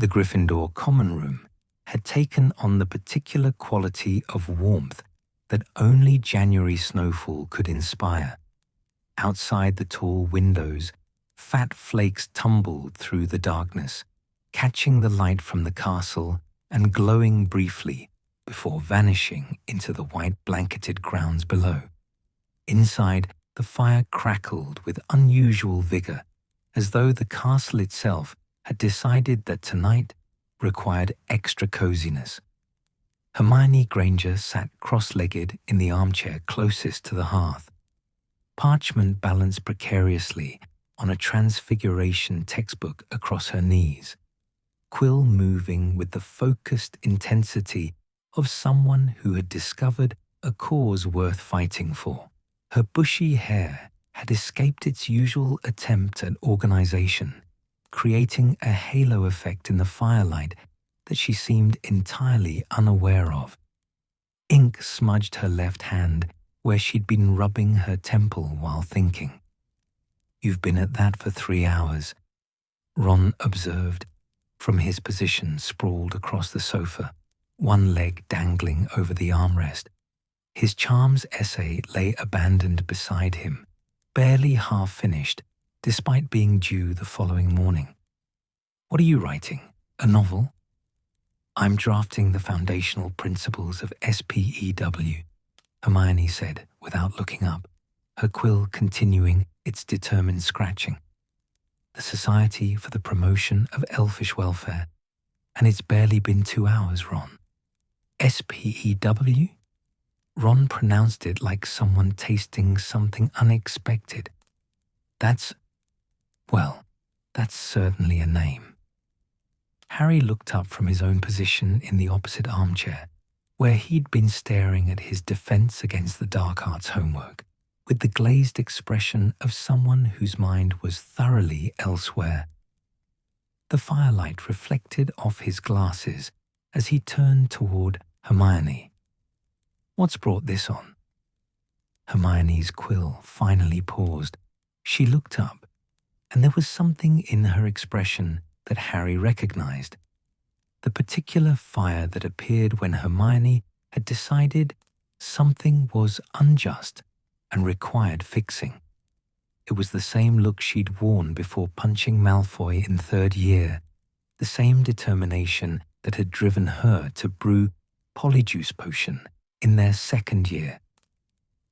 The Gryffindor common room had taken on the particular quality of warmth that only January snowfall could inspire. Outside the tall windows, fat flakes tumbled through the darkness, catching the light from the castle and glowing briefly before vanishing into the white blanketed grounds below. Inside, the fire crackled with unusual vigor, as though the castle itself had decided that tonight required extra coziness. Hermione Granger sat cross-legged in the armchair closest to the hearth. Parchment balanced precariously on a transfiguration textbook across her knees, quill moving with the focused intensity of someone who had discovered a cause worth fighting for. Her bushy hair had escaped its usual attempt at organization, creating a halo effect in the firelight that she seemed entirely unaware of. Ink smudged her left hand where she'd been rubbing her temple while thinking. "You've been at that for 3 hours," Ron observed from his position sprawled across the sofa, one leg dangling over the armrest. His charms essay lay abandoned beside him, barely half finished, despite being due the following morning. "What are you writing? A novel?" "I'm drafting the foundational principles of S.P.E.W, Hermione said without looking up, her quill continuing its determined scratching. "The Society for the Promotion of Elfish Welfare, and it's barely been 2 hours, Ron." "S.P.E.W? Ron pronounced it like someone tasting something unexpected. That's certainly a name." Harry looked up from his own position in the opposite armchair, where he'd been staring at his defense against the dark arts homework, with the glazed expression of someone whose mind was thoroughly elsewhere. The firelight reflected off his glasses as he turned toward Hermione. "What's brought this on?" Hermione's quill finally paused. She looked up, and there was something in her expression that Harry recognized. The particular fire that appeared when Hermione had decided something was unjust and required fixing. It was the same look she'd worn before punching Malfoy in 3rd year, the same determination that had driven her to brew Polyjuice Potion in their 2nd year.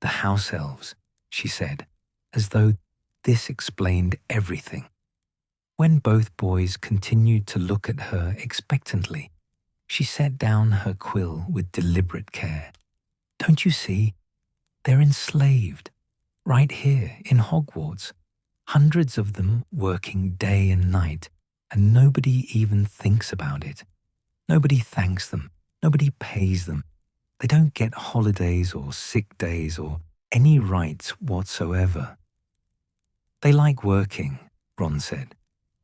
"The house-elves," she said, as though this explained everything. When both boys continued to look at her expectantly, she set down her quill with deliberate care. "Don't you see? They're enslaved, right here in Hogwarts. Hundreds of them working day and night, and nobody even thinks about it. Nobody thanks them. Nobody pays them. They don't get holidays or sick days or any rights whatsoever." "They like working," Ron said,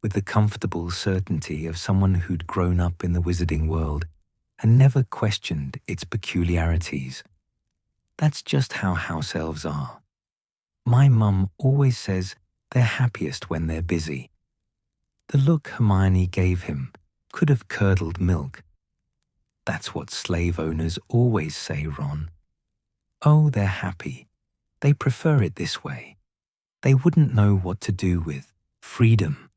with the comfortable certainty of someone who'd grown up in the wizarding world and never questioned its peculiarities. "That's just how house-elves are. My mum always says they're happiest when they're busy." The look Hermione gave him could have curdled milk. "That's what slave owners always say, Ron. Oh, they're happy. They prefer it this way. They wouldn't know what to do with freedom."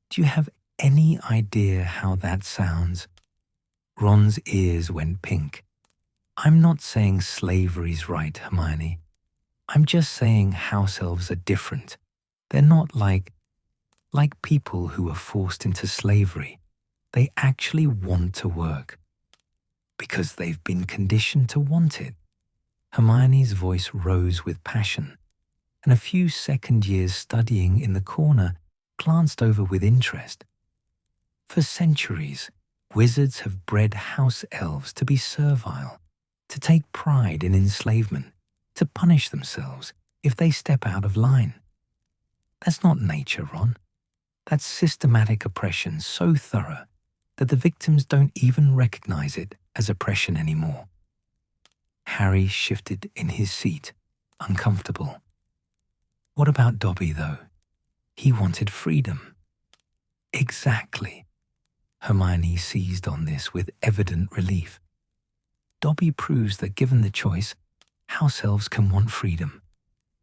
"Do you have any idea how that sounds?" Ron's ears went pink. "I'm not saying slavery's right, Hermione. I'm just saying house elves are different. They're not like people who are forced into slavery. They actually want to work. Because they've been conditioned to want it." Hermione's voice rose with passion, and a few 2nd years studying in the corner glanced over with interest. "For centuries, wizards have bred house elves to be servile, to take pride in enslavement, to punish themselves if they step out of line. That's not nature, Ron. That's systematic oppression so thorough that the victims don't even recognize it as oppression anymore." Harry shifted in his seat, uncomfortable. "What about Dobby, though? He wanted freedom." "Exactly. Hermione seized on this with evident relief. Dobby proves that given the choice, house elves can want freedom.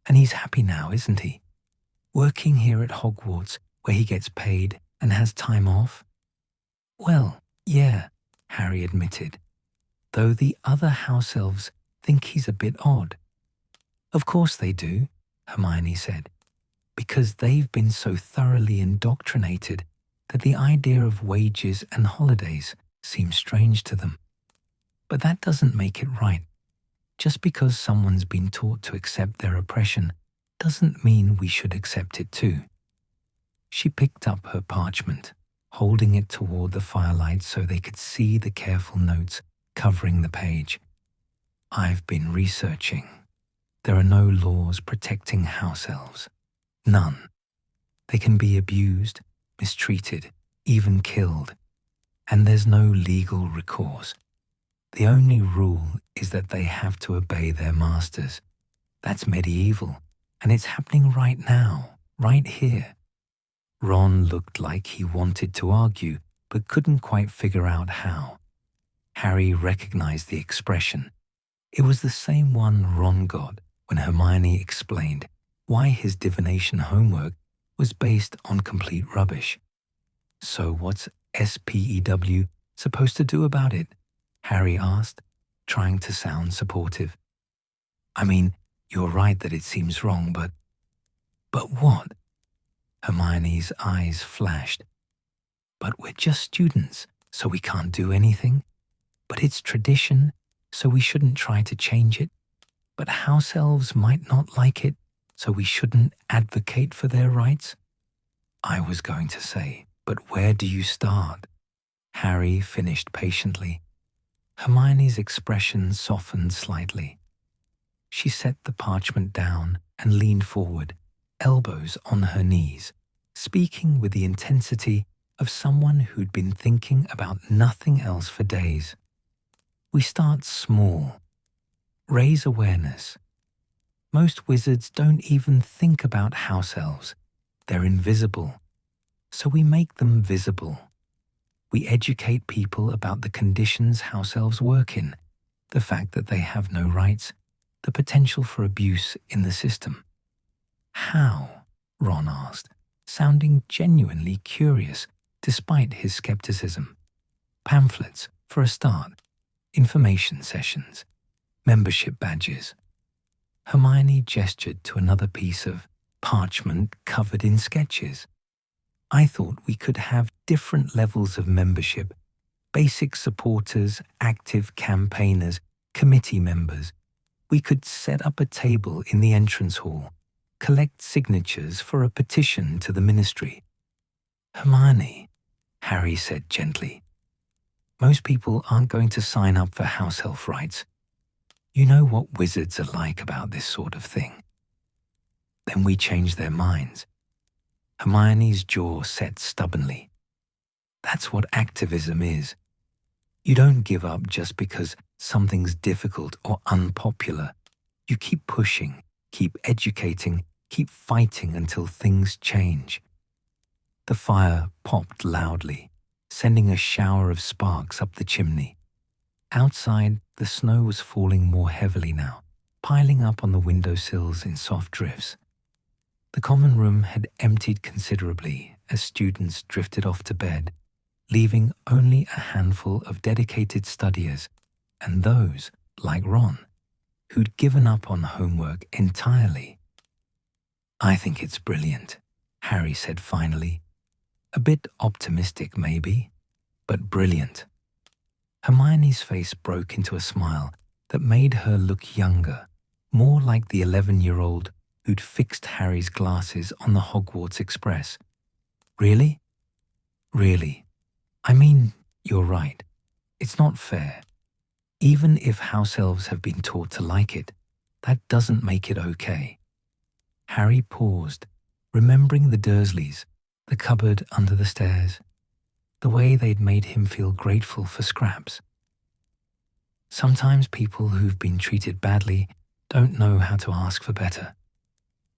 And he's happy now, isn't he? Working here at Hogwarts, where he gets paid and has time off? Well, yeah, Harry admitted, though the other house elves think he's a bit odd. Of course they do, Hermione said, because they've been so thoroughly indoctrinated that the idea of wages and holidays seems strange to them. But that doesn't make it right. Just because someone's been taught to accept their oppression doesn't mean we should accept it too. She picked up her parchment, holding it toward the firelight so they could see the careful notes covering the page. I've been researching. There are no laws protecting house elves. None. They can be abused, mistreated, even killed. And there's no legal recourse. The only rule is that they have to obey their masters. That's medieval, and it's happening right now, right here. Ron looked like he wanted to argue, but couldn't quite figure out how. Harry recognized the expression. It was the same one Ron got when Hermione explained why his divination homework was based on complete rubbish. So what's S.P.E.W. supposed to do about it? Harry asked, trying to sound supportive. I mean, you're right that it seems wrong, but... But what? Hermione's eyes flashed. But we're just students, so we can't do anything. But it's tradition, so we shouldn't try to change it. But house elves might not like it, so we shouldn't advocate for their rights. I was going to say, but where do you start? Harry finished patiently. Hermione's expression softened slightly. She set the parchment down and leaned forward, elbows on her knees, speaking with the intensity of someone who'd been thinking about nothing else for days. We start small. Raise awareness. Most wizards don't even think about house elves. They're invisible. So we make them visible. We educate people about the conditions house elves work in, the fact that they have no rights, the potential for abuse in the system. How? Ron asked, sounding genuinely curious despite his skepticism. Pamphlets, for a start. Information sessions. Membership badges. Hermione gestured to another piece of parchment covered in sketches. I thought we could have different levels of membership. Basic supporters, active campaigners, committee members. We could set up a table in the entrance hall, collect signatures for a petition to the ministry. Hermione, Harry said gently, most people aren't going to sign up for house elf rights. You know what wizards are like about this sort of thing. Then we change their minds. Hermione's jaw set stubbornly. That's what activism is. You don't give up just because something's difficult or unpopular. You keep pushing, keep educating, keep fighting until things change. The fire popped loudly, sending a shower of sparks up the chimney. Outside, the snow was falling more heavily now, piling up on the windowsills in soft drifts. The common room had emptied considerably as students drifted off to bed, leaving only a handful of dedicated studiers, and those, like Ron, who'd given up on homework entirely. I think it's brilliant, Harry said finally. A bit optimistic maybe, but brilliant. Hermione's face broke into a smile that made her look younger, more like the 11-year-old who'd fixed Harry's glasses on the Hogwarts Express. Really? Really. I mean, you're right. It's not fair. Even if house elves have been taught to like it, that doesn't make it okay. Harry paused, remembering the Dursleys, the cupboard under the stairs, the way they'd made him feel grateful for scraps. Sometimes people who've been treated badly don't know how to ask for better.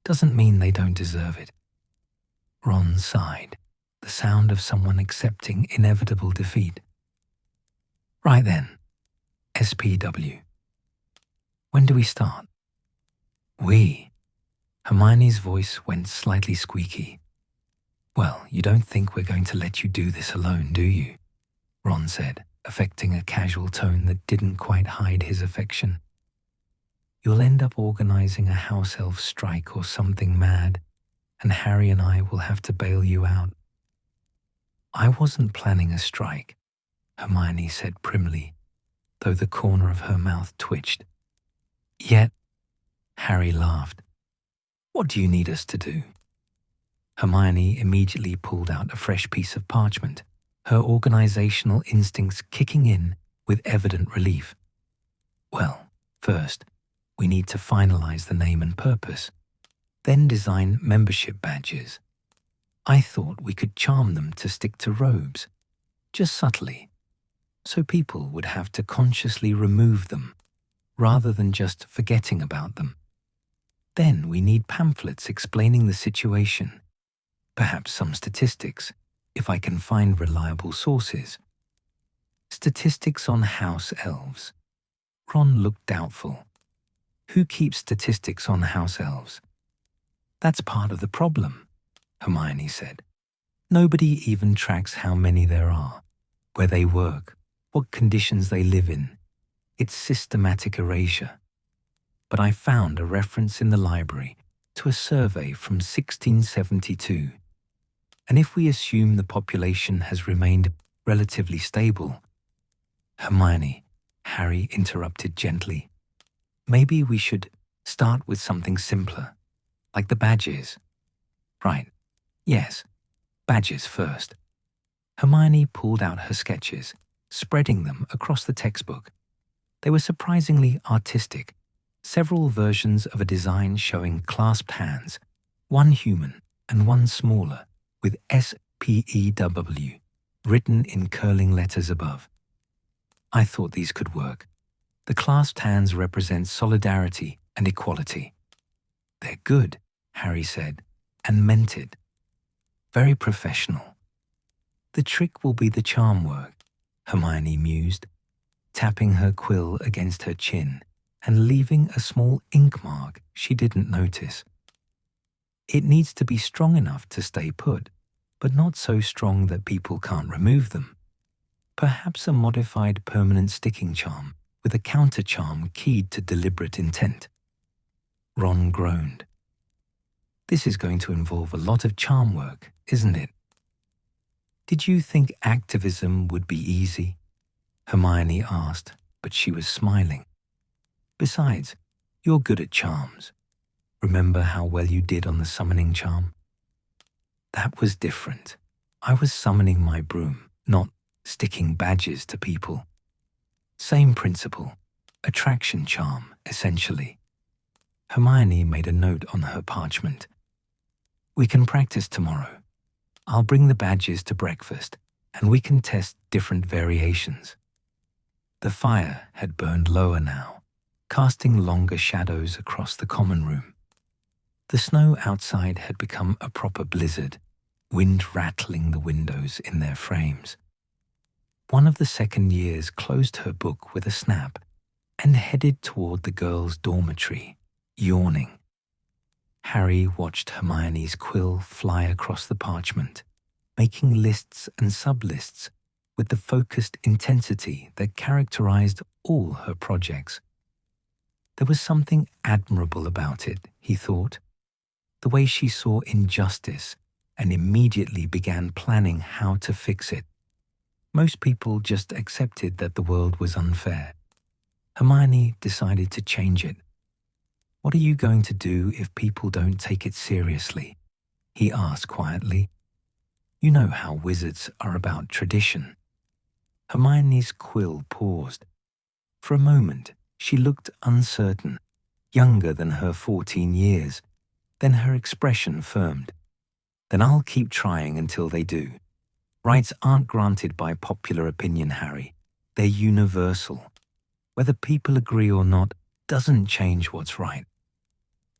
Doesn't mean they don't deserve it. Ron sighed, the sound of someone accepting inevitable defeat. Right then, S.P.E.W. When do we start? We. Hermione's voice went slightly squeaky. Well, you don't think we're going to let you do this alone, do you? Ron said, affecting a casual tone that didn't quite hide his affection. You'll end up organizing a house-elf strike or something mad, and Harry and I will have to bail you out. I wasn't planning a strike, Hermione said primly, though the corner of her mouth twitched. Yet, Harry laughed. What do you need us to do? Hermione immediately pulled out a fresh piece of parchment, her organizational instincts kicking in with evident relief. Well, first, we need to finalize the name and purpose, then design membership badges. I thought we could charm them to stick to robes, just subtly, so people would have to consciously remove them rather than just forgetting about them. Then we need pamphlets explaining the situation, perhaps some statistics, if I can find reliable sources. Statistics on house-elves. Ron looked doubtful. Who keeps statistics on house-elves? That's part of the problem, Hermione said. Nobody even tracks how many there are, where they work, what conditions they live in. It's systematic erasure. But I found a reference in the library to a survey from 1672. And if we assume the population has remained relatively stable, Hermione, Harry interrupted gently. Maybe we should start with something simpler, like the badges. Right, yes, badges first. Hermione pulled out her sketches, spreading them across the textbook. They were surprisingly artistic, several versions of a design showing clasped hands, one human and one smaller, with S.P.E.W. written in curling letters above. I thought these could work. The clasped hands represent solidarity and equality. They're good, Harry said, and meant it. Very professional. The trick will be the charm work, Hermione mused, tapping her quill against her chin and leaving a small ink mark she didn't notice. It needs to be strong enough to stay put, but not so strong that people can't remove them. Perhaps a modified permanent sticking charm with a counter charm keyed to deliberate intent. Ron groaned. This is going to involve a lot of charm work, isn't it? Did you think activism would be easy? Hermione asked, but she was smiling. Besides, you're good at charms. Remember how well you did on the summoning charm? That was different. I was summoning my broom, not sticking badges to people. Same principle, attraction charm, essentially. Hermione made a note on her parchment. We can practice tomorrow. I'll bring the badges to breakfast, and we can test different variations. The fire had burned lower now, casting longer shadows across the common room. The snow outside had become a proper blizzard, wind rattling the windows in their frames. One of the second years closed her book with a snap and headed toward the girls' dormitory, yawning. Harry watched Hermione's quill fly across the parchment, making lists and sublists with the focused intensity that characterized all her projects. There was something admirable about it, he thought, the way she saw injustice and immediately began planning how to fix it. Most people just accepted that the world was unfair. Hermione decided to change it. What are you going to do if people don't take it seriously? He asked quietly. You know how wizards are about tradition. Hermione's quill paused. For a moment, she looked uncertain, younger than her 14 years. Then her expression firmed. Then I'll keep trying until they do. Rights aren't granted by popular opinion, Harry. They're universal. Whether people agree or not doesn't change what's right.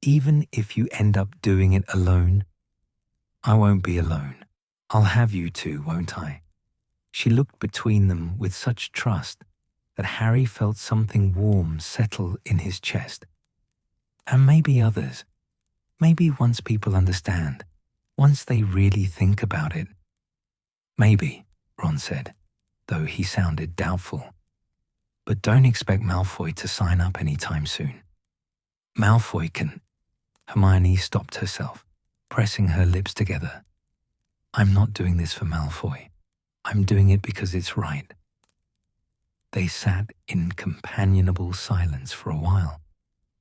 Even if you end up doing it alone, I won't be alone. I'll have you too, won't I? She looked between them with such trust that Harry felt something warm settle in his chest. And maybe others. Maybe once people understand, once they really think about it. Maybe, Ron said, though he sounded doubtful. But don't expect Malfoy to sign up anytime soon. Malfoy can. Hermione stopped herself, pressing her lips together. I'm not doing this for Malfoy. I'm doing it because it's right. They sat in companionable silence for a while.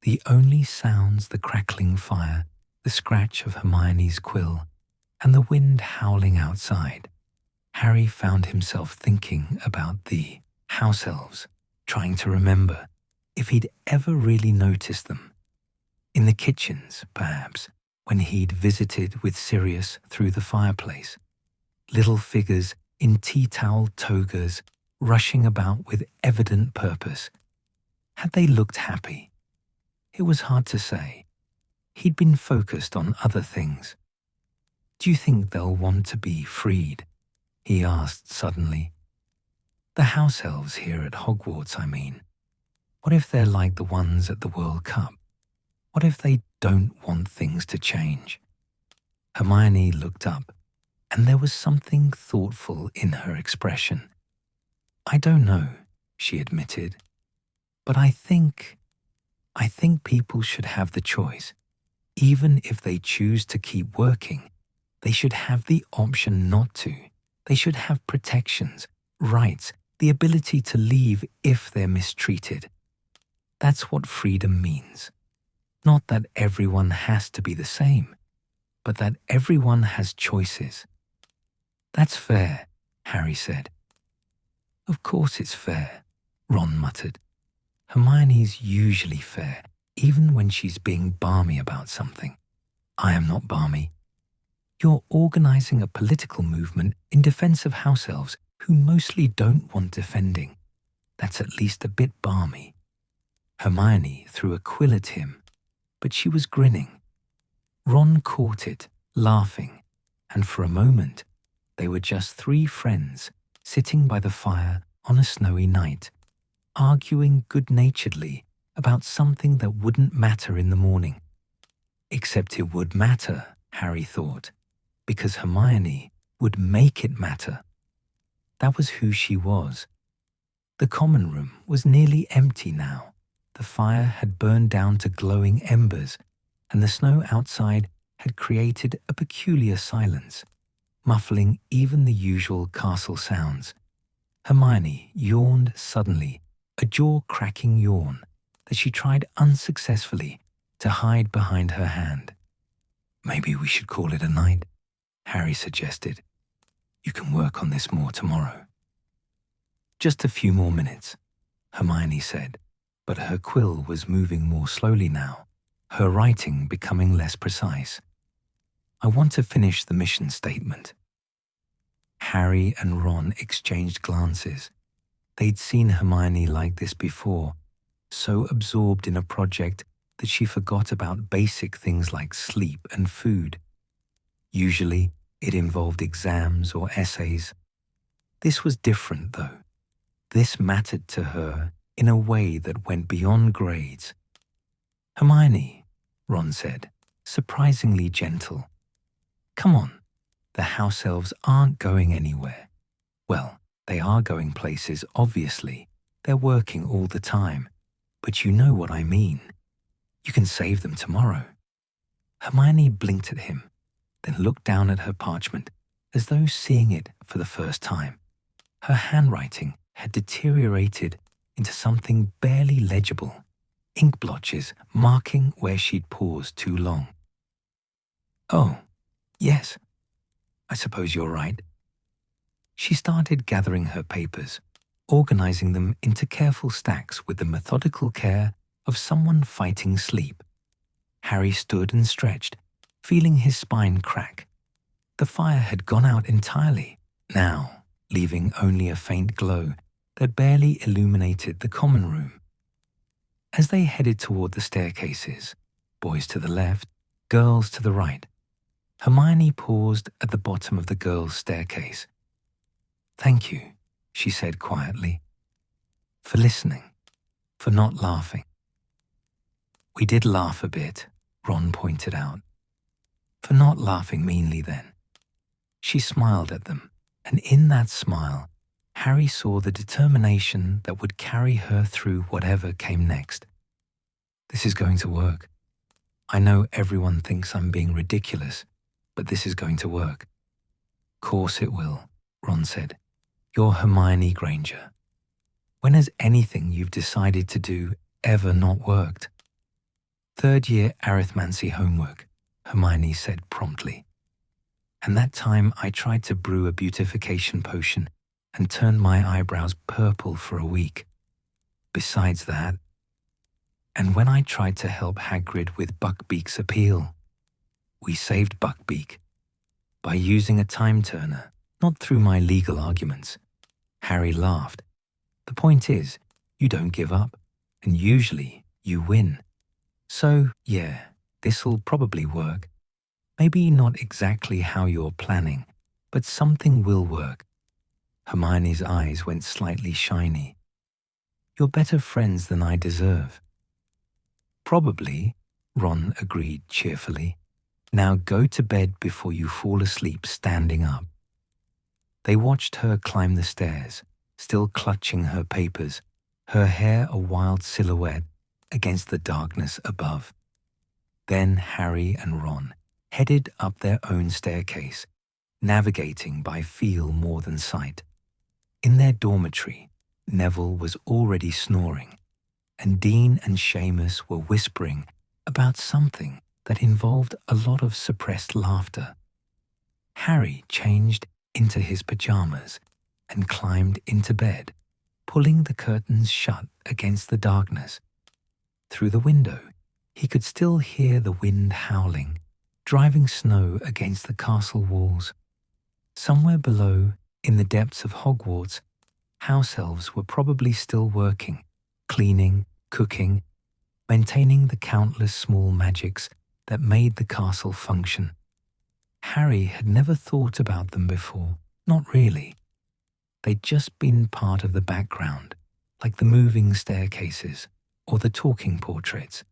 The only sounds the crackling fire, the scratch of Hermione's quill, and the wind howling outside. Harry found himself thinking about the house-elves, trying to remember if he'd ever really noticed them. In the kitchens, perhaps, when he'd visited with Sirius through the fireplace. Little figures in tea-towel togas rushing about with evident purpose. Had they looked happy? It was hard to say. He'd been focused on other things. Do you think they'll want to be freed? He asked suddenly. The house-elves here at Hogwarts, I mean. What if they're like the ones at the World Cup? What if they don't want things to change? Hermione looked up, and there was something thoughtful in her expression. I don't know, she admitted, but I think people should have the choice. Even if they choose to keep working, they should have the option not to. They should have protections, rights, the ability to leave if they're mistreated. That's what freedom means. Not that everyone has to be the same, but that everyone has choices. That's fair, Harry said. Of course it's fair, Ron muttered. Hermione's usually fair, even when she's being balmy about something. I am not balmy. You're organizing a political movement in defense of house-elves who mostly don't want defending. That's at least a bit balmy. Hermione threw a quill at him, but she was grinning. Ron caught it, laughing, and for a moment, they were just three friends sitting by the fire on a snowy night, arguing good-naturedly about something that wouldn't matter in the morning. Except it would matter, Harry thought, because Hermione would make it matter. That was who she was. The common room was nearly empty now. The fire had burned down to glowing embers, and the snow outside had created a peculiar silence, muffling even the usual castle sounds. Hermione yawned suddenly, a jaw-cracking yawn that she tried unsuccessfully to hide behind her hand. Maybe we should call it a night, Harry suggested. You can work on this more tomorrow. Just a few more minutes, Hermione said, but her quill was moving more slowly now, her writing becoming less precise. I want to finish the mission statement. Harry and Ron exchanged glances. They'd seen Hermione like this before, so absorbed in a project that she forgot about basic things like sleep and food. Usually, it involved exams or essays. This was different, though. This mattered to her in a way that went beyond grades. Hermione, Ron said, surprisingly gentle. Come on, the house-elves aren't going anywhere. Well, they are going places, obviously. They're working all the time. But you know what I mean. You can save them tomorrow. Hermione blinked at him, then looked down at her parchment, as though seeing it for the first time. Her handwriting had deteriorated into something barely legible, ink blotches marking where she'd paused too long. Oh, yes, I suppose you're right. She started gathering her papers, organizing them into careful stacks with the methodical care of someone fighting sleep. Harry stood and stretched, feeling his spine crack. The fire had gone out entirely, now leaving only a faint glow that barely illuminated the common room. As they headed toward the staircases, boys to the left, girls to the right, Hermione paused at the bottom of the girls' staircase. "Thank you," she said quietly, "for listening, for not laughing." "We did laugh a bit," Ron pointed out. "For not laughing meanly then." She smiled at them, and in that smile, Harry saw the determination that would carry her through whatever came next. "This is going to work. I know everyone thinks I'm being ridiculous, but this is going to work." "Course it will," Ron said. "You're Hermione Granger. When has anything you've decided to do ever not worked?" "Third-year arithmancy homework," Hermione said promptly. "And that time I tried to brew a beautification potion and turned my eyebrows purple for a week. Besides that, and when I tried to help Hagrid with Buckbeak's appeal, we saved Buckbeak by using a time turner, not through my legal arguments." Harry laughed. "The point is, you don't give up, and usually you win. So, yeah, this'll probably work. Maybe not exactly how you're planning, but something will work." Hermione's eyes went slightly shiny. "You're better friends than I deserve." "Probably," Ron agreed cheerfully. "Now go to bed before you fall asleep standing up." They watched her climb the stairs, still clutching her papers, her hair a wild silhouette against the darkness above. Then Harry and Ron headed up their own staircase, navigating by feel more than sight. In their dormitory, Neville was already snoring, and Dean and Seamus were whispering about something that involved a lot of suppressed laughter. Harry changed into his pajamas and climbed into bed, pulling the curtains shut against the darkness. Through the window, he could still hear the wind howling, driving snow against the castle walls. Somewhere below, in the depths of Hogwarts, house-elves were probably still working, cleaning, cooking, maintaining the countless small magics that made the castle function. Harry had never thought about them before, not really. They'd just been part of the background, like the moving staircases or the talking portraits.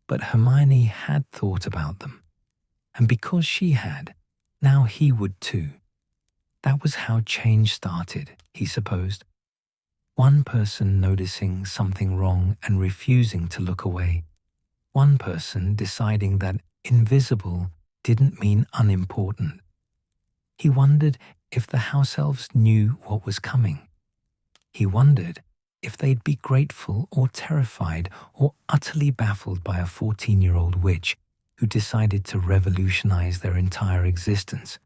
But Hermione had thought about them, and because she had, now he would too. That was how change started, he supposed. One person noticing something wrong and refusing to look away. One person deciding that invisible didn't mean unimportant. He wondered if the house-elves knew what was coming. He wondered if they'd be grateful or terrified or utterly baffled by a 14-year-old witch who decided to revolutionize their entire existence.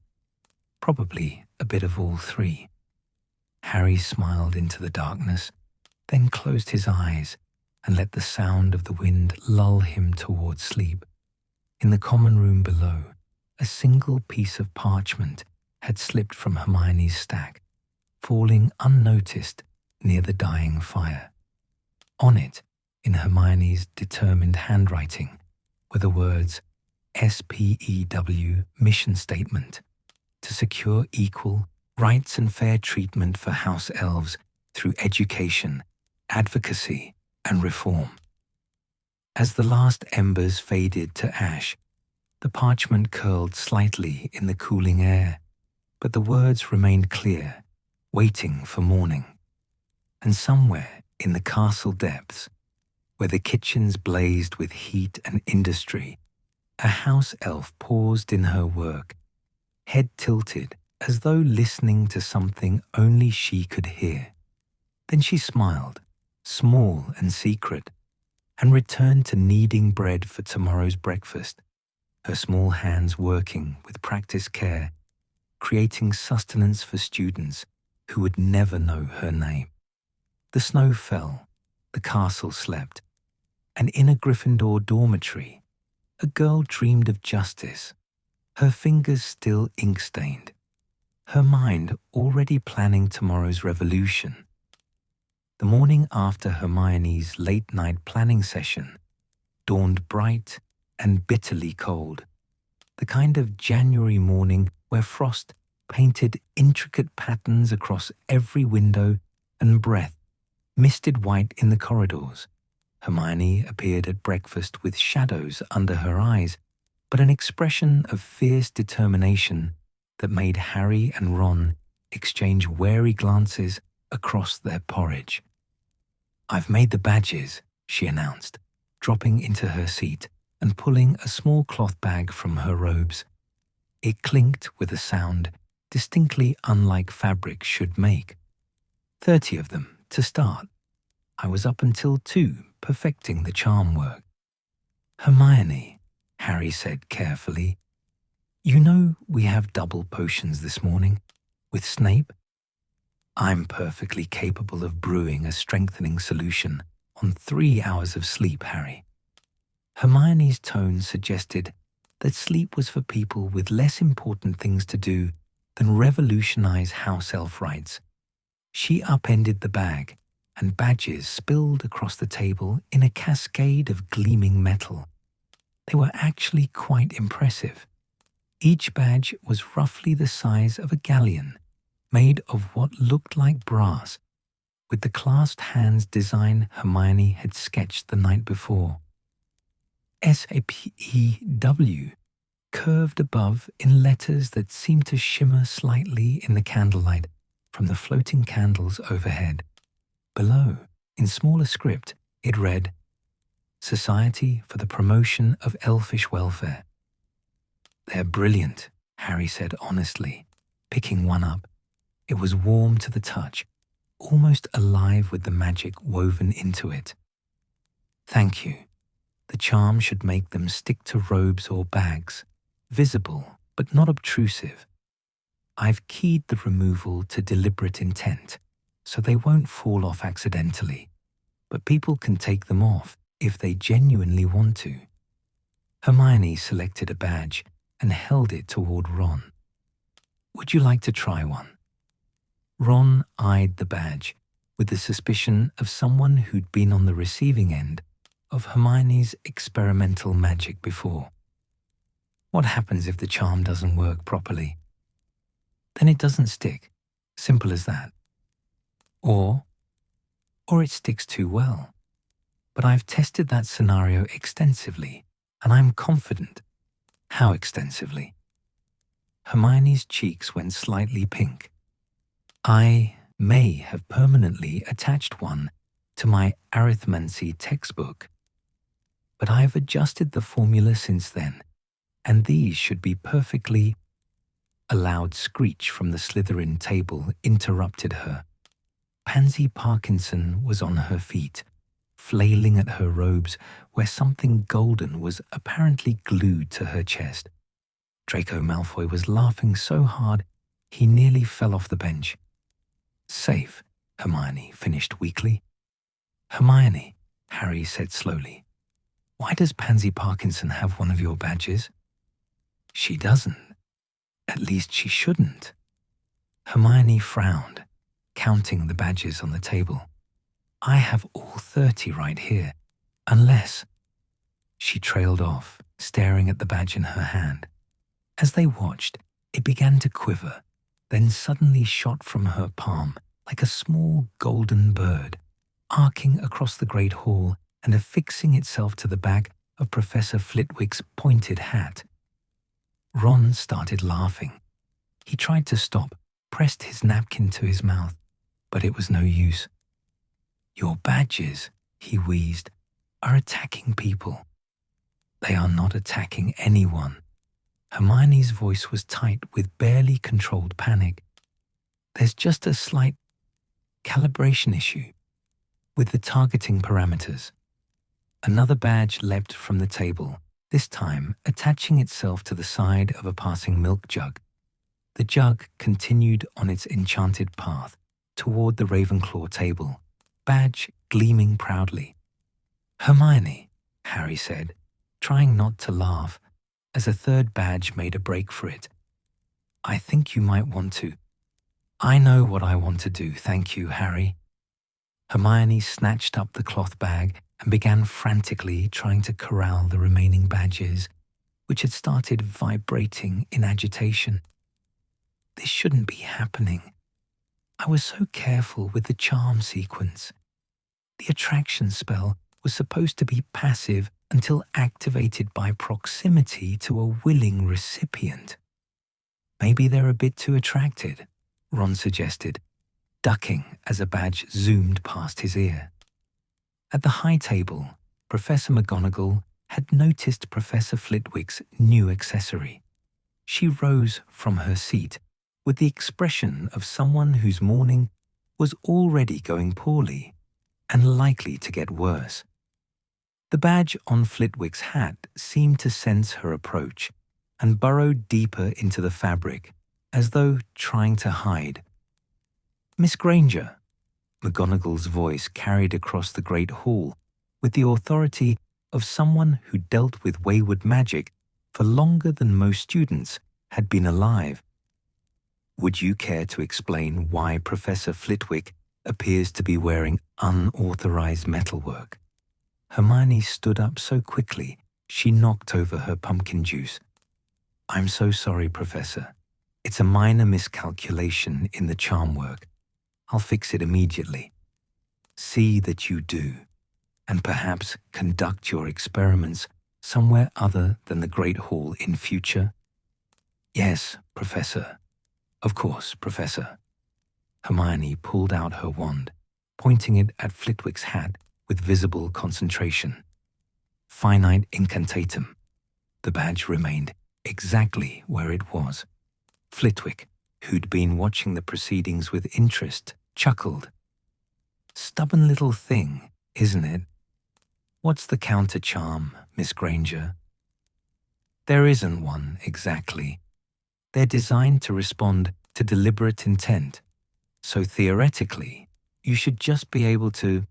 Probably a bit of all three. Harry smiled into the darkness, then closed his eyes and let the sound of the wind lull him towards sleep. In the common room below, a single piece of parchment had slipped from Hermione's stack, falling unnoticed near the dying fire. On it, in Hermione's determined handwriting, were the words S.P.E.W. mission statement to secure equal rights and fair treatment for house-elves through education, advocacy, and reform. As the last embers faded to ash, the parchment curled slightly in the cooling air, but the words remained clear, waiting for morning. And somewhere in the castle depths, where the kitchens blazed with heat and industry, a house-elf paused in her work, head tilted as though listening to something only she could hear. Then she smiled, small and secret, and returned to kneading bread for tomorrow's breakfast, her small hands working with practiced care, creating sustenance for students who would never know her name. The snow fell, the castle slept, and in a Gryffindor dormitory, a girl dreamed of justice, her fingers still ink-stained, her mind already planning tomorrow's revolution. The morning after Hermione's late-night planning session dawned bright and bitterly cold. the kind of January morning where frost painted intricate patterns across every window and breath misted white in the corridors. Hermione appeared at breakfast with shadows under her eyes, but an expression of fierce determination that made Harry and Ron exchange wary glances across their porridge. "I've made the badges," she announced, dropping into her seat and pulling a small cloth bag from her robes. It clinked with a sound distinctly unlike fabric should make. 30 of them, to start. I was up until 2, perfecting the charm work. "Hermione," Harry said carefully, "you know we have double potions this morning, with Snape? I'm perfectly capable of brewing a strengthening solution on 3 hours of sleep, Harry." Hermione's tone suggested that sleep was for people with less important things to do than revolutionize house-elf rights. She upended the bag, and badges spilled across the table in a cascade of gleaming metal. They were actually quite impressive. Each badge was roughly the size of a galleon, made of what looked like brass, with the clasped hands design Hermione had sketched the night before. S.P.E.W. curved above in letters that seemed to shimmer slightly in the candlelight from the floating candles overhead. Below, in smaller script, it read, "Society for the Promotion of Elfish Welfare." "They're brilliant," Harry said honestly, picking one up. It was warm to the touch, almost alive with the magic woven into it. "Thank you. The charm should make them stick to robes or bags, visible but not obtrusive. I've keyed the removal to deliberate intent, so they won't fall off accidentally, but people can take them off if they genuinely want to." Hermione selected a badge and held it toward Ron. "Would you like to try one?" Ron eyed the badge with the suspicion of someone who'd been on the receiving end of Hermione's experimental magic before. "What happens if the charm doesn't work properly?" "Then it doesn't stick. Simple as that. Or it sticks too well. But I've tested that scenario extensively, and I'm confident." "How extensively?" Hermione's cheeks went slightly pink. "I may have permanently attached one to my arithmancy textbook, but I've adjusted the formula since then, and these should be perfectly—" A loud screech from the Slytherin table interrupted her. Pansy Parkinson was on her feet, flailing at her robes where something golden was apparently glued to her chest. Draco Malfoy was laughing so hard he nearly fell off the bench. "Safe," Hermione finished weakly. "Hermione," Harry said slowly, "why does Pansy Parkinson have one of your badges?" "She doesn't. At least she shouldn't." Hermione frowned, counting the badges on the table. "I have all 30 right here, unless—" She trailed off, staring at the badge in her hand. As they watched, it began to quiver, then suddenly shot from her palm like a small golden bird, arcing across the great hall and affixing itself to the back of Professor Flitwick's pointed hat. Ron started laughing. He tried to stop, pressed his napkin to his mouth, but it was no use. "Your badges," he wheezed, "are attacking people." "They are not attacking anyone." Hermione's voice was tight with barely controlled panic. "There's just a slight calibration issue with the targeting parameters." Another badge leapt from the table, this time attaching itself to the side of a passing milk jug. The jug continued on its enchanted path toward the Ravenclaw table, badge gleaming proudly. "Hermione," Harry said, trying not to laugh, as a third badge made a break for it. "I think you might want to—" "I know what I want to do, thank you, Harry." Hermione snatched up the cloth bag and began frantically trying to corral the remaining badges, which had started vibrating in agitation. This shouldn't be happening. I was so careful with the charm sequence. The attraction spell was supposed to be passive until activated by proximity to a willing recipient. Maybe they're a bit too attracted, Ron suggested, ducking as a badge zoomed past his ear. At the high table, Professor McGonagall had noticed Professor Flitwick's new accessory. She rose from her seat with the expression of someone whose morning was already going poorly and likely to get worse. The badge on Flitwick's hat seemed to sense her approach and burrowed deeper into the fabric, as though trying to hide. "Miss Granger," McGonagall's voice carried across the great hall with the authority of someone who dealt with wayward magic for longer than most students had been alive. "Would you care to explain why Professor Flitwick appears to be wearing unauthorized metalwork?" Hermione stood up so quickly she knocked over her pumpkin juice. "I'm so sorry, Professor. It's a minor miscalculation in the charm work. I'll fix it immediately. See that you do, and perhaps conduct your experiments somewhere other than the Great Hall in future." "Yes, Professor. Of course, Professor." Hermione pulled out her wand, pointing it at Flitwick's hat with visible concentration. Finite incantatum. The badge remained exactly where it was. Flitwick, who'd been watching the proceedings with interest, chuckled. "Stubborn little thing, isn't it? What's the counter-charm, Miss Granger?" "There isn't one, exactly. They're designed to respond to deliberate intent, so theoretically, you should just be able to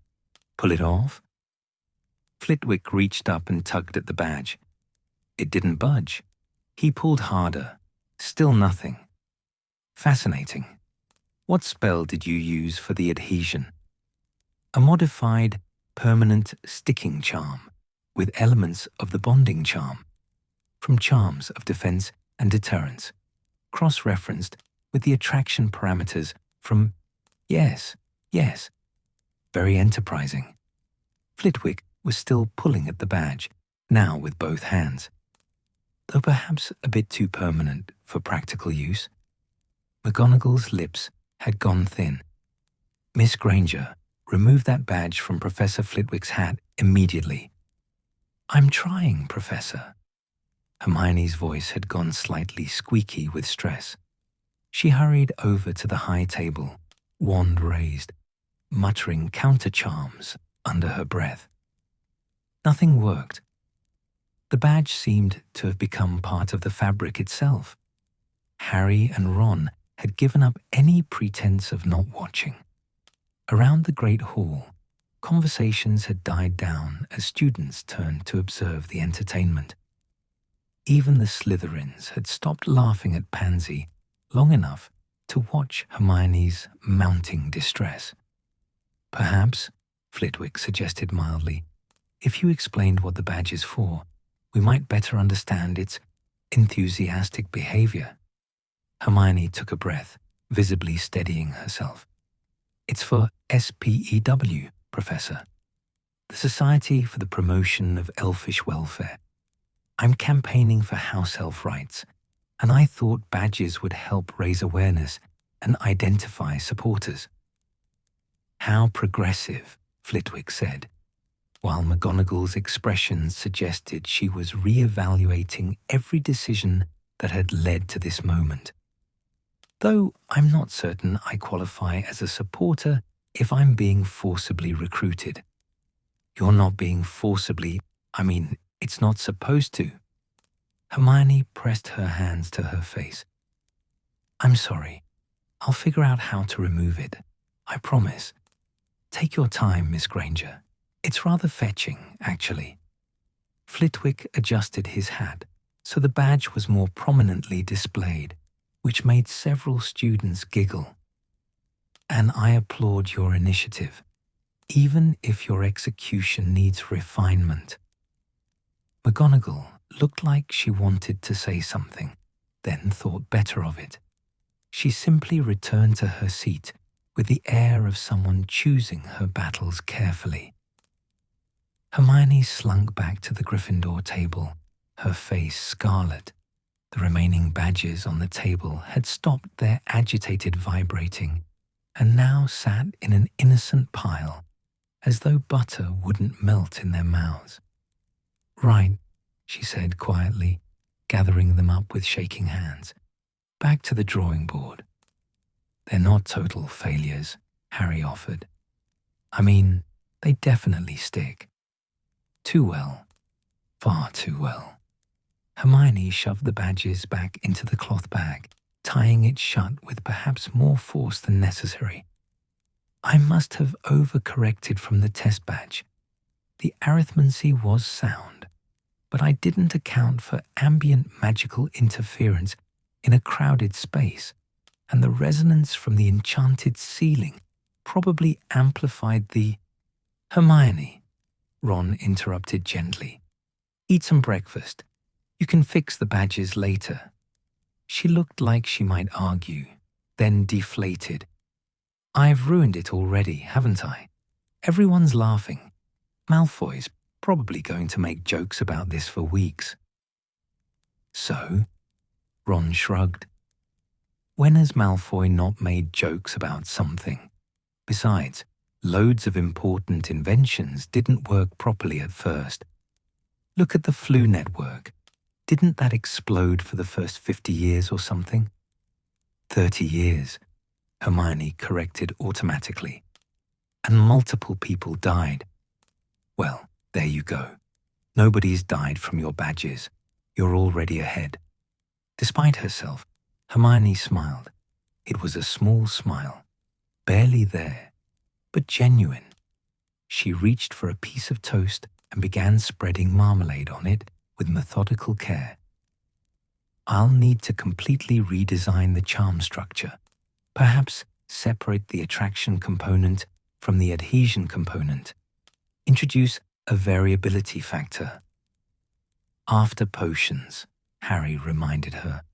pull it off." Flitwick reached up and tugged at the badge. It didn't budge. He pulled harder. Still nothing. "Fascinating. What spell did you use for the adhesion?" "A modified, permanent sticking charm with elements of the bonding charm, from charms of defense and deterrence, cross-referenced with the attraction parameters from—" Yes. Very enterprising." Flitwick was still pulling at the badge, now with both hands, though perhaps a bit too permanent for practical use. McGonagall's lips had gone thin. "Miss Granger, remove that badge from Professor Flitwick's hat immediately." "I'm trying, Professor." Hermione's voice had gone slightly squeaky with stress. She hurried over to the high table, wand raised, muttering counter-charms under her breath. Nothing worked. The badge seemed to have become part of the fabric itself. Harry and Ron had given up any pretense of not watching. Around the Great Hall, conversations had died down as students turned to observe the entertainment. Even the Slytherins had stopped laughing at Pansy long enough to watch Hermione's mounting distress. "Perhaps," Flitwick suggested mildly, "if you explained what the badge is for, we might better understand its enthusiastic behavior." Hermione took a breath, visibly steadying herself. "It's for S.P.E.W, Professor. The Society for the Promotion of Elfish Welfare. I'm campaigning for house-elf rights, and I thought badges would help raise awareness and identify supporters." "How progressive," Flitwick said, while McGonagall's expression suggested she was re-evaluating every decision that had led to this moment. "Though I'm not certain I qualify as a supporter if I'm being forcibly recruited." "You're not being forcibly, it's not supposed to." Hermione pressed her hands to her face. "I'm sorry. I'll figure out how to remove it. I promise. Take your time, Miss Granger. It's rather fetching, actually." Flitwick adjusted his hat so the badge was more prominently displayed, which made several students giggle. "And I applaud your initiative, even if your execution needs refinement." McGonagall looked like she wanted to say something, then thought better of it. She simply returned to her seat with the air of someone choosing her battles carefully. Hermione slunk back to the Gryffindor table, her face scarlet. The remaining badges on the table had stopped their agitated vibrating and now sat in an innocent pile, as though butter wouldn't melt in their mouths. "Right," she said quietly, gathering them up with shaking hands. "Back to the drawing board." "They're not total failures," Harry offered. "I mean, they definitely stick. Too well. Far too well." Hermione shoved the badges back into the cloth bag, tying it shut with perhaps more force than necessary. "I must have overcorrected from the test badge. The arithmancy was sound, but I didn't account for ambient magical interference in a crowded space, and the resonance from the enchanted ceiling probably amplified the—" "Hermione," Ron interrupted gently. "Eat some breakfast. You can fix the badges later." She looked like she might argue, then deflated. "I've ruined it already, haven't I? Everyone's laughing. Malfoy's probably going to make jokes about this for weeks." "So?" Ron shrugged. "When has Malfoy not made jokes about something? Besides, loads of important inventions didn't work properly at first. Look at the flu network. Didn't that explode for the first 50 years or something?" 30 years, Hermione corrected automatically. "And multiple people died." "Well, there you go. Nobody's died from your badges. You're already ahead." Despite herself, Hermione smiled. It was a small smile, barely there, but genuine. She reached for a piece of toast and began spreading marmalade on it with methodical care. "I'll need to completely redesign the charm structure. Perhaps separate the attraction component from the adhesion component. Introduce a variability factor." "After potions," Harry reminded her.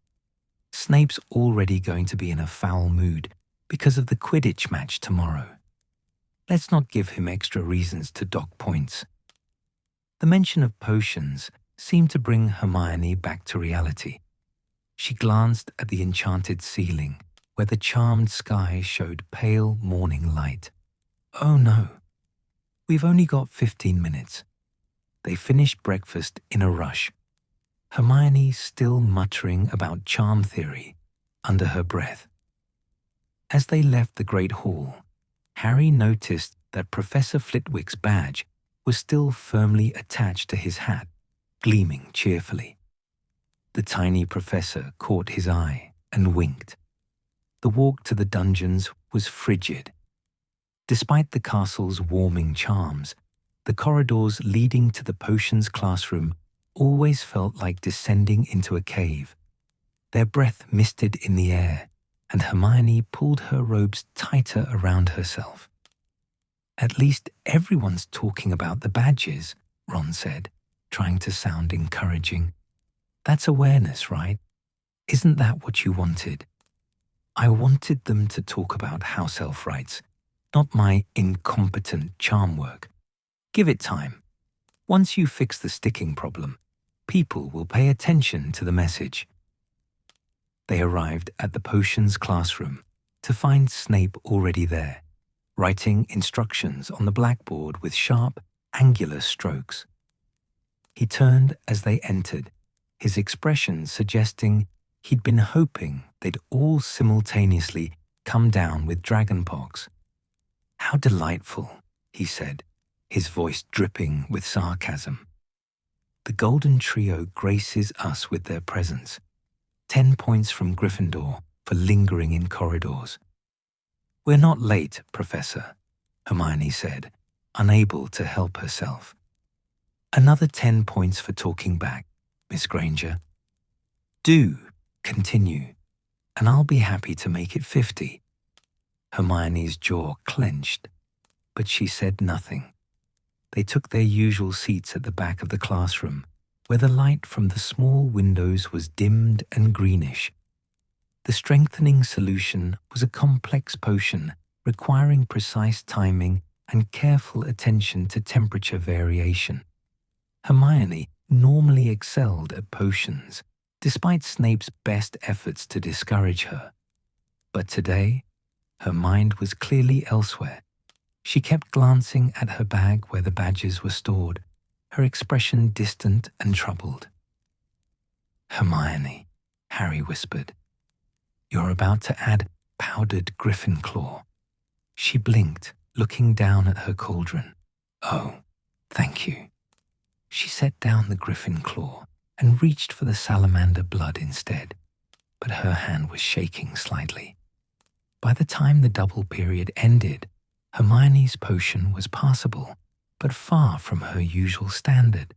"Snape's already going to be in a foul mood because of the Quidditch match tomorrow. Let's not give him extra reasons to dock points." The mention of potions seemed to bring Hermione back to reality. She glanced at the enchanted ceiling, where the charmed sky showed pale morning light. "Oh no, we've only got 15 minutes." They finished breakfast in a rush, Hermione still muttering about charm theory under her breath. As they left the Great Hall, Harry noticed that Professor Flitwick's badge was still firmly attached to his hat, gleaming cheerfully. The tiny professor caught his eye and winked. The walk to the dungeons was frigid. Despite the castle's warming charms, the corridors leading to the potions classroom always felt like descending into a cave. Their breath misted in the air, and Hermione pulled her robes tighter around herself. "At least everyone's talking about the badges," Ron said, trying to sound encouraging. "That's awareness, right? Isn't that what you wanted?" "I wanted them to talk about house-elf rights, not my incompetent charm work. Give it time. Once you fix the sticking problem, people will pay attention to the message." They arrived at the potions classroom to find Snape already there, writing instructions on the blackboard with sharp, angular strokes. He turned as they entered, his expression suggesting he'd been hoping they'd all simultaneously come down with dragonpox. "How delightful," he said, his voice dripping with sarcasm. "The Golden Trio graces us with their presence. 10 points from Gryffindor for lingering in corridors." "We're not late, Professor," Hermione said, unable to help herself. "Another 10 points for talking back, Miss Granger. Do continue, and I'll be happy to make it 50. Hermione's jaw clenched, but she said nothing. They took their usual seats at the back of the classroom, where the light from the small windows was dimmed and greenish. The strengthening solution was a complex potion requiring precise timing and careful attention to temperature variation. Hermione normally excelled at potions, despite Snape's best efforts to discourage her. But today, her mind was clearly elsewhere. She kept glancing at her bag where the badges were stored, her expression distant and troubled. "Hermione," Harry whispered, "you're about to add powdered griffin claw." She blinked, looking down at her cauldron. "Oh, thank you." She set down the griffin claw and reached for the salamander blood instead, but her hand was shaking slightly. By the time the double period ended, Hermione's potion was passable, but far from her usual standard.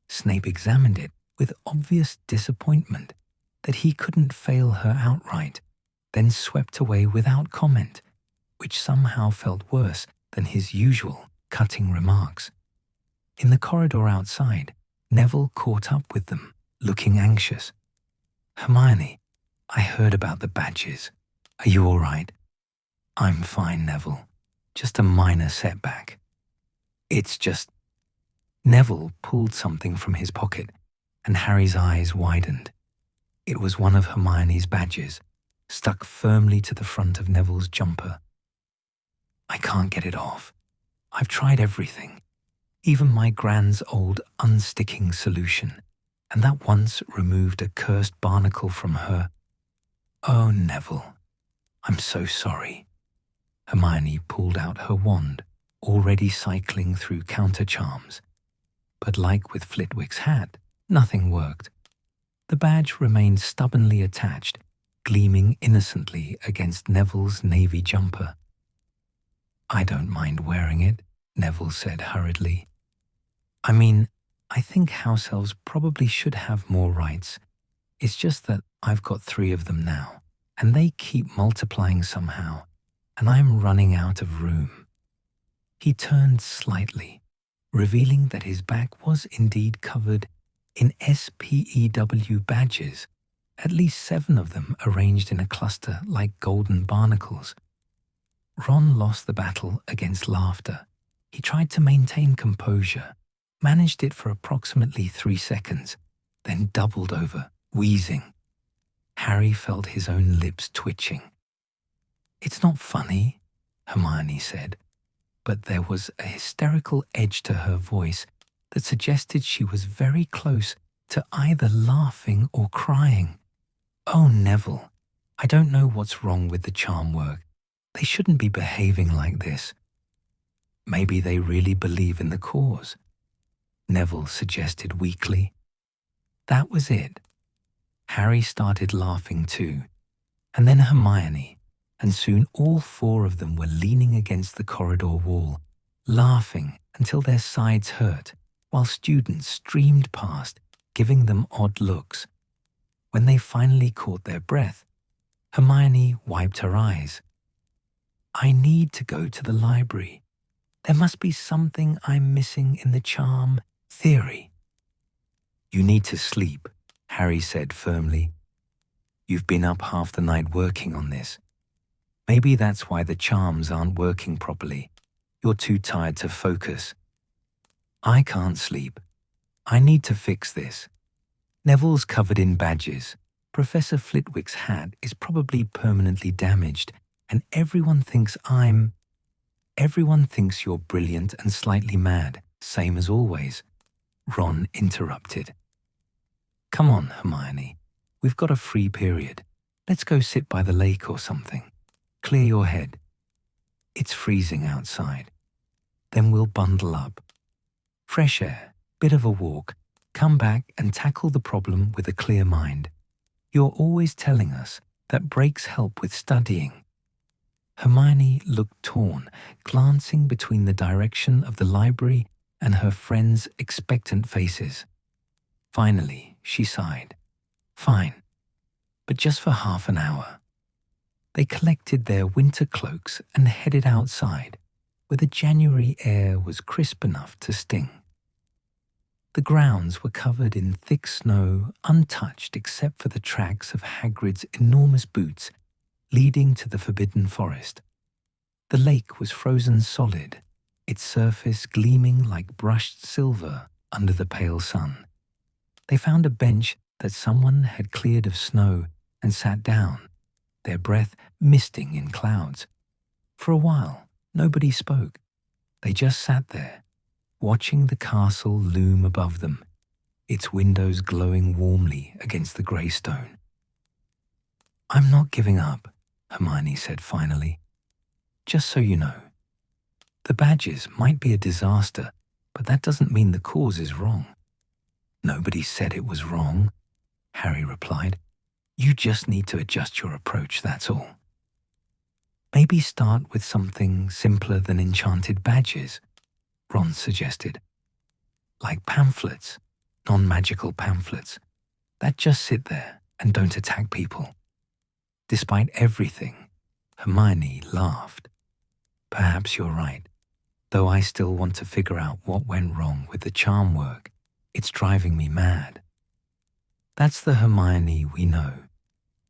Snape examined it with obvious disappointment that he couldn't fail her outright, then swept away without comment, which somehow felt worse than his usual cutting remarks. In the corridor outside, Neville caught up with them, looking anxious. "Hermione, I heard about the badges. Are you all right?" "I'm fine, Neville. Just a minor setback." "It's just—" Neville pulled something from his pocket, and Harry's eyes widened. It was one of Hermione's badges, stuck firmly to the front of Neville's jumper. "I can't get it off. I've tried everything, even my Gran's old unsticking solution, and that once removed a cursed barnacle from her." "Oh, Neville, I'm so sorry." Hermione pulled out her wand, already cycling through counter charms. But like with Flitwick's hat, nothing worked. The badge remained stubbornly attached, gleaming innocently against Neville's navy jumper. "I don't mind wearing it," Neville said hurriedly. "I mean, I think house-elves probably should have more rights. It's just that I've got 3 of them now, and they keep multiplying somehow, and I'm running out of room." He turned slightly, revealing that his back was indeed covered in S.P.E.W. badges, at least 7 of them arranged in a cluster like golden barnacles. Ron lost the battle against laughter. He tried to maintain composure, managed it for approximately 3 seconds, then doubled over, wheezing. Harry felt his own lips twitching. "It's not funny," Hermione said, but there was a hysterical edge to her voice that suggested she was very close to either laughing or crying. "Oh, Neville, I don't know what's wrong with the charm work. They shouldn't be behaving like this." "Maybe they really believe in the cause," Neville suggested weakly. That was it. Harry started laughing too, and then Hermione, and soon all 4 of them were leaning against the corridor wall, laughing until their sides hurt, while students streamed past, giving them odd looks. When they finally caught their breath, Hermione wiped her eyes. "I need to go to the library. There must be something I'm missing in the charm theory." "You need to sleep," Harry said firmly. "You've been up half the night working on this. Maybe that's why the charms aren't working properly. You're too tired to focus." "I can't sleep. I need to fix this. Neville's covered in badges. Professor Flitwick's hat is probably permanently damaged, and everyone thinks you're brilliant and slightly mad, same as always," Ron interrupted. "Come on, Hermione. We've got a free period. Let's go sit by the lake or something. Clear your head. It's freezing outside. Then we'll bundle up. Fresh air, bit of a walk, come back and tackle the problem with a clear mind. You're always telling us that breaks help with studying." Hermione looked torn, glancing between the direction of the library and her friends' expectant faces. Finally, she sighed. "Fine, but just for half an hour." They collected their winter cloaks and headed outside, where the January air was crisp enough to sting. The grounds were covered in thick snow, untouched except for the tracks of Hagrid's enormous boots leading to the forbidden forest. The lake was frozen solid, its surface gleaming like brushed silver under the pale sun. They found a bench that someone had cleared of snow and sat down, their breath misting in clouds. For a while, nobody spoke. They just sat there, watching the castle loom above them, its windows glowing warmly against the grey stone. "I'm not giving up," Hermione said finally. "Just so you know. The badges might be a disaster, but that doesn't mean the cause is wrong." "Nobody said it was wrong," Harry replied. "You just need to adjust your approach, that's all." "Maybe start with something simpler than enchanted badges," Ron suggested. "Like pamphlets, non-magical pamphlets, that just sit there and don't attack people." Despite everything, Hermione laughed. "Perhaps you're right, though I still want to figure out what went wrong with the charm work. It's driving me mad." "That's the Hermione we know,"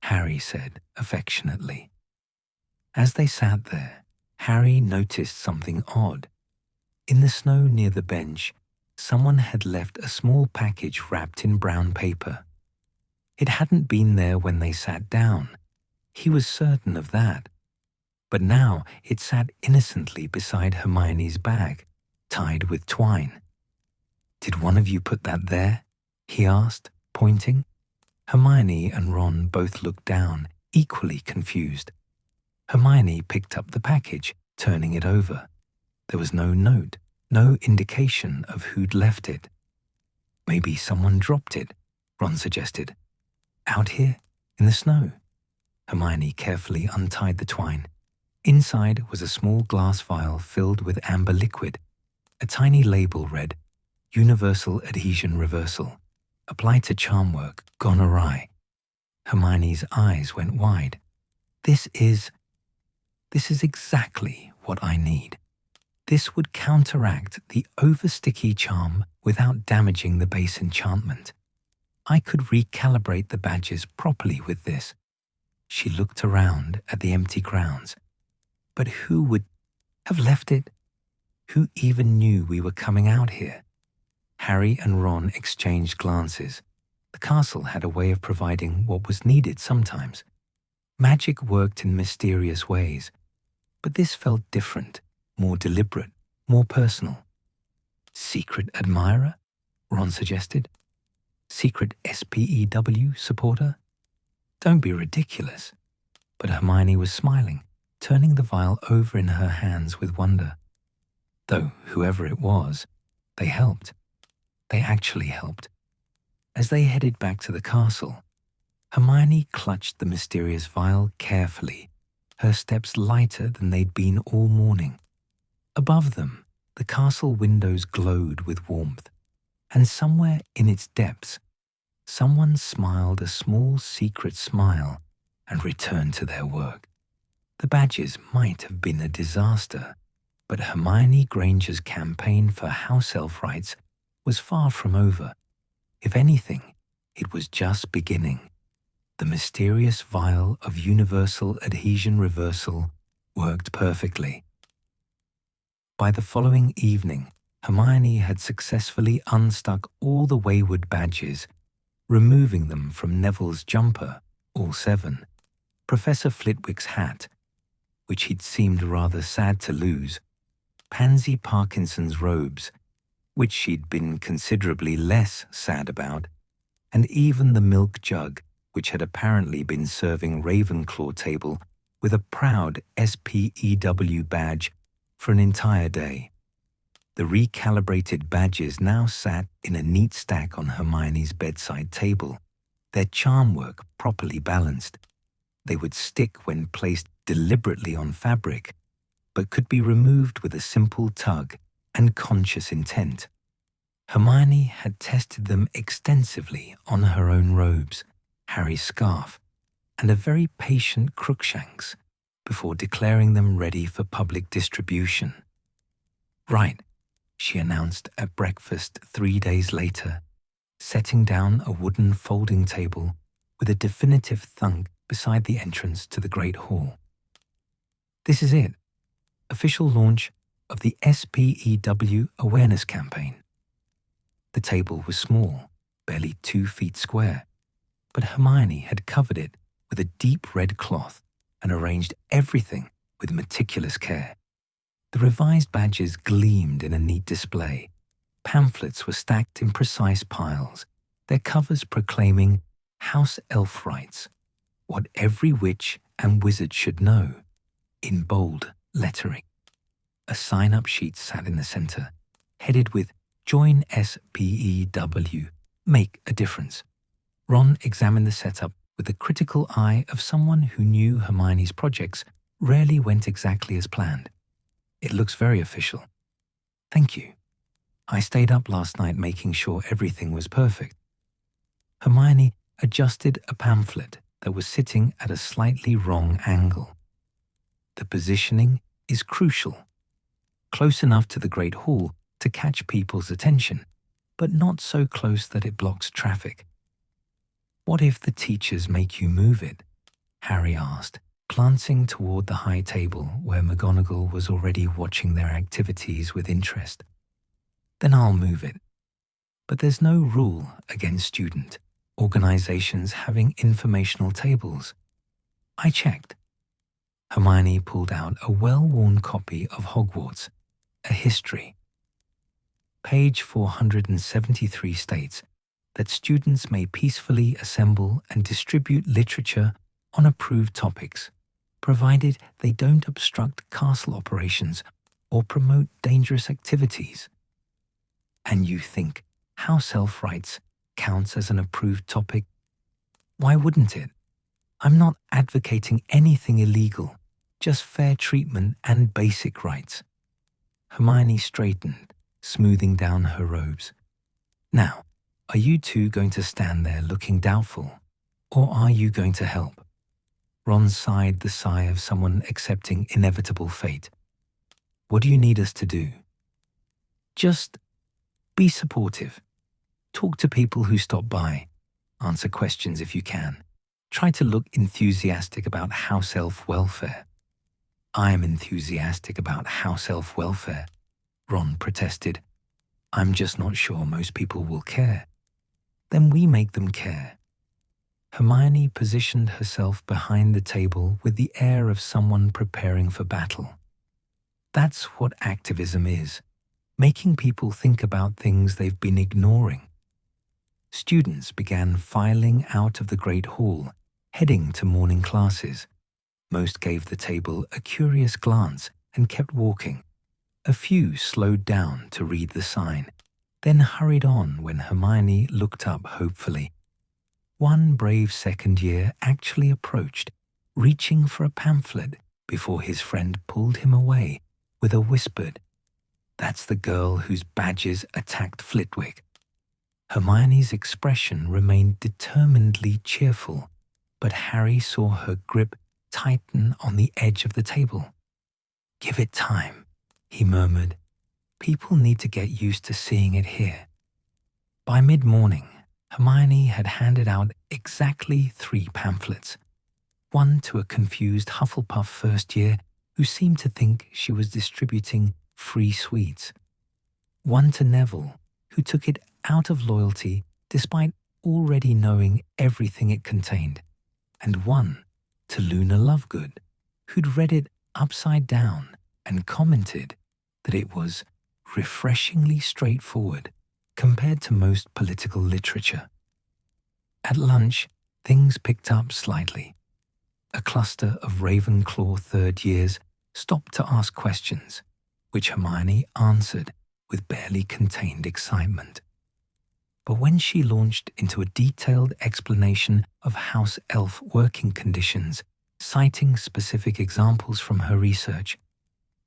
Harry said affectionately. As they sat there, Harry noticed something odd. In the snow near the bench, someone had left a small package wrapped in brown paper. It hadn't been there when they sat down. He was certain of that. But now it sat innocently beside Hermione's bag, tied with twine. "Did one of you put that there?" he asked, pointing. Hermione and Ron both looked down, equally confused. Hermione picked up the package, turning it over. There was no note, no indication of who'd left it. "Maybe someone dropped it," Ron suggested. "Out here, in the snow." Hermione carefully untied the twine. Inside was a small glass vial filled with amber liquid. A tiny label read, "Universal Adhesion Reversal. Applied to charm work gone awry." Hermione's eyes went wide. This is exactly what I need. This would counteract the over-sticky charm without damaging the base enchantment. I could recalibrate the badges properly with this." She looked around at the empty grounds. But who would have left it? Who even knew we were coming out here? Harry and Ron exchanged glances. The castle had a way of providing what was needed sometimes. Magic worked in mysterious ways, but this felt different, more deliberate, more personal. "Secret admirer?" Ron suggested. "Secret S.P.E.W. supporter?" "Don't be ridiculous." But Hermione was smiling, turning the vial over in her hands with wonder. Though whoever it was, they helped. They actually helped. As they headed back to the castle, Hermione clutched the mysterious vial carefully, her steps lighter than they'd been all morning. Above them, the castle windows glowed with warmth, and somewhere in its depths, someone smiled a small secret smile and returned to their work. The badges might have been a disaster, but Hermione Granger's campaign for house-elf rights was far from over. If anything, it was just beginning. The mysterious vial of universal adhesion reversal worked perfectly. By the following evening, Hermione had successfully unstuck all the wayward badges, removing them from Neville's jumper, all 7, Professor Flitwick's hat, which he'd seemed rather sad to lose, Pansy Parkinson's robes, which she'd been considerably less sad about, and even the milk jug, which had apparently been serving Ravenclaw table with a proud S.P.E.W. badge for an entire day. The recalibrated badges now sat in a neat stack on Hermione's bedside table, their charm work properly balanced. They would stick when placed deliberately on fabric, but could be removed with a simple tug and conscious intent. Hermione had tested them extensively on her own robes, Harry's scarf, and a very patient Crookshanks before declaring them ready for public distribution. "Right, she announced at breakfast 3 days later, setting down a wooden folding table with a definitive thunk beside the entrance to the Great Hall. This is it, official launch of the S.P.E.W. awareness campaign. The table was small, barely 2 feet square, but Hermione had covered it with a deep red cloth and arranged everything with meticulous care. The revised badges gleamed in a neat display. Pamphlets were stacked in precise piles, their covers proclaiming house-elf rights, what every witch and wizard should know, in bold lettering. A sign-up sheet sat in the center, headed with Join S.P.E.W. Make a difference. Ron examined the setup with the critical eye of someone who knew Hermione's projects rarely went exactly as planned. It looks very official. Thank you. I stayed up last night making sure everything was perfect. Hermione adjusted a pamphlet that was sitting at a slightly wrong angle. The positioning is crucial. Close enough to the Great Hall to catch people's attention, but not so close that it blocks traffic. What if the teachers make you move it? Harry asked, glancing toward the high table where McGonagall was already watching their activities with interest. Then I'll move it. But there's no rule against student organizations having informational tables. I checked. Hermione pulled out a well-worn copy of Hogwarts, a history. Page 473 states that students may peacefully assemble and distribute literature on approved topics, provided they don't obstruct castle operations or promote dangerous activities. And you think house-elf rights counts as an approved topic? Why wouldn't it? I'm not advocating anything illegal, just fair treatment and basic rights. Hermione straightened, smoothing down her robes. Now, are you two going to stand there looking doubtful, or are you going to help? Ron sighed the sigh of someone accepting inevitable fate. What do you need us to do? Just be supportive. Talk to people who stop by. Answer questions if you can. Try to look enthusiastic about house-elf welfare. I'm enthusiastic about house-elf welfare, Ron protested. I'm just not sure most people will care. Then we make them care. Hermione positioned herself behind the table with the air of someone preparing for battle. That's what activism is, making people think about things they've been ignoring. Students began filing out of the Great Hall, heading to morning classes. Most gave the table a curious glance and kept walking. A few slowed down to read the sign, then hurried on when Hermione looked up hopefully. One brave second year actually approached, reaching for a pamphlet before his friend pulled him away with a whispered, "That's the girl whose badges attacked Flitwick." Hermione's expression remained determinedly cheerful, but Harry saw her grip tighten on the edge of the table. "Give it time," he murmured. "People need to get used to seeing it here." By mid-morning, Hermione had handed out exactly 3 pamphlets, one to a confused Hufflepuff first year who seemed to think she was distributing free sweets, one to Neville, who took it out of loyalty despite already knowing everything it contained, and one to Luna Lovegood, who'd read it upside down and commented that it was refreshingly straightforward compared to most political literature. At lunch, things picked up slightly. A cluster of Ravenclaw third years stopped to ask questions, which Hermione answered with barely contained excitement. But when she launched into a detailed explanation of house-elf working conditions, citing specific examples from her research,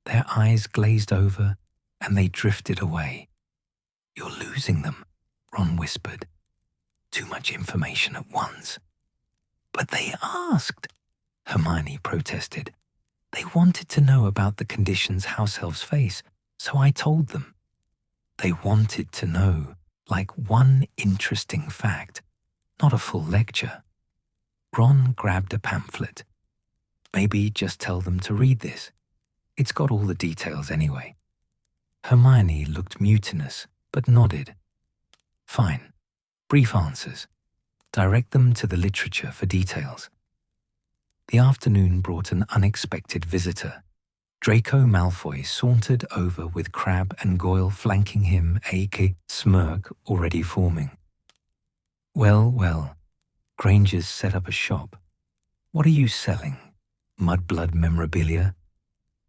their eyes glazed over and they drifted away. "You're losing them," Ron whispered. "Too much information at once." "But they asked," Hermione protested. "They wanted to know about the conditions house-elves face, so I told them." They wanted to know, like one interesting fact, not a full lecture. Ron grabbed a pamphlet. Maybe just tell them to read this. It's got all the details anyway. Hermione looked mutinous, but nodded. Fine. Brief answers. Direct them to the literature for details. The afternoon brought an unexpected visitor. Draco Malfoy sauntered over with Crabbe and Goyle flanking him, a smirk already forming. Well, well, Granger's set up a shop. What are you selling? Mudblood memorabilia?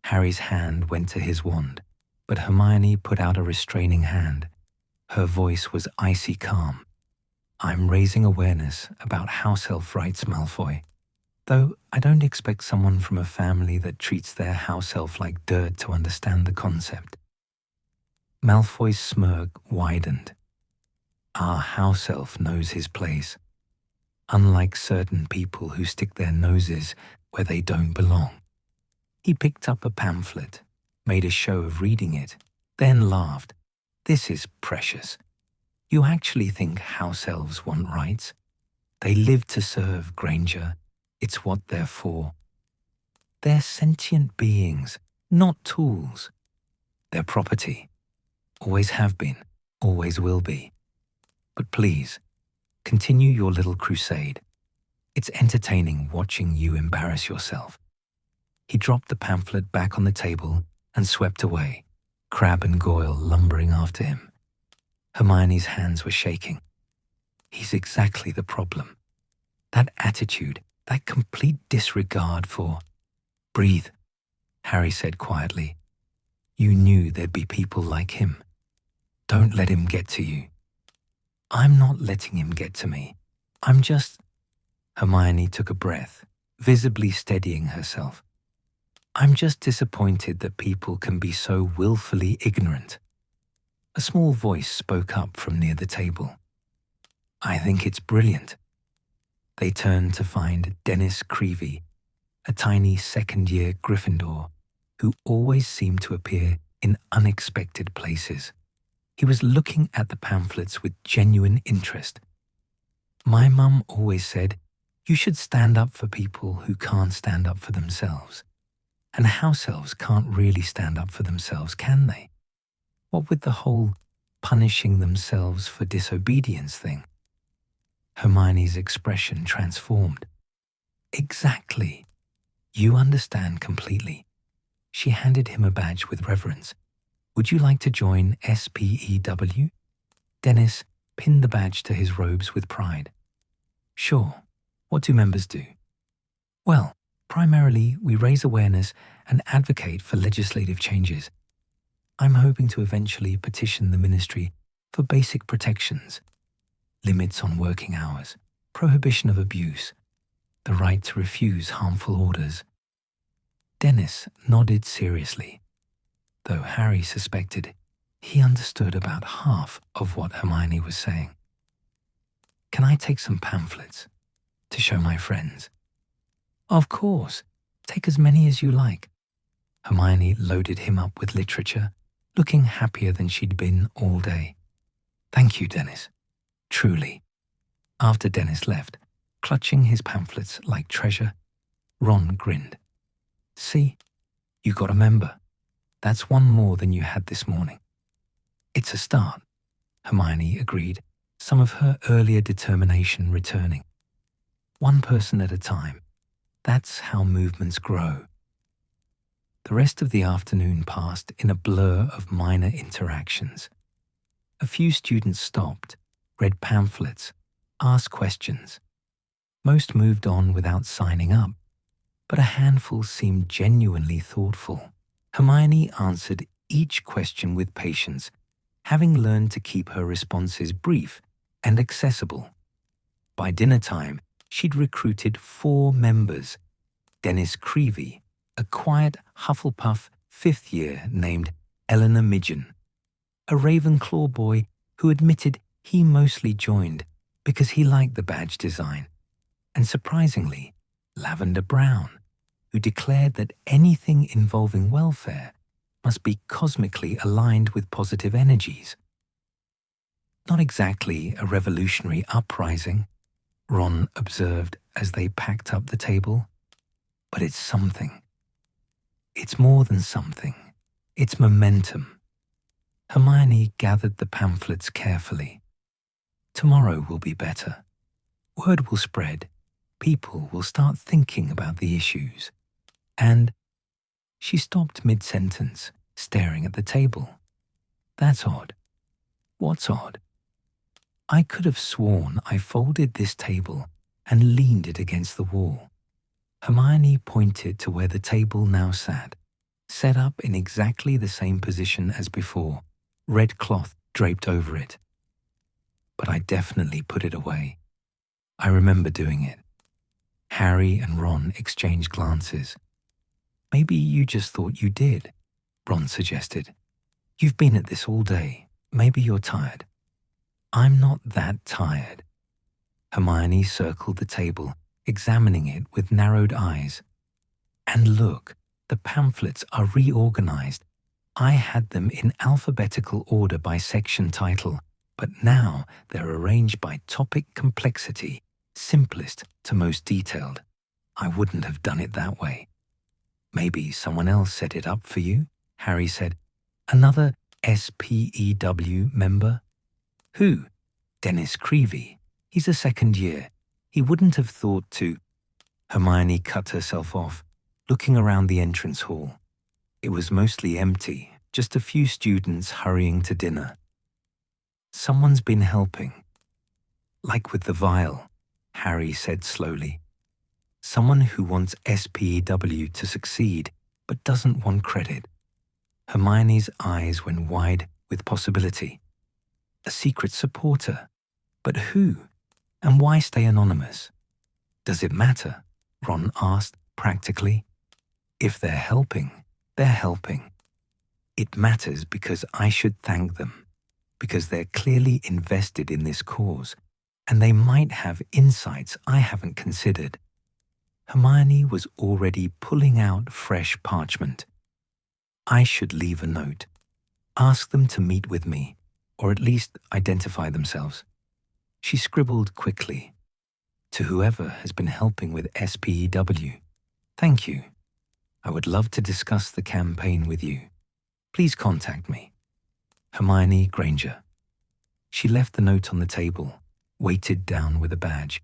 Harry's hand went to his wand, but Hermione put out a restraining hand. Her voice was icy calm. I'm raising awareness about house-elf rights, Malfoy. Though I don't expect someone from a family that treats their house-elf like dirt to understand the concept. Malfoy's smirk widened. Our house-elf knows his place. Unlike certain people who stick their noses where they don't belong. He picked up a pamphlet, made a show of reading it, then laughed. This is precious. You actually think house-elves want rights? They live to serve, Granger. It's what they're for. They're sentient beings, not tools. They're property. Always have been, always will be. But please, continue your little crusade. It's entertaining watching you embarrass yourself. He dropped the pamphlet back on the table and swept away, Crabbe and Goyle lumbering after him. Hermione's hands were shaking. He's exactly the problem. That attitude, that complete disregard for... Breathe, Harry said quietly. You knew there'd be people like him. Don't let him get to you. I'm not letting him get to me. I'm just... Hermione took a breath, visibly steadying herself. I'm just disappointed that people can be so willfully ignorant. A small voice spoke up from near the table. I think it's brilliant. They turned to find Dennis Creevey, a tiny second-year Gryffindor who always seemed to appear in unexpected places. He was looking at the pamphlets with genuine interest. My mum always said, you should stand up for people who can't stand up for themselves. And house-elves can't really stand up for themselves, can they? What with the whole punishing themselves for disobedience thing? Hermione's expression transformed. Exactly. You understand completely. She handed him a badge with reverence. Would you like to join S.P.E.W? Dennis pinned the badge to his robes with pride. Sure. What do members do? Well, primarily we raise awareness and advocate for legislative changes. I'm hoping to eventually petition the ministry for basic protections, limits on working hours, prohibition of abuse, the right to refuse harmful orders. Dennis nodded seriously, though Harry suspected he understood about half of what Hermione was saying. Can I take some pamphlets to show my friends? Of course, take as many as you like. Hermione loaded him up with literature, looking happier than she'd been all day. Thank you, Dennis. Truly. After Dennis left, clutching his pamphlets like treasure, Ron grinned. See, you got a member. That's one more than you had this morning. It's a start, Hermione agreed, some of her earlier determination returning. One person at a time. That's how movements grow. The rest of the afternoon passed in a blur of minor interactions. A few students stopped, read pamphlets, asked questions. Most moved on without signing up, but a handful seemed genuinely thoughtful. Hermione answered each question with patience, having learned to keep her responses brief and accessible. By dinner time, she'd recruited 4 members. Dennis Creevey, a quiet Hufflepuff 5th year named Eleanor Midgen, a Ravenclaw boy who admitted he mostly joined because he liked the badge design, and surprisingly, Lavender Brown, who declared that anything involving welfare must be cosmically aligned with positive energies. Not exactly a revolutionary uprising, Ron observed as they packed up the table, but it's something. It's more than something. It's momentum. Hermione gathered the pamphlets carefully. Tomorrow will be better. Word will spread. People will start thinking about the issues. And she stopped mid-sentence, staring at the table. That's odd. What's odd? I could have sworn I folded this table and leaned it against the wall. Hermione pointed to where the table now sat, set up in exactly the same position as before, red cloth draped over it. But I definitely put it away. I remember doing it. Harry and Ron exchanged glances. Maybe you just thought you did, Ron suggested. You've been at this all day. Maybe you're tired. I'm not that tired. Hermione circled the table, examining it with narrowed eyes. And look, the pamphlets are reorganized. I had them in alphabetical order by section title, but now they're arranged by topic complexity, simplest to most detailed. I wouldn't have done it that way. Maybe someone else set it up for you, Harry said. Another S.P.E.W. member? Who? Dennis Creevy. He's a second year. He wouldn't have thought to. Hermione cut herself off, looking around the entrance hall. It was mostly empty, just a few students hurrying to dinner. Someone's been helping. Like with the vial, Harry said slowly. Someone who wants S.P.E.W. to succeed, but doesn't want credit. Hermione's eyes went wide with possibility. A secret supporter. But who? And why stay anonymous? Does it matter? Ron asked practically. If they're helping, they're helping. It matters because I should thank them, because they're clearly invested in this cause, and they might have insights I haven't considered. Hermione was already pulling out fresh parchment. I should leave a note. Ask them to meet with me, or at least identify themselves. She scribbled quickly. To whoever has been helping with S.P.E.W. Thank you. I would love to discuss the campaign with you. Please contact me. Hermione Granger. She left the note on the table, weighted down with a badge.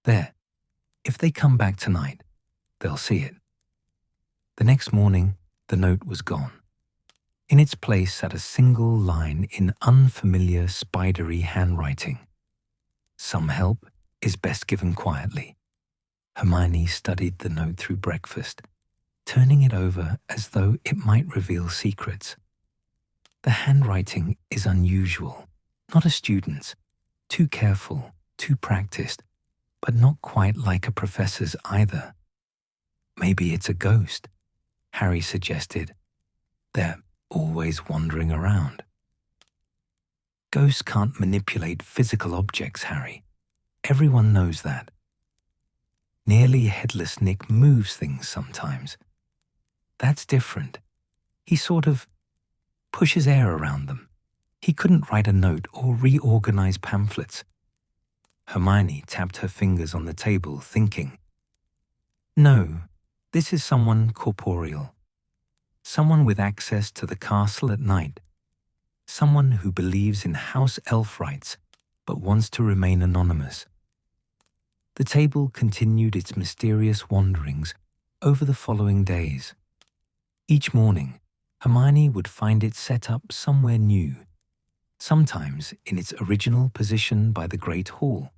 There. If they come back tonight, they'll see it. The next morning, the note was gone. In its place sat a single line in unfamiliar, spidery handwriting. Some help is best given quietly. Hermione studied the note through breakfast, turning it over as though it might reveal secrets. The handwriting is unusual, not a student's, too careful, too practiced, but not quite like a professor's either. Maybe it's a ghost, Harry suggested. They're always wandering around. Ghosts can't manipulate physical objects, Harry. Everyone knows that. Nearly headless Nick moves things sometimes. That's different. He sort of pushes air around them. He couldn't write a note or reorganize pamphlets. Hermione tapped her fingers on the table, thinking. No, this is someone corporeal. Someone with access to the castle at night. Someone who believes in house-elf rights, but wants to remain anonymous. The table continued its mysterious wanderings over the following days. Each morning, Hermione would find it set up somewhere new, sometimes in its original position by the Great Hall,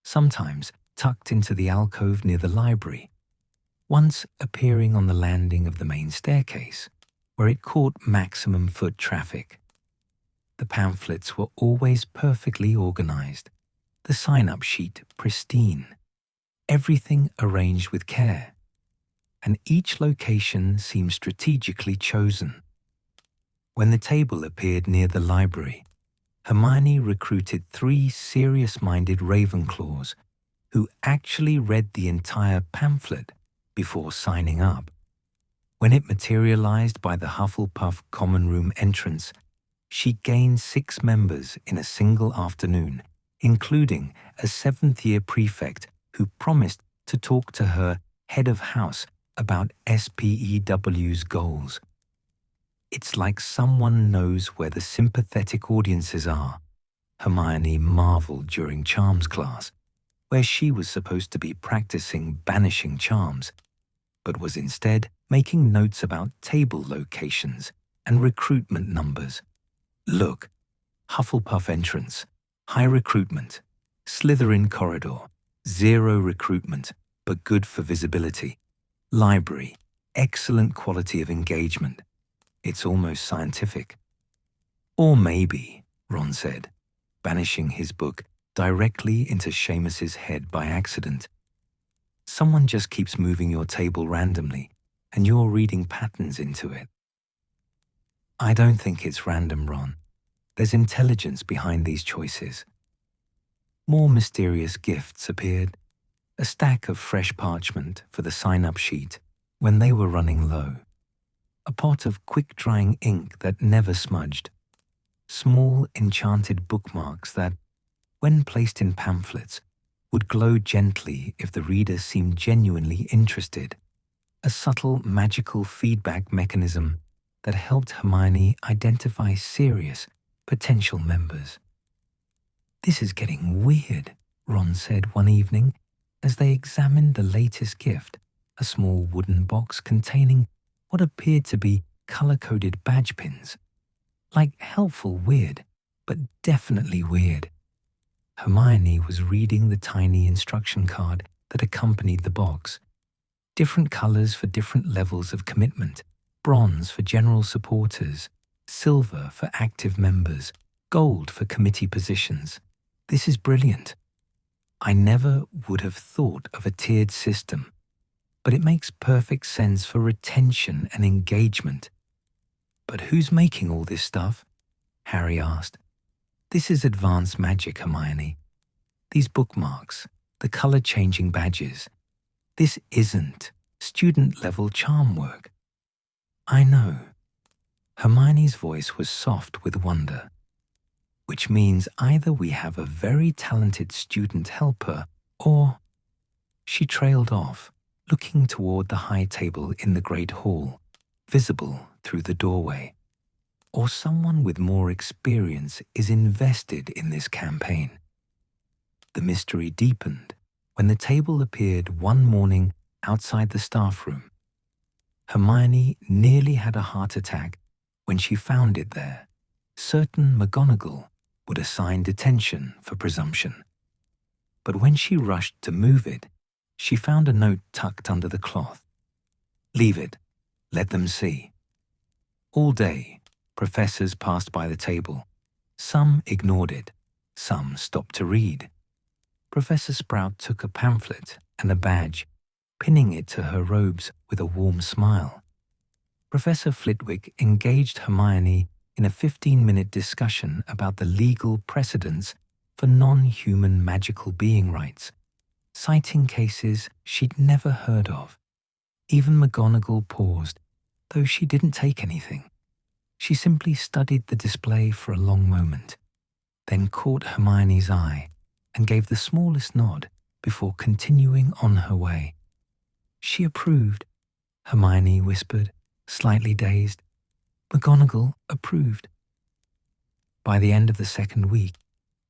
sometimes tucked into the alcove near the library, once appearing on the landing of the main staircase, where it caught maximum foot traffic. The pamphlets were always perfectly organized, the sign-up sheet pristine, everything arranged with care, and each location seemed strategically chosen. When the table appeared near the library, Hermione recruited 3 serious-minded Ravenclaws who actually read the entire pamphlet before signing up. When it materialized by the Hufflepuff common room entrance, she gained 6 members in a single afternoon, including a 7th-year prefect who promised to talk to her head of house about S.P.E.W's goals. It's like someone knows where the sympathetic audiences are, Hermione marveled during charms class, where she was supposed to be practicing banishing charms, but was instead making notes about table locations and recruitment numbers. Look, Hufflepuff entrance, high recruitment, Slytherin corridor, 0 recruitment, but good for visibility. Library, excellent quality of engagement. It's almost scientific. Or maybe, Ron said, banishing his book directly into Seamus's head by accident. Someone just keeps moving your table randomly, and you're reading patterns into it. I don't think it's random, Ron. There's intelligence behind these choices. More mysterious gifts appeared, a stack of fresh parchment for the sign-up sheet when they were running low, a pot of quick-drying ink that never smudged, small enchanted bookmarks that, when placed in pamphlets, would glow gently if the reader seemed genuinely interested, a subtle magical feedback mechanism that helped Hermione identify serious, potential members. "This is getting weird," Ron said one evening as they examined the latest gift, a small wooden box containing what appeared to be color-coded badge pins. Like helpful weird, but definitely weird. Hermione was reading the tiny instruction card that accompanied the box. Different colors for different levels of commitment, bronze for general supporters, silver for active members, gold for committee positions. This is brilliant. I never would have thought of a tiered system, but it makes perfect sense for retention and engagement. But who's making all this stuff? Harry asked. This is advanced magic, Hermione. These bookmarks, the color-changing badges. This isn't student-level charm work. I know. Hermione's voice was soft with wonder, which means either we have a very talented student helper or... She trailed off, looking toward the high table in the great hall, visible through the doorway. Or someone with more experience is invested in this campaign. The mystery deepened when the table appeared one morning outside the staff room. Hermione nearly had a heart attack when she found it there, certain McGonagall would assign detention for presumption. But when she rushed to move it, she found a note tucked under the cloth. Leave it. Let them see. All day, professors passed by the table. Some ignored it. Some stopped to read. Professor Sprout took a pamphlet and a badge, pinning it to her robes with a warm smile. Professor Flitwick engaged Hermione in a 15-minute discussion about the legal precedents for non-human magical being rights, citing cases she'd never heard of. Even McGonagall paused, though she didn't take anything. She simply studied the display for a long moment, then caught Hermione's eye and gave the smallest nod before continuing on her way. She approved, Hermione whispered, slightly dazed. McGonagall approved. By the end of the second week,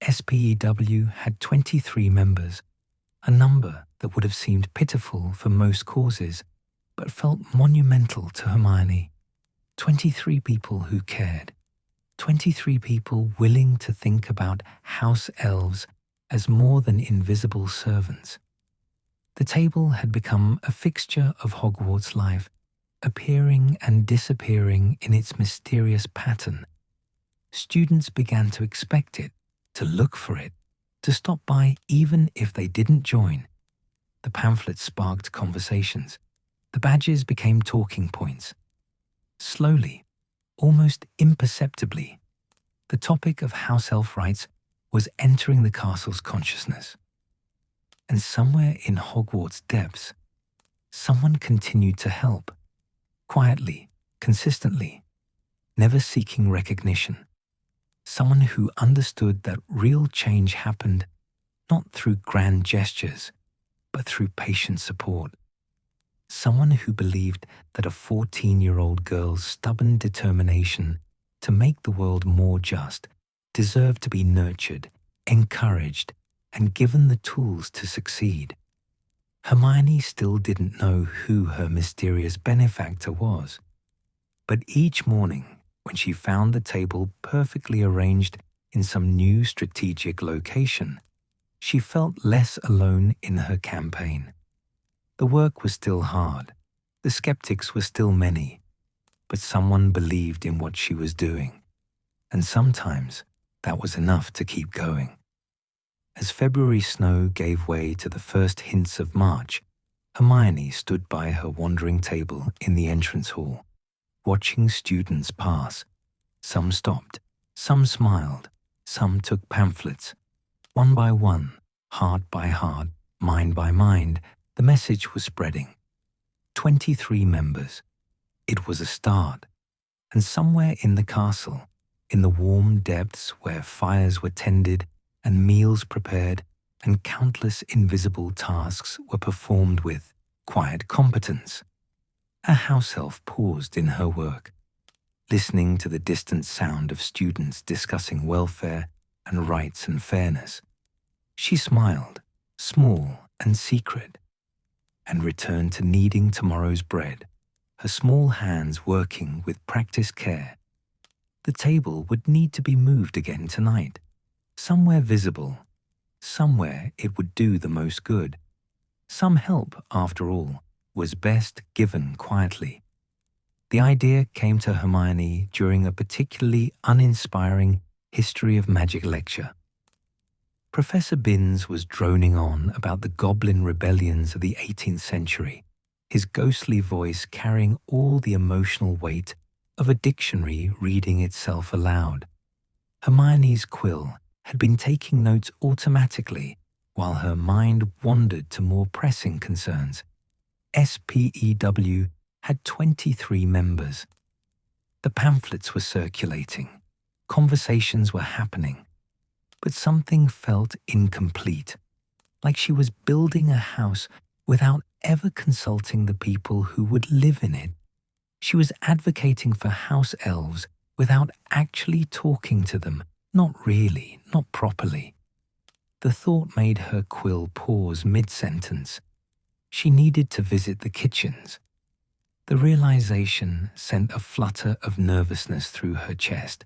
S.P.E.W. had 23 members, a number that would have seemed pitiful for most causes, but felt monumental to Hermione. 23 people who cared. 23 people willing to think about house-elves as more than invisible servants. The table had become a fixture of Hogwarts life, appearing and disappearing in its mysterious pattern. Students began to expect it, to look for it, to stop by even if they didn't join. The pamphlets sparked conversations. The badges became talking points. Slowly, almost imperceptibly, the topic of house-elf rights was entering the castle's consciousness. And somewhere in Hogwarts' depths, someone continued to help. quietly, consistently, never seeking recognition. Someone who understood that real change happened not through grand gestures, but through patient support. Someone who believed that a 14-year-old girl's stubborn determination to make the world more just deserved to be nurtured, encouraged, and given the tools to succeed. Hermione still didn't know who her mysterious benefactor was, but each morning, when she found the table perfectly arranged in some new strategic location, she felt less alone in her campaign. The work was still hard, the skeptics were still many, but someone believed in what she was doing, and sometimes that was enough to keep going. As February snow gave way to the first hints of March, Hermione stood by her wandering table in the entrance hall, watching students pass. Some stopped, some smiled, some took pamphlets. One by one, heart by heart, mind by mind, the message was spreading. 23 members. It was a start. And somewhere in the castle, in the warm depths where fires were tended and meals prepared and countless invisible tasks were performed with quiet competence, a house elf paused in her work, listening to the distant sound of students discussing welfare and rights and fairness. She smiled, small and secret, and returned to kneading tomorrow's bread, her small hands working with practiced care. The table would need to be moved again tonight, somewhere visible, somewhere it would do the most good. Some help, after all, was best given quietly. The idea came to Hermione during a particularly uninspiring history of magic lecture. Professor Binns was droning on about the goblin rebellions of the 18th century, his ghostly voice carrying all the emotional weight of a dictionary reading itself aloud. Hermione's quill had been taking notes automatically while her mind wandered to more pressing concerns. S.P.E.W. had 23 members. The pamphlets were circulating. Conversations were happening. But something felt incomplete, like she was building a house without ever consulting the people who would live in it. She was advocating for house-elves without actually talking to them, not really, not properly. The thought made her quill pause mid-sentence. She needed to visit the kitchens. The realization sent a flutter of nervousness through her chest.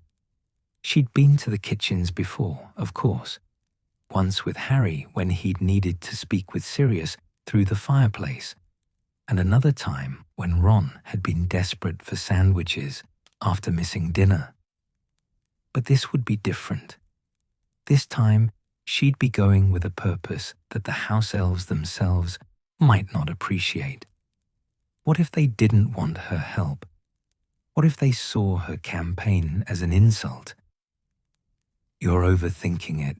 She'd been to the kitchens before, of course. Once with Harry when he'd needed to speak with Sirius through the fireplace, and another time when Ron had been desperate for sandwiches after missing dinner. But this would be different. This time, she'd be going with a purpose that the house elves themselves might not appreciate. What if they didn't want her help? What if they saw her campaign as an insult? "You're overthinking it,"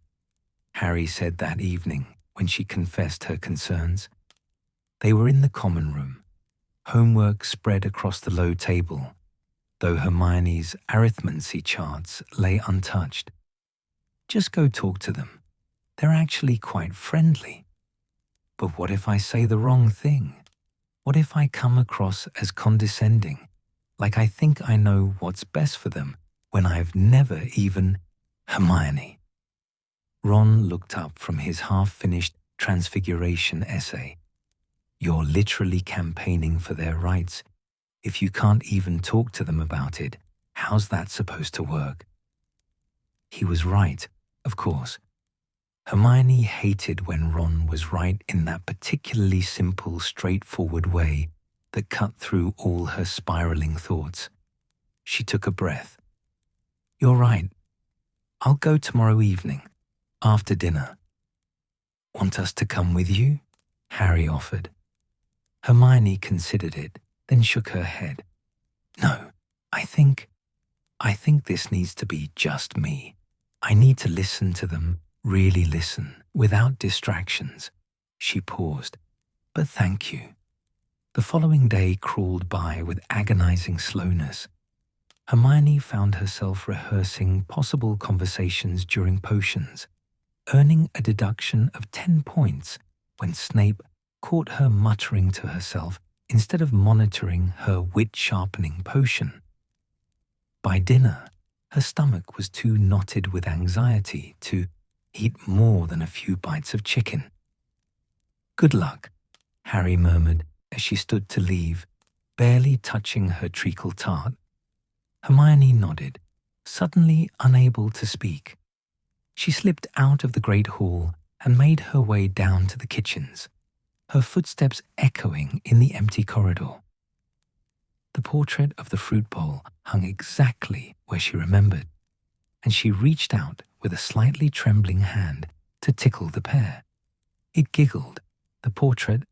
Harry said that evening when she confessed her concerns. They were in the common room, homework spread across the low table, though Hermione's arithmancy charts lay untouched. "Just go talk to them. They're actually quite friendly." "But what if I say the wrong thing? What if I come across as condescending, like I think I know what's best for them when I've never even—" "Hermione." Ron looked up from his half-finished Transfiguration essay. "You're literally campaigning for their rights. If you can't even talk to them about it, how's that supposed to work?" He was right, of course. Hermione hated when Ron was right in that particularly simple, straightforward way that cut through all her spiraling thoughts. She took a breath. "You're right. I'll go tomorrow evening, after dinner." "Want us to come with you?" Harry offered. Hermione considered it, then shook her head. "No, I think this needs to be just me. I need to listen to them, really listen, without distractions." She paused. "But thank you." The following day crawled by with agonizing slowness. Hermione found herself rehearsing possible conversations during potions, earning a deduction of 10 points when Snape caught her muttering to herself instead of monitoring her wit-sharpening potion. By dinner, her stomach was too knotted with anxiety to eat more than a few bites of chicken. "Good luck," Harry murmured as she stood to leave, barely touching her treacle tart. Hermione nodded, suddenly unable to speak. She slipped out of the great hall and made her way down to the kitchens, her footsteps echoing in the empty corridor. The portrait of the fruit bowl hung exactly where she remembered, and she reached out with a slightly trembling hand to tickle the pear. It giggled. The portrait,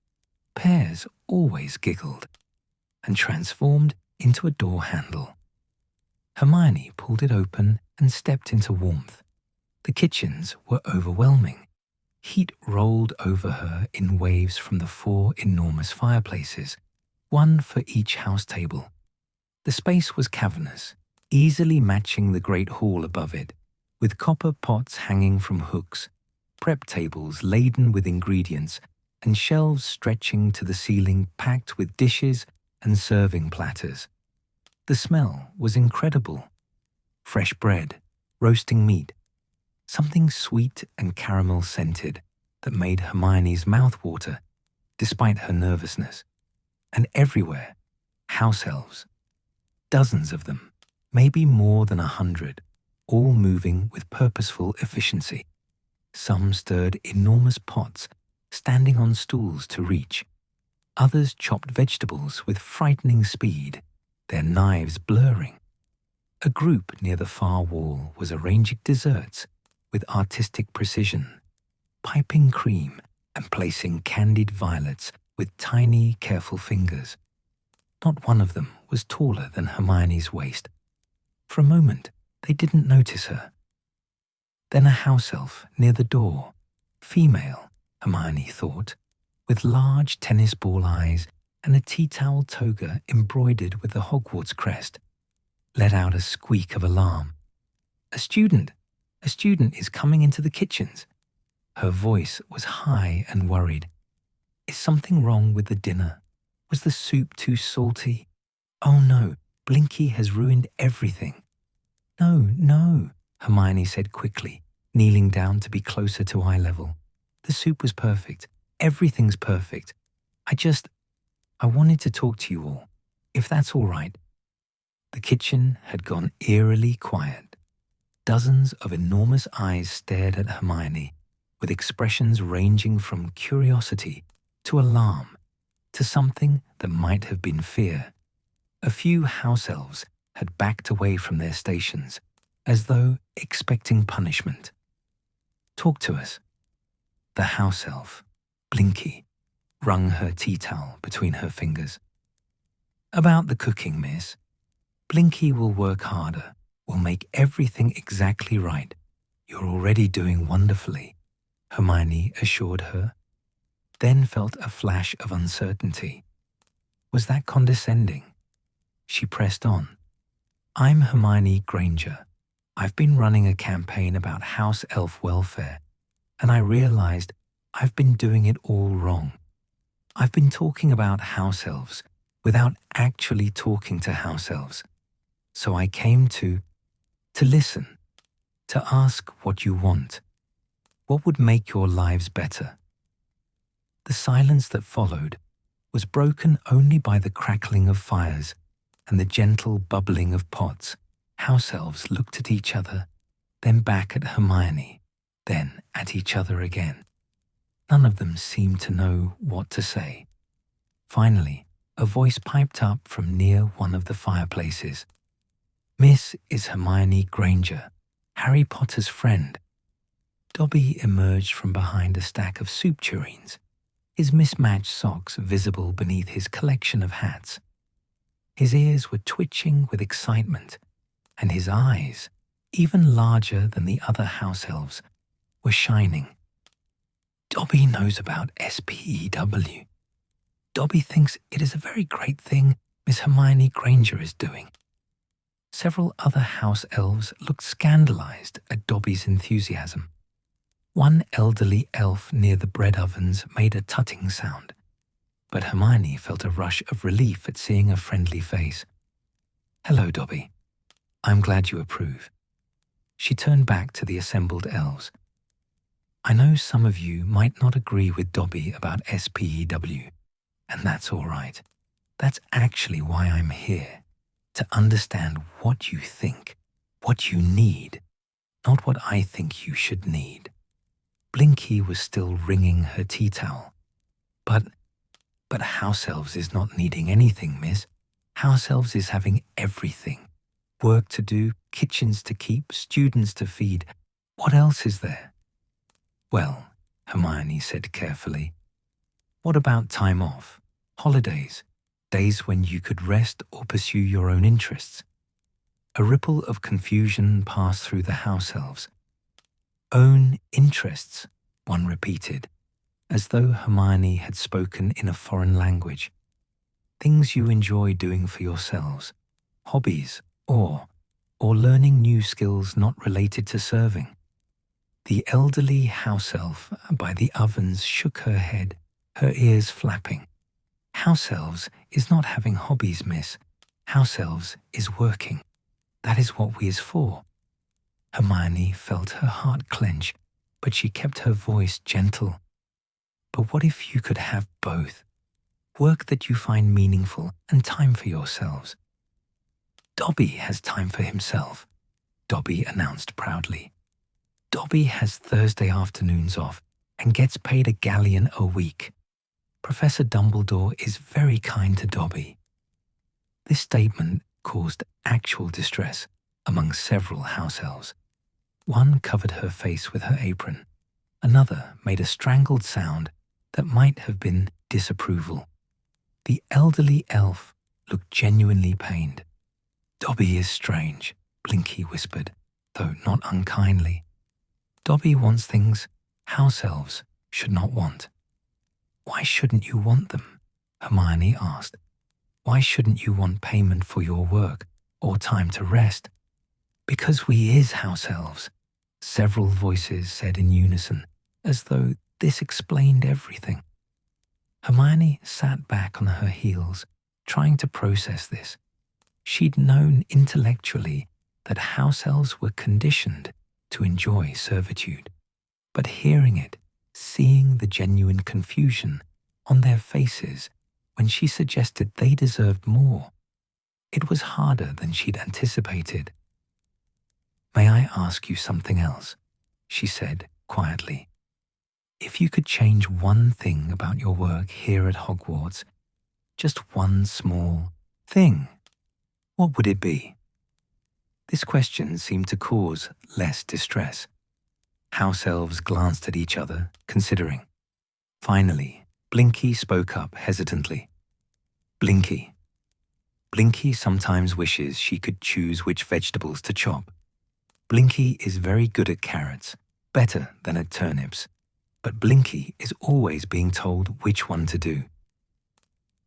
pears always giggled, and transformed into a door handle. Hermione pulled it open and stepped into warmth. The kitchens were overwhelming. Heat rolled over her in waves from the 4 enormous fireplaces, one for each house table. The space was cavernous, easily matching the great hall above it, with copper pots hanging from hooks, prep tables laden with ingredients, and shelves stretching to the ceiling packed with dishes and serving platters. The smell was incredible. Fresh bread, roasting meat, something sweet and caramel-scented that made Hermione's mouth water, despite her nervousness. And everywhere, house-elves. Dozens of them, maybe more than 100, all moving with purposeful efficiency. Some stirred enormous pots, standing on stools to reach. Others chopped vegetables with frightening speed, their knives blurring. A group near the far wall was arranging desserts with artistic precision, piping cream and placing candied violets with tiny, careful fingers. Not one of them was taller than Hermione's waist. For a moment, they didn't notice her. Then a house elf near the door, female, Hermione thought, with large tennis ball eyes and a tea towel toga embroidered with the Hogwarts crest, let out a squeak of alarm. A student is coming into the kitchens." Her voice was high and worried. "Is something wrong with the dinner? Was the soup too salty? Oh no, Blinky has ruined everything." No, Hermione said quickly, kneeling down to be closer to eye level. "The soup was perfect. Everything's perfect. I wanted to talk to you all, if that's all right." The kitchen had gone eerily quiet. Dozens of enormous eyes stared at Hermione, with expressions ranging from curiosity to alarm to something that might have been fear. A few house elves had backed away from their stations, as though expecting punishment. "Talk to us." The house elf, Blinky, wrung her tea towel between her fingers. "About the cooking, miss. Blinky will work harder. We'll make everything exactly right. You're already doing wonderfully," Hermione assured her, then felt a flash of uncertainty. Was that condescending? She pressed on. "I'm Hermione Granger. I've been running a campaign about house elf welfare, and I realized I've been doing it all wrong. I've been talking about house elves without actually talking to house elves. So I came to listen, to ask what you want. What would make your lives better?" The silence that followed was broken only by the crackling of fires and the gentle bubbling of pots. House elves looked at each other, then back at Hermione, then at each other again. None of them seemed to know what to say. Finally, a voice piped up from near one of the fireplaces. "Miss is Hermione Granger, Harry Potter's friend." Dobby emerged from behind a stack of soup tureens, his mismatched socks visible beneath his collection of hats. His ears were twitching with excitement, and his eyes, even larger than the other house elves, were shining. "Dobby knows about S.P.E.W. Dobby thinks it is a very great thing Miss Hermione Granger is doing. Several other house elves looked scandalized at Dobby's enthusiasm. One elderly elf near the bread ovens made a tutting sound, but Hermione felt a rush of relief at seeing a friendly face. "Hello, Dobby. I'm glad you approve." She turned back to the assembled elves. "I know some of you might not agree with Dobby about S.P.E.W, and that's all right. That's actually why I'm here, to understand what you think, what you need, not what I think you should need." Blinky was still wringing her tea towel. But house elves is not needing anything, miss. House elves is having everything. Work to do, kitchens to keep, students to feed. What else is there? "Well," Hermione said carefully, "what about time off, holidays, days when you could rest or pursue your own interests?" A ripple of confusion passed through the house elves. "Own interests," one repeated, as though Hermione had spoken in a foreign language. "Things you enjoy doing for yourselves, hobbies, or learning new skills not related to serving." The elderly house elf by the ovens shook her head, her ears flapping. "House elves is not having hobbies, miss. House elves is working. That is what we is for." Hermione felt her heart clench, but she kept her voice gentle. "But what if you could have both? Work that you find meaningful and time for yourselves." "Dobby has time for himself," Dobby announced proudly. "Dobby has Thursday afternoons off and gets paid a galleon a week. Professor Dumbledore is very kind to Dobby." This statement caused actual distress among several house elves. One covered her face with her apron. Another made a strangled sound that might have been disapproval. The elderly elf looked genuinely pained. "Dobby is strange," Blinky whispered, though not unkindly. "Dobby wants things house elves should not want." "Why shouldn't you want them?" Hermione asked. "Why shouldn't you want payment for your work or time to rest?" "Because we is house elves," several voices said in unison, as though this explained everything. Hermione sat back on her heels, trying to process this. She'd known intellectually that house elves were conditioned to enjoy servitude, but hearing it, seeing the genuine confusion on their faces when she suggested they deserved more, it was harder than she'd anticipated. "May I ask you something else?" she said quietly. "If you could change one thing about your work here at Hogwarts, just one small thing, what would it be?" This question seemed to cause less distress. House elves glanced at each other, considering. Finally, Blinky spoke up hesitantly. "Blinky. Blinky sometimes wishes she could choose which vegetables to chop. Blinky is very good at carrots, better than at turnips, but Blinky is always being told which one to do."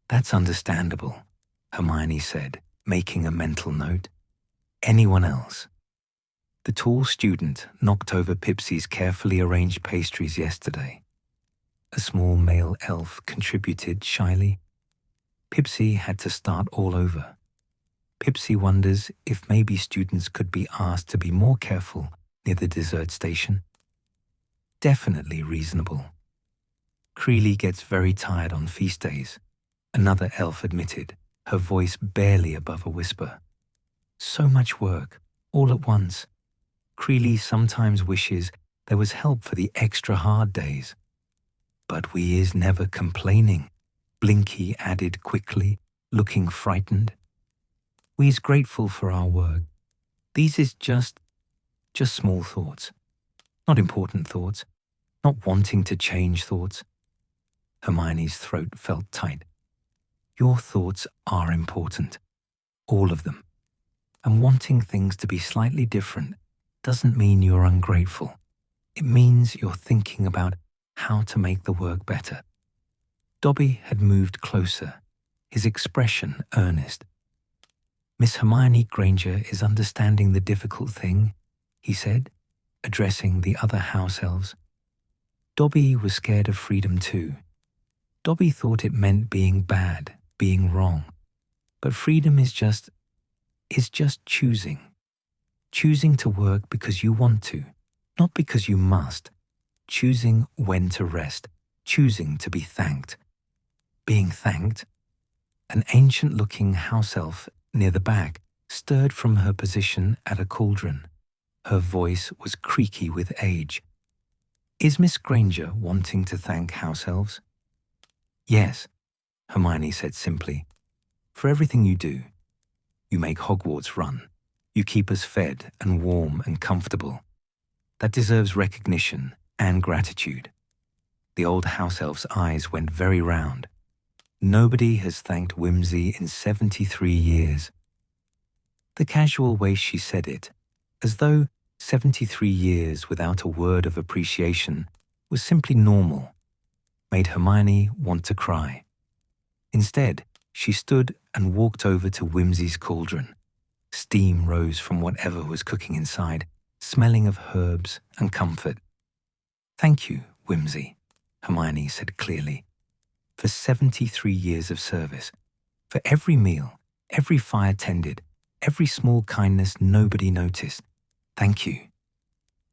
"That's understandable," Hermione said, making a mental note. "Anyone else?" The tall student knocked over Pipsy's carefully arranged pastries yesterday. A small male elf contributed shyly. Pipsy had to start all over. Pipsy wonders if maybe students could be asked to be more careful near the dessert station. Definitely reasonable. Creeley gets very tired on feast days, another elf admitted, her voice barely above a whisper. So much work, all at once. Creeley sometimes wishes there was help for the extra hard days. "But we is never complaining," Blinky added quickly, looking frightened. "We's grateful for our work. These is just small thoughts. Not important thoughts. Not wanting to change thoughts." Hermione's throat felt tight. "Your thoughts are important. All of them. And wanting things to be slightly different doesn't mean you're ungrateful. It means you're thinking about how to make the work better." Dobby had moved closer, his expression earnest. "Miss Hermione Granger is understanding the difficult thing," he said, addressing the other house elves. Dobby was scared of freedom too. Dobby thought it meant being bad, being wrong. But freedom is just choosing. Choosing to work because you want to, not because you must. Choosing when to rest, choosing to be thanked. Being thanked? An ancient-looking house elf near the back stirred from her position at a cauldron. Her voice was creaky with age. "Is Miss Granger wanting to thank house elves?" "Yes," Hermione said simply. "For everything you do. You make Hogwarts run. You keep us fed and warm and comfortable. That deserves recognition and gratitude." The old house elf's eyes went very round. Nobody has thanked Whimsy in 73 years. The casual way she said it, as though 73 years without a word of appreciation was simply normal, made Hermione want to cry. Instead, she stood and walked over to Whimsy's cauldron. Steam rose from whatever was cooking inside, smelling of herbs and comfort. "Thank you, Whimsy," Hermione said clearly, "for 73 years of service, for every meal, every fire tended, every small kindness nobody noticed. Thank you."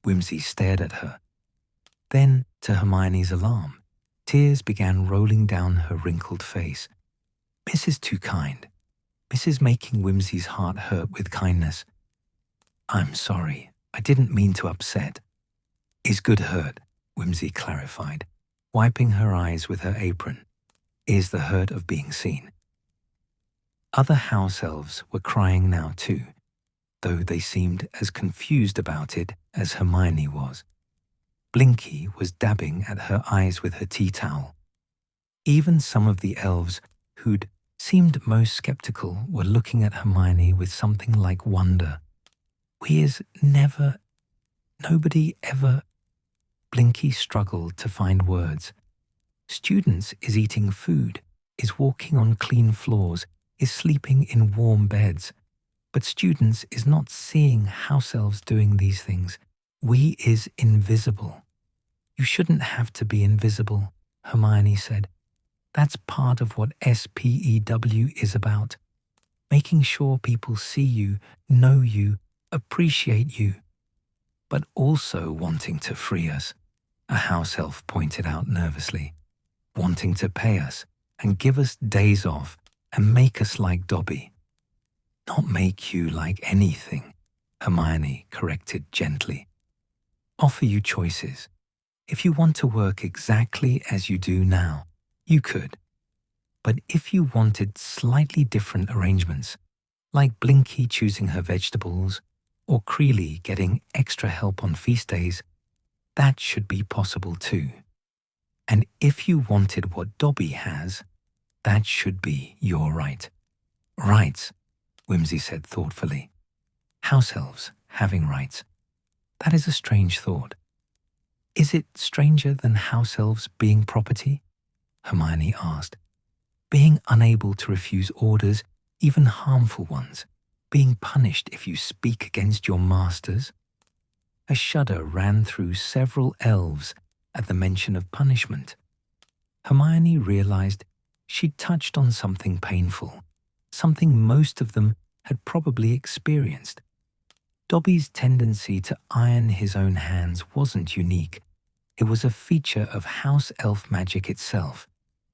Whimsy stared at her. Then, to Hermione's alarm, tears began rolling down her wrinkled face. "Mrs. Too Kind. Mrs. making Whimsy's heart hurt with kindness. I'm sorry, I didn't mean to upset." "Is good hurt," Whimsy clarified, wiping her eyes with her apron. "Is the hurt of being seen." Other house elves were crying now too, though they seemed as confused about it as Hermione was. Blinky was dabbing at her eyes with her tea towel. Even some of the elves who'd seemed most skeptical were looking at Hermione with something like wonder. Nobody ever. Blinky struggled to find words. "Students is eating food, is walking on clean floors, is sleeping in warm beds. But students is not seeing house elves doing these things. We is invisible." "You shouldn't have to be invisible," Hermione said. "That's part of what S.P.E.W. is about. Making sure people see you, know you, appreciate you." "But also wanting to free us," a house elf pointed out nervously. "Wanting to pay us and give us days off and make us like Dobby." "Not make you like anything," Hermione corrected gently. "Offer you choices. If you want to work exactly as you do now, you could. But if you wanted slightly different arrangements, like Blinky choosing her vegetables, or Creely getting extra help on feast days, that should be possible too. And if you wanted what Dobby has, that should be your right." "Rights," Whimsy said thoughtfully. "House elves having rights. That is a strange thought." "Is it stranger than house elves being property?" Hermione asked. "Being unable to refuse orders, even harmful ones. Being punished if you speak against your masters." A shudder ran through several elves at the mention of punishment. Hermione realized she'd touched on something painful, something most of them had probably experienced. Dobby's tendency to iron his own hands wasn't unique. It was a feature of house elf magic itself,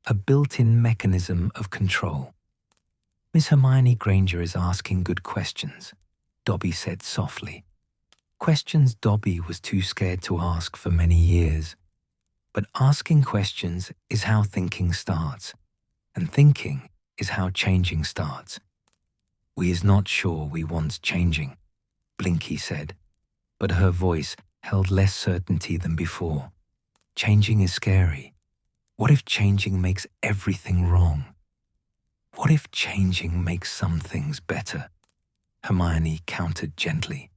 a built-in mechanism of control. "Miss Hermione Granger is asking good questions," Dobby said softly. Questions Dobby was too scared to ask for many years. But asking questions is how thinking starts, and thinking is how changing starts. "We is not sure we want changing," Blinky said, but her voice held less certainty than before. "Changing is scary. What if changing makes everything wrong? What if changing makes some things better?" Hermione countered gently.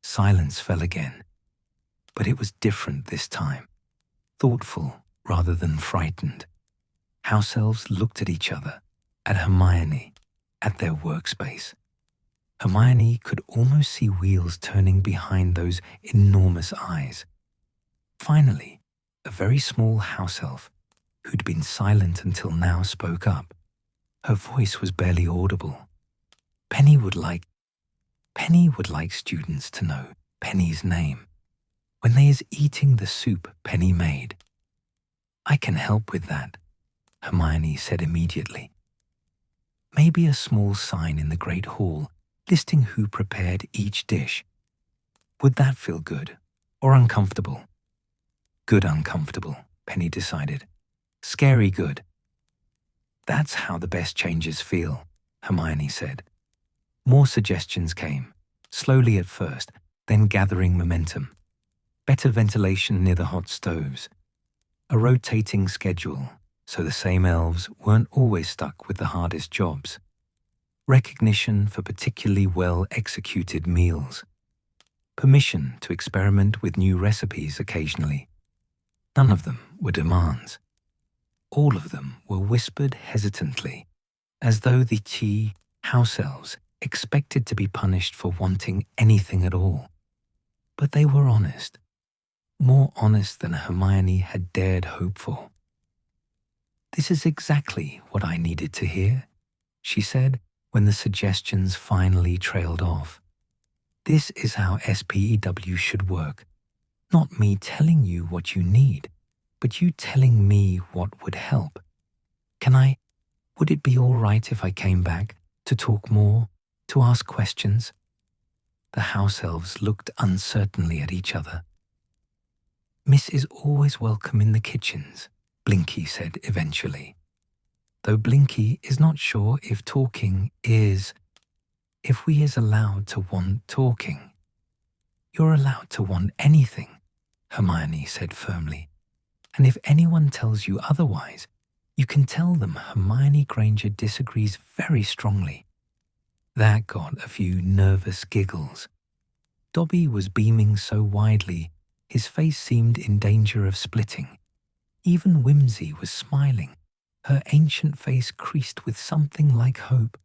Silence fell again, but it was different this time, thoughtful rather than frightened. House-elves looked at each other, at Hermione, at their workspace. Hermione could almost see wheels turning behind those enormous eyes. Finally, a very small house-elf, who'd been silent until now, spoke up. Her voice was barely audible. Penny would like students to know Penny's name when they is eating the soup Penny made. I can help with that, Hermione said immediately. Maybe a small sign in the Great Hall listing who prepared each dish. Would that feel good or uncomfortable? Good uncomfortable, Penny decided. Scary good. That's how the best changes feel, Hermione said. More suggestions came, slowly at first, then gathering momentum. Better ventilation near the hot stoves. A rotating schedule, so the same elves weren't always stuck with the hardest jobs. Recognition for particularly well-executed meals. Permission to experiment with new recipes occasionally. None of them were demands. All of them were whispered hesitantly, as though the house-elves expected to be punished for wanting anything at all. But they were honest, more honest than Hermione had dared hope for. This is exactly what I needed to hear, she said when the suggestions finally trailed off. This is how S.P.E.W. should work. Not me telling you what you need, but you telling me what would help. Would it be all right if I came back to talk more, to ask questions? The house-elves looked uncertainly at each other. Miss is always welcome in the kitchens, Blinky said eventually. Though Blinky is not sure if we is allowed to want talking. You're allowed to want anything, Hermione said firmly. And if anyone tells you otherwise, you can tell them Hermione Granger disagrees very strongly. That got a few nervous giggles. Dobby was beaming so widely, his face seemed in danger of splitting. Even Whimsy was smiling, her ancient face creased with something like hope.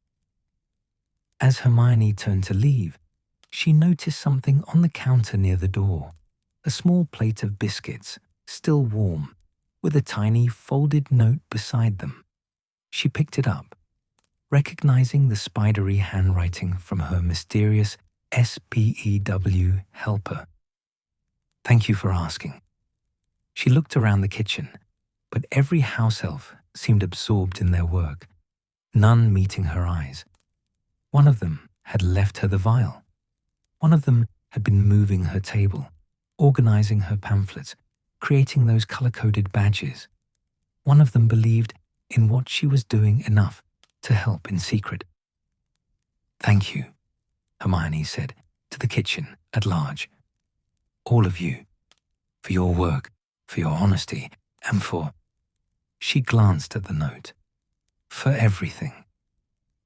As Hermione turned to leave, she noticed something on the counter near the door, a small plate of biscuits, still warm, with a tiny folded note beside them. She picked it up, recognizing the spidery handwriting from her mysterious S.P.E.W. helper. Thank you for asking. She looked around the kitchen, but every house-elf seemed absorbed in their work, none meeting her eyes. One of them had left her the vial. One of them had been moving her table, organizing her pamphlets, creating those color-coded badges. One of them believed in what she was doing enough to help in secret. Thank you, Hermione said to the kitchen at large. All of you, for your work, for your honesty, and for... She glanced at the note. For everything.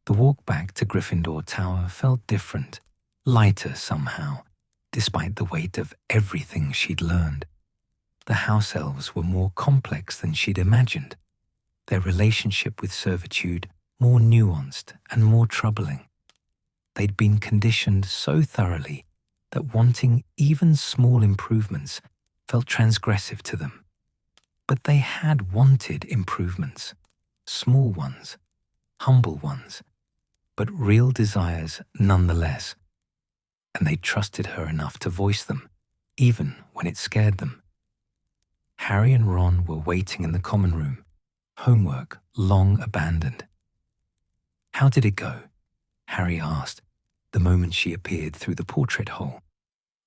The walk back to Gryffindor Tower felt different, lighter somehow, despite the weight of everything she'd learned. The house-elves were more complex than she'd imagined, their relationship with servitude more nuanced and more troubling. They'd been conditioned so thoroughly that wanting even small improvements felt transgressive to them. But they had wanted improvements, small ones, humble ones, but real desires nonetheless. And they trusted her enough to voice them, even when it scared them. Harry and Ron were waiting in the common room, homework long abandoned. How did it go? Harry asked, the moment she appeared through the portrait hole.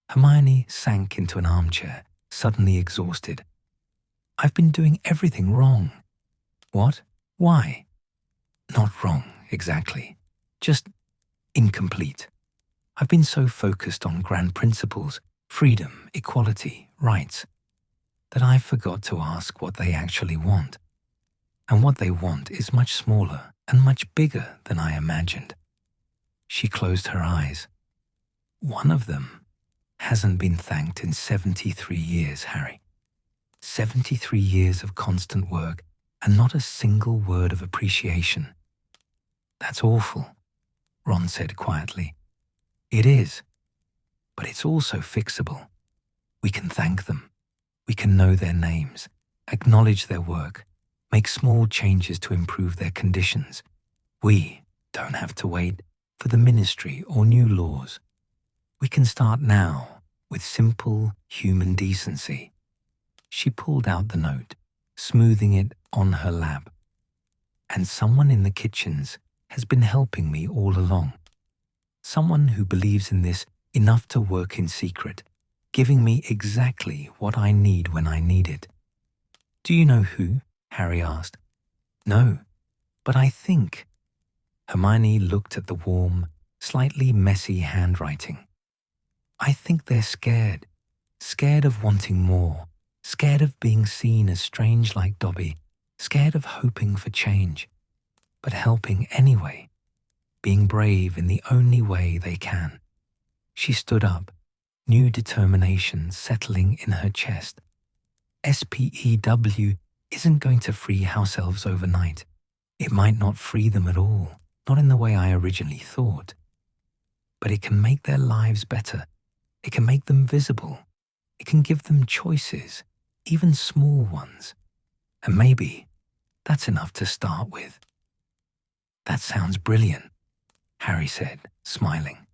Hermione sank into an armchair, suddenly exhausted. I've been doing everything wrong. What? Why? Not wrong, exactly. Just incomplete. I've been so focused on grand principles, freedom, equality, rights, that I forgot to ask what they actually want. And what they want is much smaller and much bigger than I imagined. She closed her eyes. One of them hasn't been thanked in 73 years, Harry. 73 years of constant work and not a single word of appreciation. That's awful, Ron said quietly. It is, but it's also fixable. We can thank them. We can know their names, acknowledge their work, make small changes to improve their conditions. We don't have to wait for the ministry or new laws. We can start now with simple human decency. She pulled out the note, smoothing it on her lap. And someone in the kitchens has been helping me all along. Someone who believes in this enough to work in secret, giving me exactly what I need when I need it. Do you know who? Harry asked. No, but I think. Hermione looked at the warm, slightly messy handwriting. I think they're scared. Scared of wanting more. Scared of being seen as strange like Dobby. Scared of hoping for change. But helping anyway. Being brave in the only way they can. She stood up, new determination settling in her chest. S.P.E.W. isn't going to free house-elves overnight. It might not free them at all, not in the way I originally thought. But it can make their lives better. It can make them visible. It can give them choices, even small ones. And maybe that's enough to start with. That sounds brilliant, Harry said, smiling.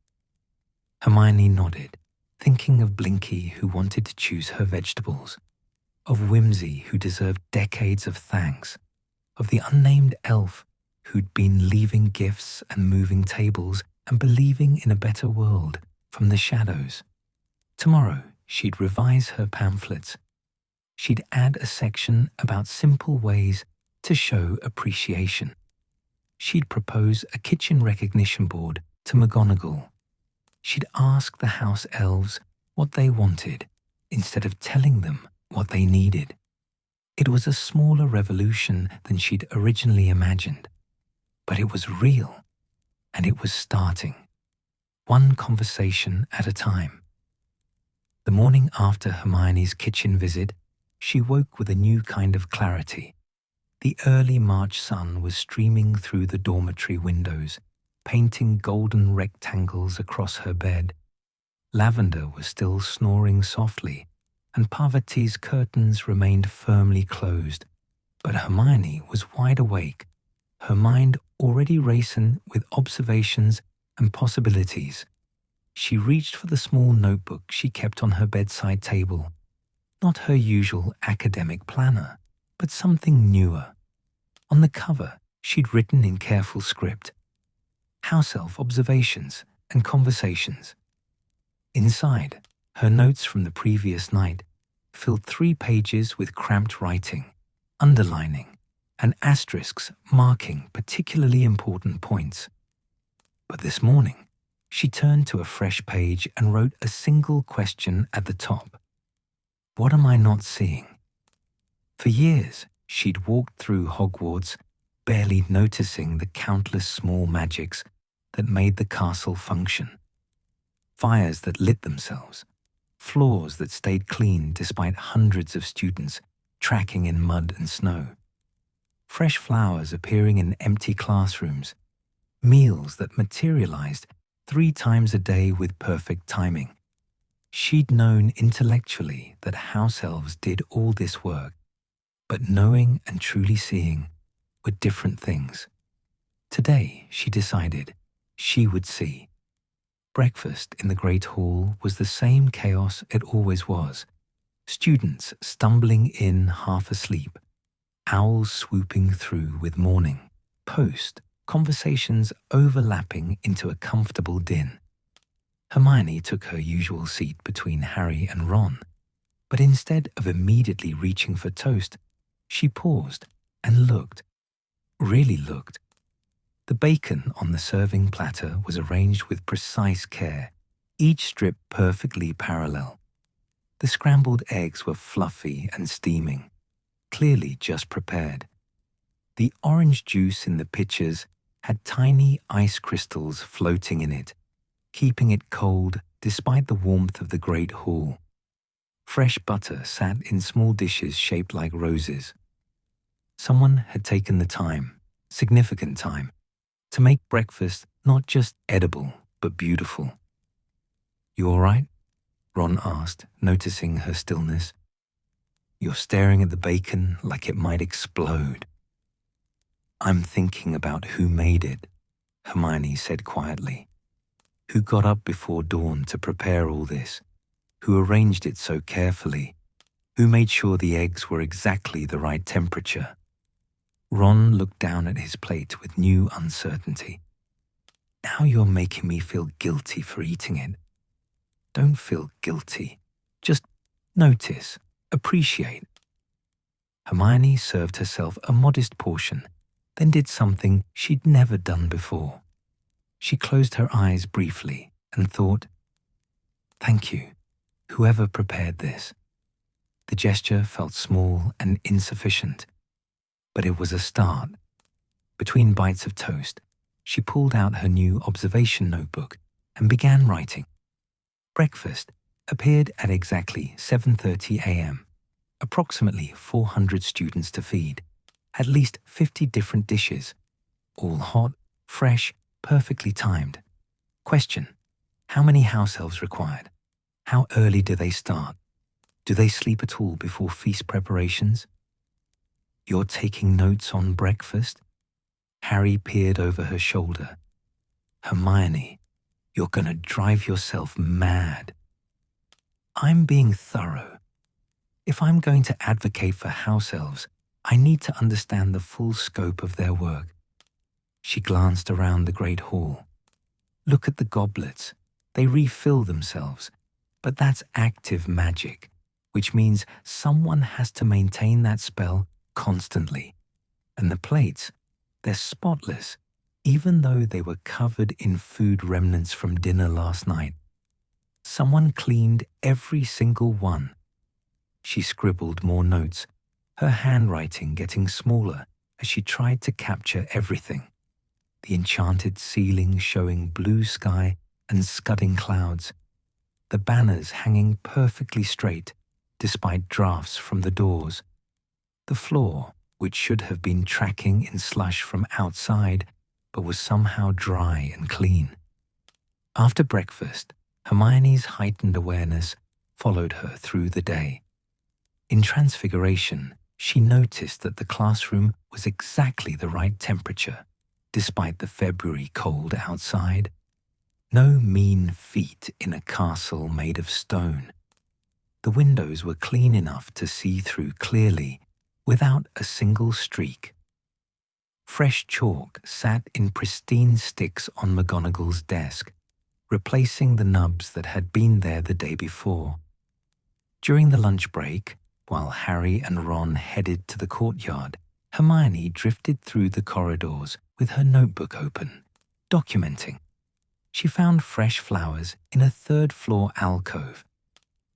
Hermione nodded, thinking of Blinky who wanted to choose her vegetables, of Whimsy who deserved decades of thanks, of the unnamed elf who'd been leaving gifts and moving tables and believing in a better world from the shadows. Tomorrow, she'd revise her pamphlets. She'd add a section about simple ways to show appreciation. She'd propose a kitchen recognition board to McGonagall. She'd ask the house-elves what they wanted instead of telling them what they needed. It was a smaller revolution than she'd originally imagined, but it was real, and it was starting, one conversation at a time. The morning after Hermione's kitchen visit, she woke with a new kind of clarity. The early March sun was streaming through the dormitory windows, painting golden rectangles across her bed. Lavender was still snoring softly, and Parvati's curtains remained firmly closed. But Hermione was wide awake, her mind already racing with observations and possibilities. She reached for the small notebook she kept on her bedside table. Not her usual academic planner, but something newer. On the cover, she'd written in careful script, house-elf observations and conversations. Inside, her notes from the previous night filled 3 pages with cramped writing, underlining, and asterisks marking particularly important points. But this morning, she turned to a fresh page and wrote a single question at the top. What am I not seeing? For years, she'd walked through Hogwarts, barely noticing the countless small magics that made the castle function. Fires that lit themselves, floors that stayed clean despite hundreds of students tracking in mud and snow, fresh flowers appearing in empty classrooms, meals that materialized 3 times a day with perfect timing. She'd known intellectually that house-elves did all this work, but knowing and truly seeing were different things. Today, she decided, she would see. Breakfast in the Great Hall was the same chaos it always was. Students stumbling in half asleep, owls swooping through with morning, post, conversations overlapping into a comfortable din. Hermione took her usual seat between Harry and Ron, but instead of immediately reaching for toast, she paused and looked, really looked. The bacon on the serving platter was arranged with precise care, each strip perfectly parallel. The scrambled eggs were fluffy and steaming, clearly just prepared. The orange juice in the pitchers had tiny ice crystals floating in it, keeping it cold despite the warmth of the great hall. Fresh butter sat in small dishes shaped like roses. Someone had taken the time, significant time, to make breakfast not just edible, but beautiful. "You all right?" Ron asked, noticing her stillness. "You're staring at the bacon like it might explode." "I'm thinking about who made it," Hermione said quietly. "Who got up before dawn to prepare all this? Who arranged it so carefully? Who made sure the eggs were exactly the right temperature?" Ron looked down at his plate with new uncertainty. "Now you're making me feel guilty for eating it." "Don't feel guilty. Just notice, appreciate." Hermione served herself a modest portion, then did something she'd never done before. She closed her eyes briefly and thought, "Thank you, whoever prepared this." The gesture felt small and insufficient, but it was a start. Between bites of toast, she pulled out her new observation notebook and began writing. Breakfast appeared at exactly 7:30 a.m., approximately 400 students to feed, at least 50 different dishes, all hot, fresh, perfectly timed. Question: how many house elves required? How early do they start? Do they sleep at all before feast preparations? "You're taking notes on breakfast?" Harry peered over her shoulder. "Hermione, you're gonna drive yourself mad." "I'm being thorough. If I'm going to advocate for house elves, I need to understand the full scope of their work." She glanced around the great hall. "Look at the goblets. They refill themselves. But that's active magic, which means someone has to maintain that spell constantly. And the plates, they're spotless, even though they were covered in food remnants from dinner last night. Someone cleaned every single one." She scribbled more notes, her handwriting getting smaller as she tried to capture everything. The enchanted ceiling showing blue sky and scudding clouds. The banners hanging perfectly straight, despite drafts from the doors. The floor, which should have been tracking in slush from outside, but was somehow dry and clean. After breakfast, Hermione's heightened awareness followed her through the day. In Transfiguration, she noticed that the classroom was exactly the right temperature, despite the February cold outside. No mean feat in a castle made of stone. The windows were clean enough to see through clearly, without a single streak. Fresh chalk sat in pristine sticks on McGonagall's desk, replacing the nubs that had been there the day before. During the lunch break, while Harry and Ron headed to the courtyard, Hermione drifted through the corridors with her notebook open, documenting. She found fresh flowers in a third-floor alcove,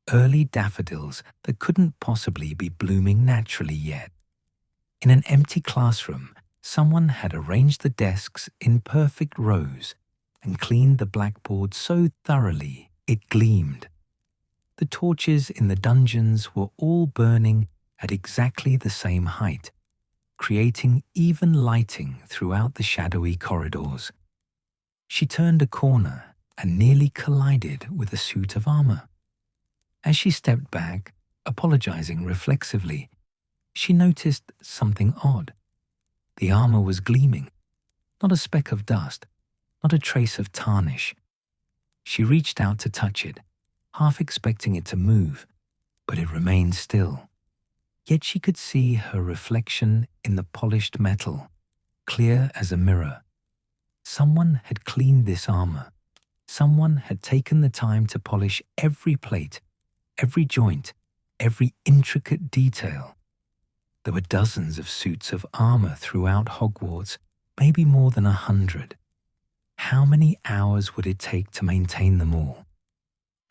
early daffodils that couldn't possibly be blooming naturally yet. In an empty classroom, someone had arranged the desks in perfect rows and cleaned the blackboard so thoroughly it gleamed. The torches in the dungeons were all burning at exactly the same height, creating even lighting throughout the shadowy corridors. She turned a corner and nearly collided with a suit of armor. As she stepped back, apologizing reflexively, she noticed something odd. The armor was gleaming, not a speck of dust, not a trace of tarnish. She reached out to touch it, half expecting it to move, but it remained still. Yet she could see her reflection in the polished metal, clear as a mirror. Someone had cleaned this armor. Someone had taken the time to polish every plate, every joint, every intricate detail. There were dozens of suits of armor throughout Hogwarts, maybe more than 100. How many hours would it take to maintain them all?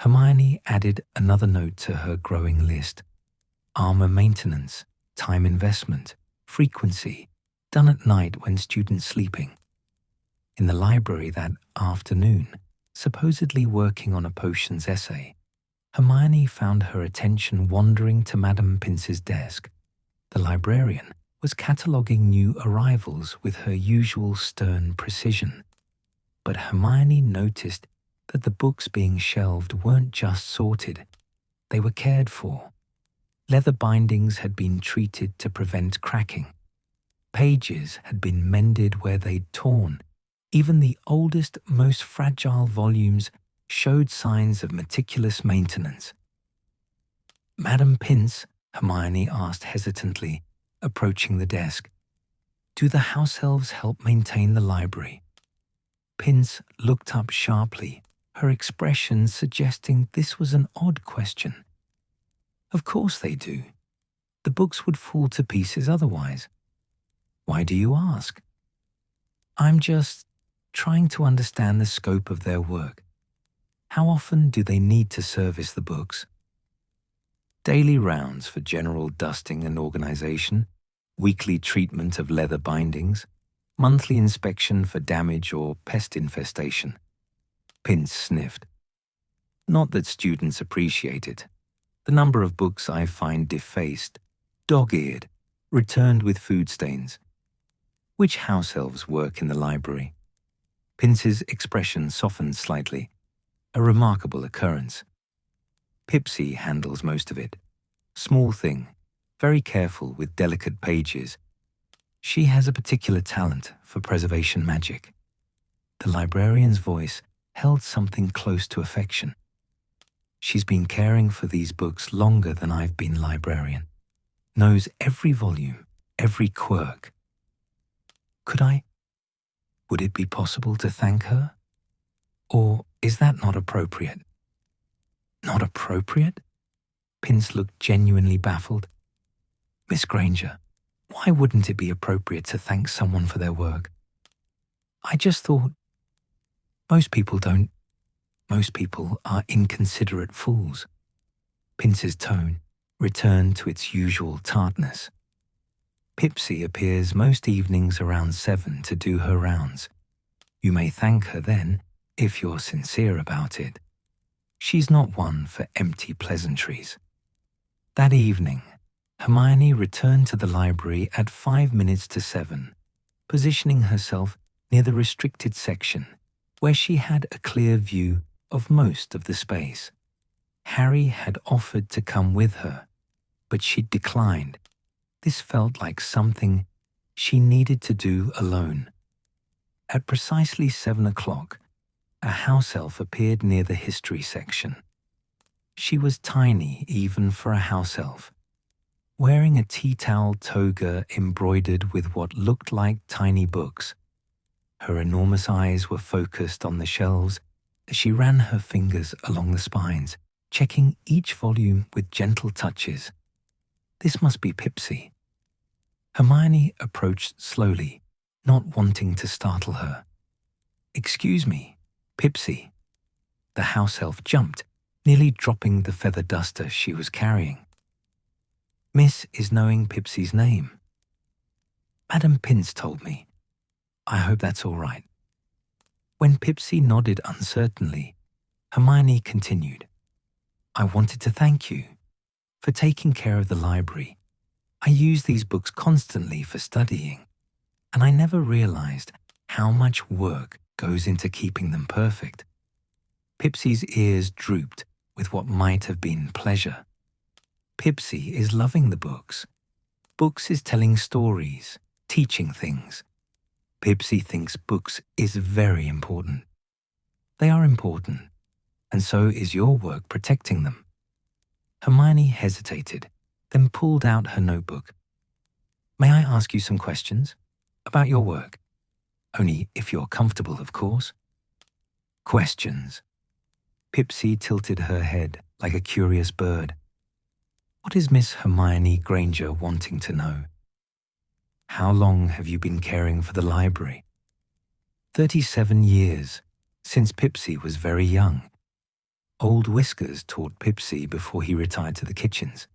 Hermione added another note to her growing list. Armor maintenance, time investment, frequency, done at night when students sleeping. In the library that afternoon, supposedly working on a potions essay, Hermione found her attention wandering to Madame Pince's desk. The librarian, was cataloguing new arrivals with her usual stern precision. But Hermione noticed that the books being shelved weren't just sorted, they were cared for. Leather bindings had been treated to prevent cracking. Pages had been mended where they'd torn. Even the oldest, most fragile volumes showed signs of meticulous maintenance. "Madam Pince," Hermione asked hesitantly, approaching the desk, "do the house-elves help maintain the library?" Pince looked up sharply, her expression suggesting this was an odd question. "Of course they do. The books would fall to pieces otherwise. Why do you ask?" "I'm just trying to understand the scope of their work. How often do they need to service the books?" "Daily rounds for general dusting and organization, weekly treatment of leather bindings, monthly inspection for damage or pest infestation." Pince sniffed. "Not that students appreciate it. The number of books I find defaced, dog-eared, returned with food stains." "Which house elves work in the library?" Pince's expression softened slightly. "A remarkable occurrence. Pipsy handles most of it. Small thing, very careful with delicate pages. She has a particular talent for preservation magic." The librarian's voice held something close to affection. "She's been caring for these books longer than I've been librarian. Knows every volume, every quirk." Would it be possible to thank her? Or is that not appropriate?" "Not appropriate?" Pince looked genuinely baffled. "Miss Granger, why wouldn't it be appropriate to thank someone for their work?" "I just thought most people don't. Most people are inconsiderate fools." Pince's tone returned to its usual tartness. "Pipsy appears most evenings around 7 to do her rounds. You may thank her then, if you're sincere about it. She's not one for empty pleasantries." That evening, Hermione returned to the library at 5 minutes to 7, positioning herself near the restricted section, where she had a clear view of most of the space. Harry had offered to come with her, but she'd declined. This felt like something she needed to do alone. At precisely 7 o'clock, a house elf appeared near the history section. She was tiny even for a house elf, wearing a tea-towel toga embroidered with what looked like tiny books. Her enormous eyes were focused on the shelves as she ran her fingers along the spines, checking each volume with gentle touches. This must be Pipsy. Hermione approached slowly, not wanting to startle her. "Excuse me, Pipsy." The house elf jumped, nearly dropping the feather duster she was carrying. "Miss is knowing Pipsy's name." "Madam Pince told me. I hope that's all right." When Pipsy nodded uncertainly, Hermione continued. "I wanted to thank you for taking care of the library. I use these books constantly for studying, and I never realized how much work goes into keeping them perfect." Pipsy's ears drooped with what might have been pleasure. "Pipsy is loving the books. Books is telling stories, teaching things. Pipsy thinks books is very important. They are important, and so is your work protecting them." Hermione hesitated, then pulled out her notebook. "May I ask you some questions about your work? Only if you're comfortable, of course." "Questions." Pipsy tilted her head like a curious bird. "What is Miss Hermione Granger wanting to know?" "How long have you been caring for the library?" 37 years, since Pipsy was very young. Old Whiskers taught Pipsy before he retired to the kitchens.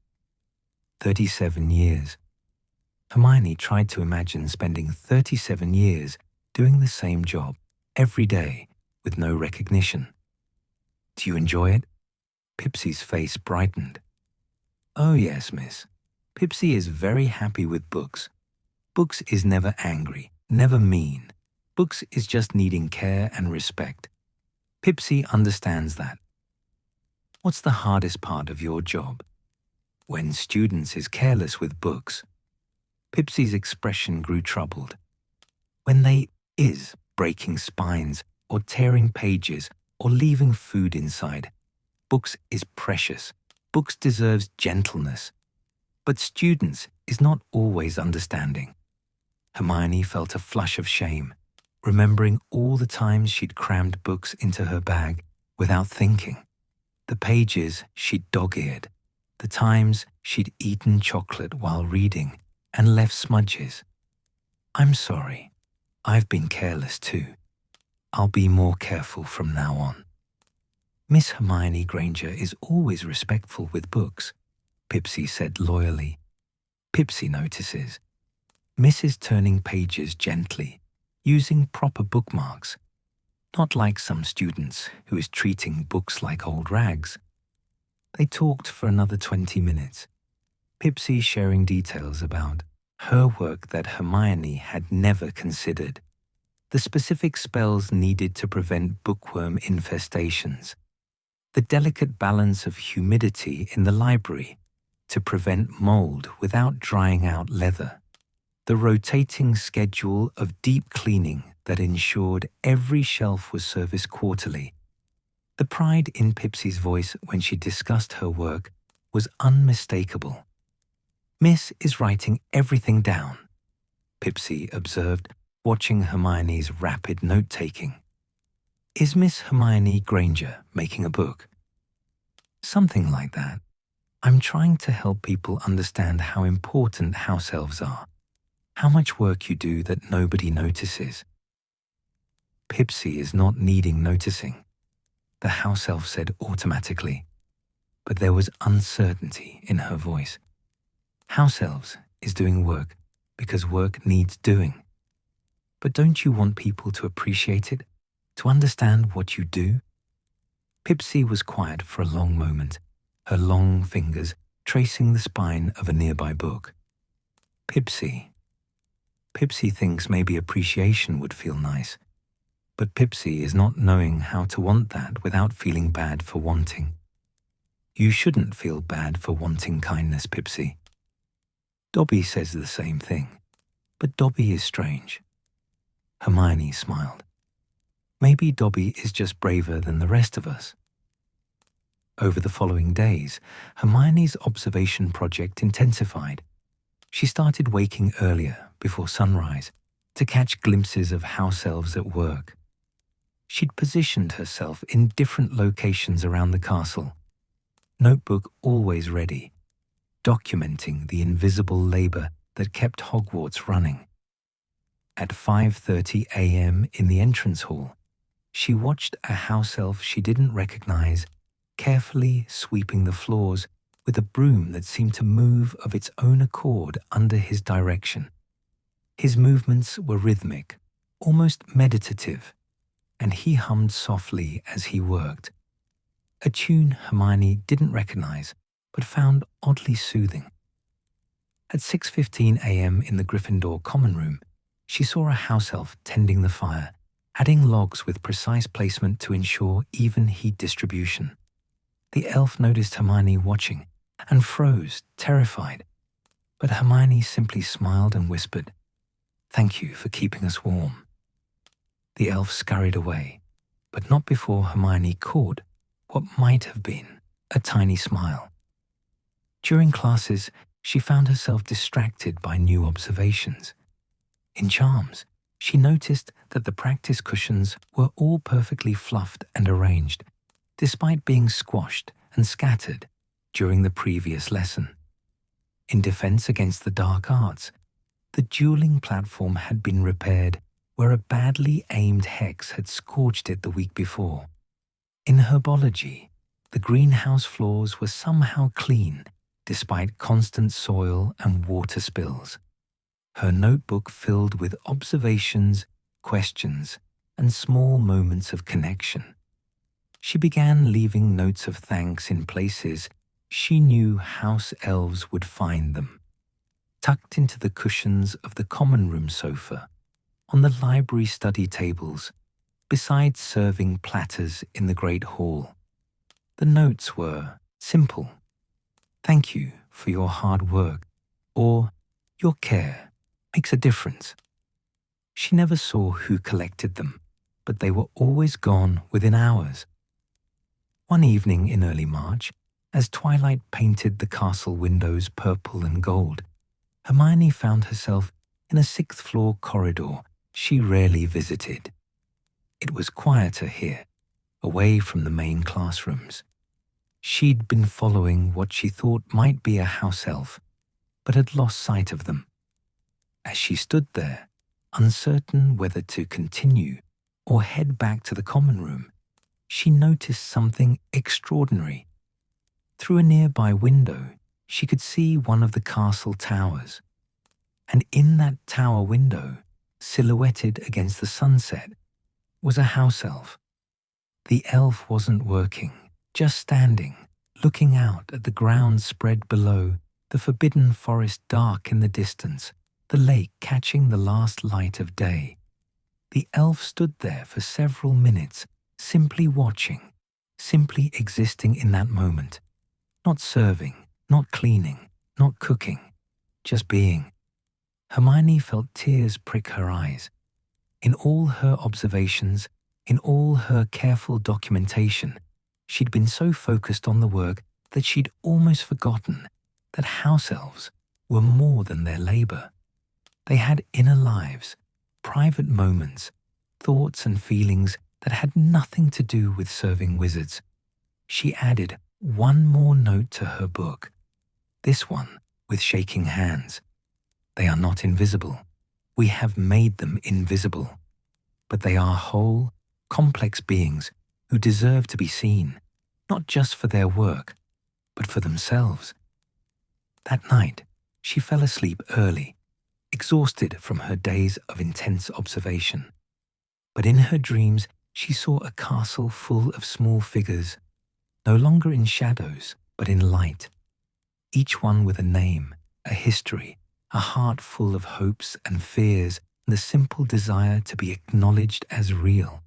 37 years. Hermione tried to imagine spending 37 years doing the same job every day with no recognition. "Do you enjoy it?" Pipsy's face brightened. "Oh yes, miss. Pipsy is very happy with books. Books is never angry, never mean. Books is just needing care and respect. Pipsy understands that. What's the hardest part of your job? When students is careless with books. Pipsy's expression grew troubled. When they is breaking spines or tearing pages or leaving food inside. Books is precious. Books deserves gentleness. But students is not always understanding. Hermione felt a flush of shame, remembering all the times she'd crammed books into her bag without thinking. The pages she'd dog-eared, the times she'd eaten chocolate while reading and left smudges. I'm sorry. I've been careless too. I'll be more careful from now on. Miss Hermione Granger is always respectful with books, Pipsy said loyally. Pipsy notices. Miss is turning pages gently, using proper bookmarks, not like some students who is treating books like old rags. They talked for another 20 minutes, Pipsy sharing details about her work that Hermione had never considered, the specific spells needed to prevent bookworm infestations, the delicate balance of humidity in the library to prevent mold without drying out leather, the rotating schedule of deep cleaning that ensured every shelf was serviced quarterly. The pride in Pipsy's voice when she discussed her work was unmistakable. Miss is writing everything down, Pipsy observed, watching Hermione's rapid note-taking. Is Miss Hermione Granger making a book? Something like that. I'm trying to help people understand how important house-elves are, how much work you do that nobody notices. Pipsy is not needing noticing, the house-elf said automatically, but there was uncertainty in her voice. House-elves is doing work because work needs doing. But don't you want people to appreciate it, to understand what you do? Pipsy was quiet for a long moment, her long fingers tracing the spine of a nearby book. Pipsy thinks maybe appreciation would feel nice, but Pipsy is not knowing how to want that without feeling bad for wanting. You shouldn't feel bad for wanting kindness, Pipsy. Dobby says the same thing, but Dobby is strange. Hermione smiled. Maybe Dobby is just braver than the rest of us. Over the following days, Hermione's observation project intensified. She started waking earlier, before sunrise, to catch glimpses of house-elves at work. She'd positioned herself in different locations around the castle, notebook always ready, documenting the invisible labor that kept Hogwarts running. At 5:30 a.m. in the entrance hall, she watched a house-elf she didn't recognize carefully sweeping the floors with a broom that seemed to move of its own accord under his direction. His movements were rhythmic, almost meditative, and he hummed softly as he worked, a tune Hermione didn't recognize but found oddly soothing. At 6:15 a.m. in the Gryffindor common room, she saw a house-elf tending the fire, adding logs with precise placement to ensure even heat distribution. The elf noticed Hermione watching and froze, terrified. But Hermione simply smiled and whispered, "Thank you for keeping us warm." The elf scurried away, but not before Hermione caught what might have been a tiny smile. During classes, she found herself distracted by new observations. In charms, she noticed that the practice cushions were all perfectly fluffed and arranged, despite being squashed and scattered during the previous lesson. In defense against the dark arts, the dueling platform had been repaired where a badly aimed hex had scorched it the week before. In herbology, the greenhouse floors were somehow clean despite constant soil and water spills. Her notebook filled with observations, questions, and small moments of connection. She began leaving notes of thanks in places she knew house elves would find them. tucked into the cushions of the common room sofa, on the library study tables, beside serving platters in the great hall. The notes were simple. "Thank you for your hard work," or "Your care makes a difference." She never saw who collected them, but they were always gone within hours. One evening in early March, as twilight painted the castle windows purple and gold, Hermione found herself in a sixth-floor corridor she rarely visited. It was quieter here, away from the main classrooms. She'd been following what she thought might be a house elf, but had lost sight of them. As she stood there, uncertain whether to continue or head back to the common room, she noticed something extraordinary. Through a nearby window, she could see one of the castle towers. And in that tower window, silhouetted against the sunset, was a house elf. The elf wasn't working, just standing, looking out at the ground spread below, the forbidden forest dark in the distance, the lake catching the last light of day. The elf stood there for several minutes, simply watching, simply existing in that moment. Not serving, not cleaning, not cooking, just being. Hermione felt tears prick her eyes. In all her observations, in all her careful documentation, she'd been so focused on the work that she'd almost forgotten that house elves were more than their labor. They had inner lives, private moments, thoughts and feelings that had nothing to do with serving wizards. She added one more note to her book, this one with shaking hands. They are not invisible. We have made them invisible. But they are whole, complex beings who deserve to be seen, not just for their work, but for themselves. That night, she fell asleep early, exhausted from her days of intense observation. But in her dreams, she saw a castle full of small figures, no longer in shadows, but in light. Each one with a name, a history, a heart full of hopes and fears, and the simple desire to be acknowledged as real.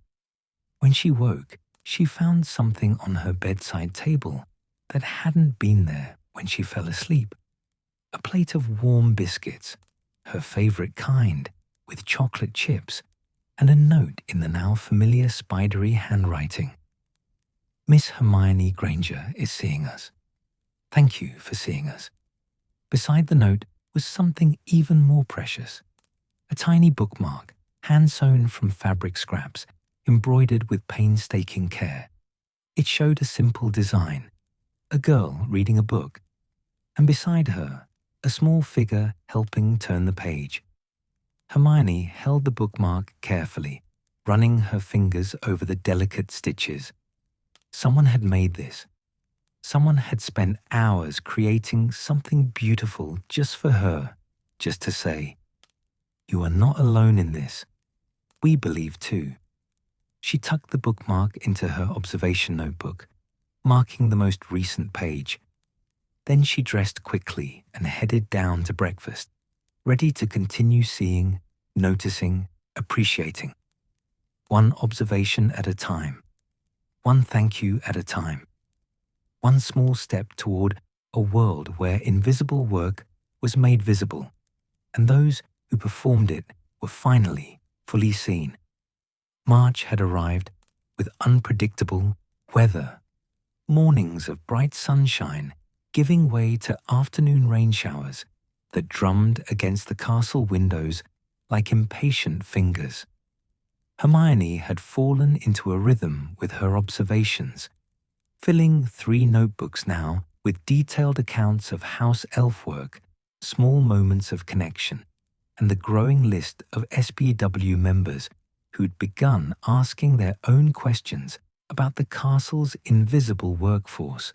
When she woke, she found something on her bedside table that hadn't been there when she fell asleep. A plate of warm biscuits, her favorite kind, with chocolate chips, and a note in the now familiar spidery handwriting. "Miss Hermione Granger is seeing us. Thank you for seeing us." Beside the note was something even more precious. A tiny bookmark, hand-sewn from fabric scraps, embroidered with painstaking care. It showed a simple design, a girl reading a book, and beside her, a small figure helping turn the page. Hermione held the bookmark carefully, running her fingers over the delicate stitches. Someone had made this. Someone had spent hours creating something beautiful just for her, just to say, "You are not alone in this. We believe too." She tucked the bookmark into her observation notebook, marking the most recent page. Then she dressed quickly and headed down to breakfast, ready to continue seeing, noticing, appreciating. One observation at a time. One thank you at a time. One small step toward a world where invisible work was made visible, and those who performed it were finally fully seen. March had arrived with unpredictable weather. Mornings of bright sunshine giving way to afternoon rain showers that drummed against the castle windows like impatient fingers. Hermione had fallen into a rhythm with her observations, filling 3 notebooks now with detailed accounts of house elf work, small moments of connection, and the growing list of S.P.E.W. members who'd begun asking their own questions about the castle's invisible workforce.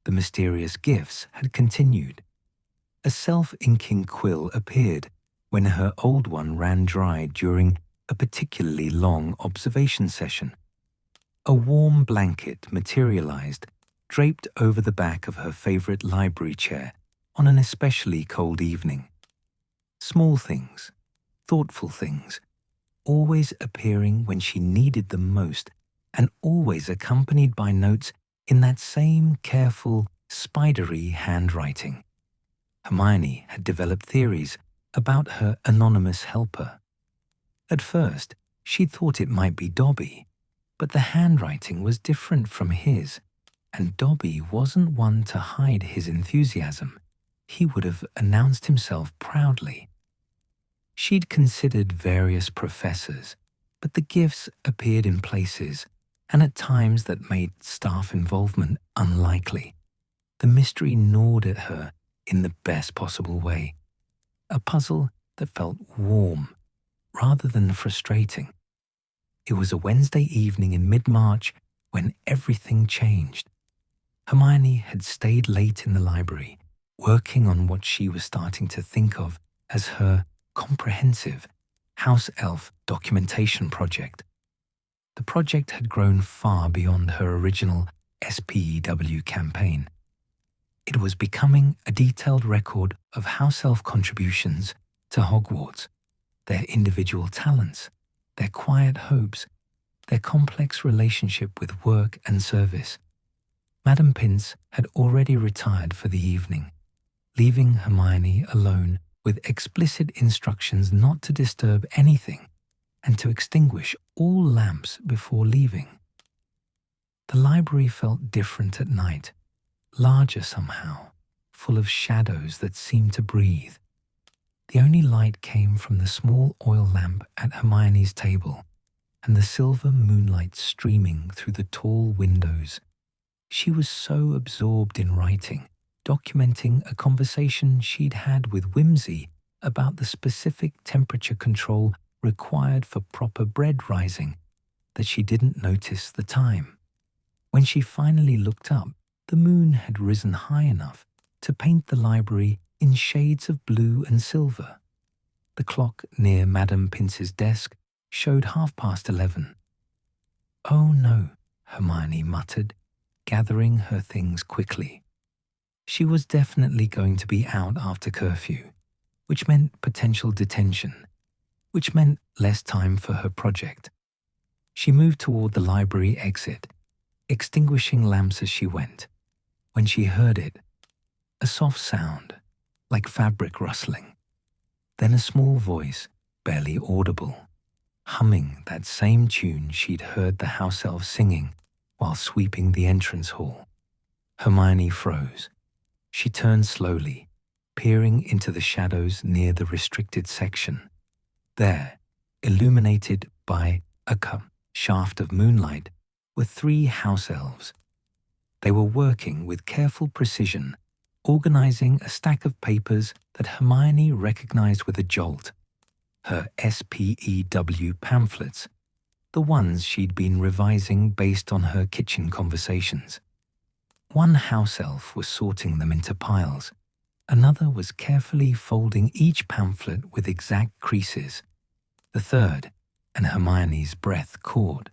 The mysterious gifts had continued. A self-inking quill appeared when her old one ran dry during a particularly long observation session. A warm blanket materialized, draped over the back of her favorite library chair on an especially cold evening. Small things, thoughtful things, always appearing when she needed them most, and always accompanied by notes in that same careful, spidery handwriting. Hermione had developed theories about her anonymous helper. At first, she thought it might be Dobby, but the handwriting was different from his, and Dobby wasn't one to hide his enthusiasm. He would have announced himself proudly. She'd considered various professors, but the gifts appeared in places and at times that made staff involvement unlikely. The mystery gnawed at her in the best possible way, a puzzle that felt warm rather than frustrating. It was a Wednesday evening in mid-March when everything changed. Hermione had stayed late in the library, working on what she was starting to think of as her comprehensive house-elf documentation project. The project had grown far beyond her original S.P.E.W. campaign. It was becoming a detailed record of house-elf contributions to Hogwarts, their individual talents, their quiet hopes, their complex relationship with work and service. Madame Pince had already retired for the evening, leaving Hermione alone with explicit instructions not to disturb anything and to extinguish all lamps before leaving. The library felt different at night, larger somehow, full of shadows that seemed to breathe. The only light came from the small oil lamp at Hermione's table and the silver moonlight streaming through the tall windows. She was so absorbed in writing, documenting a conversation she'd had with Whimsy about the specific temperature control required for proper bread rising, that she didn't notice the time. When she finally looked up, the moon had risen high enough to paint the library in shades of blue and silver. The clock near Madame Pince's desk showed 11:30. "Oh no," Hermione muttered, gathering her things quickly. She was definitely going to be out after curfew, which meant potential detention, which meant less time for her project. She moved toward the library exit, extinguishing lamps as she went. When she heard it, a soft sound, like fabric rustling, then a small voice, barely audible, humming that same tune she'd heard the house-elves singing while sweeping the entrance hall. Hermione froze. She turned slowly, peering into the shadows near the restricted section. There, illuminated by a shaft of moonlight, were 3 house-elves. They were working with careful precision, organizing a stack of papers that Hermione recognized with a jolt. Her S.P.E.W. pamphlets, the ones she'd been revising based on her kitchen conversations. One house-elf was sorting them into piles. Another was carefully folding each pamphlet with exact creases. The third, and Hermione's breath caught,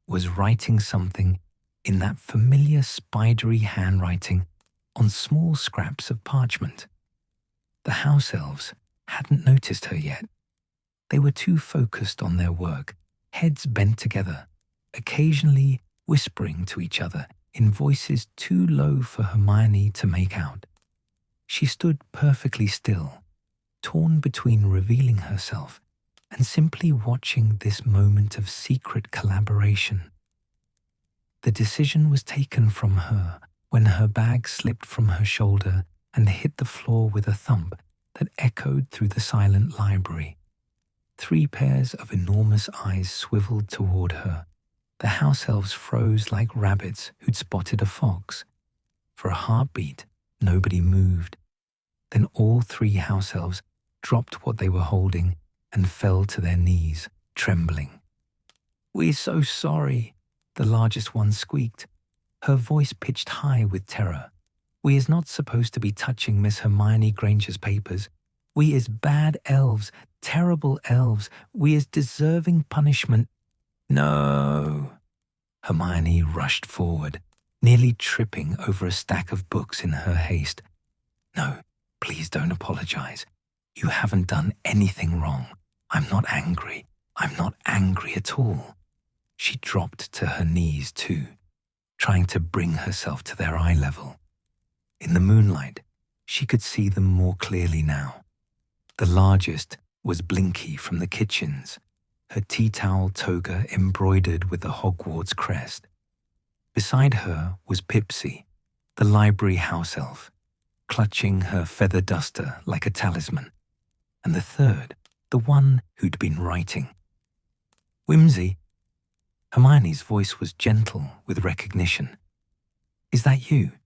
was writing something in that familiar spidery handwriting on small scraps of parchment. The house-elves hadn't noticed her yet. They were too focused on their work, heads bent together, occasionally whispering to each other in voices too low for Hermione to make out. She stood perfectly still, torn between revealing herself and simply watching this moment of secret collaboration. The decision was taken from her when her bag slipped from her shoulder and hit the floor with a thump that echoed through the silent library. 3 pairs of enormous eyes swiveled toward her. The house-elves froze like rabbits who'd spotted a fox. For a heartbeat, nobody moved. Then all 3 house-elves dropped what they were holding and fell to their knees, trembling. "We're so sorry," the largest one squeaked, her voice pitched high with terror. "We is not supposed to be touching Miss Hermione Granger's papers. We is bad elves, terrible elves. We is deserving punishment." "No." Hermione rushed forward, nearly tripping over a stack of books in her haste. "No, Please don't apologize. You haven't done anything wrong. I'm not angry. I'm not angry at all." She dropped to her knees too, trying to bring herself to their eye level. In the moonlight, she could see them more clearly now. The largest was Blinky from the kitchens, her tea towel toga embroidered with the Hogwarts crest. Beside her was Pipsy, the library house elf, clutching her feather duster like a talisman. And the third, the one who'd been writing. "Whimsy." Hermione's voice was gentle with recognition. "Is that you?"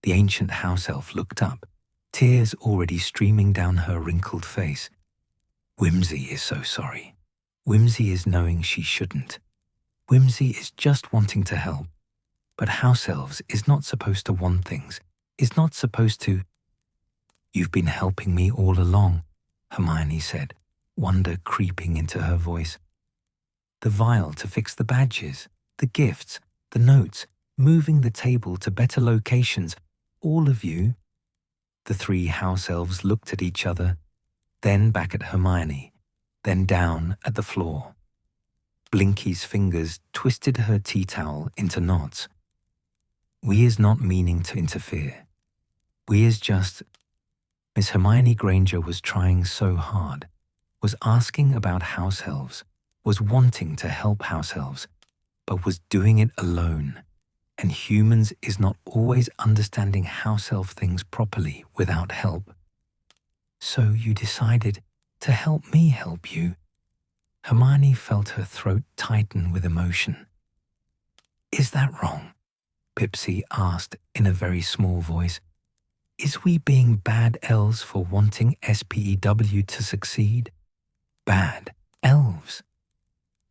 The ancient house elf looked up, tears already streaming down her wrinkled face. "Whimsy is so sorry. Whimsy is knowing she shouldn't. Whimsy is just wanting to help. But house elves is not supposed to want things, is not supposed to—" "You've been helping me all along," Hermione said, wonder creeping into her voice. "The vial to fix the badges, the gifts, the notes, moving the table to better locations, all of you." The three house elves looked at each other, then back at Hermione, then down at the floor. Blinky's fingers twisted her tea towel into knots. "We is not meaning to interfere. We is just—" Miss Hermione Granger was trying so hard, was asking about house elves, was wanting to help house elves, but was doing it alone. And humans is not always understanding house elf things properly without help. "So you decided to help me help you?" Hermione felt her throat tighten with emotion. "Is that wrong?" Pipsy asked in a very small voice. "Is we being bad elves for wanting S.P.E.W to succeed? Bad elves?"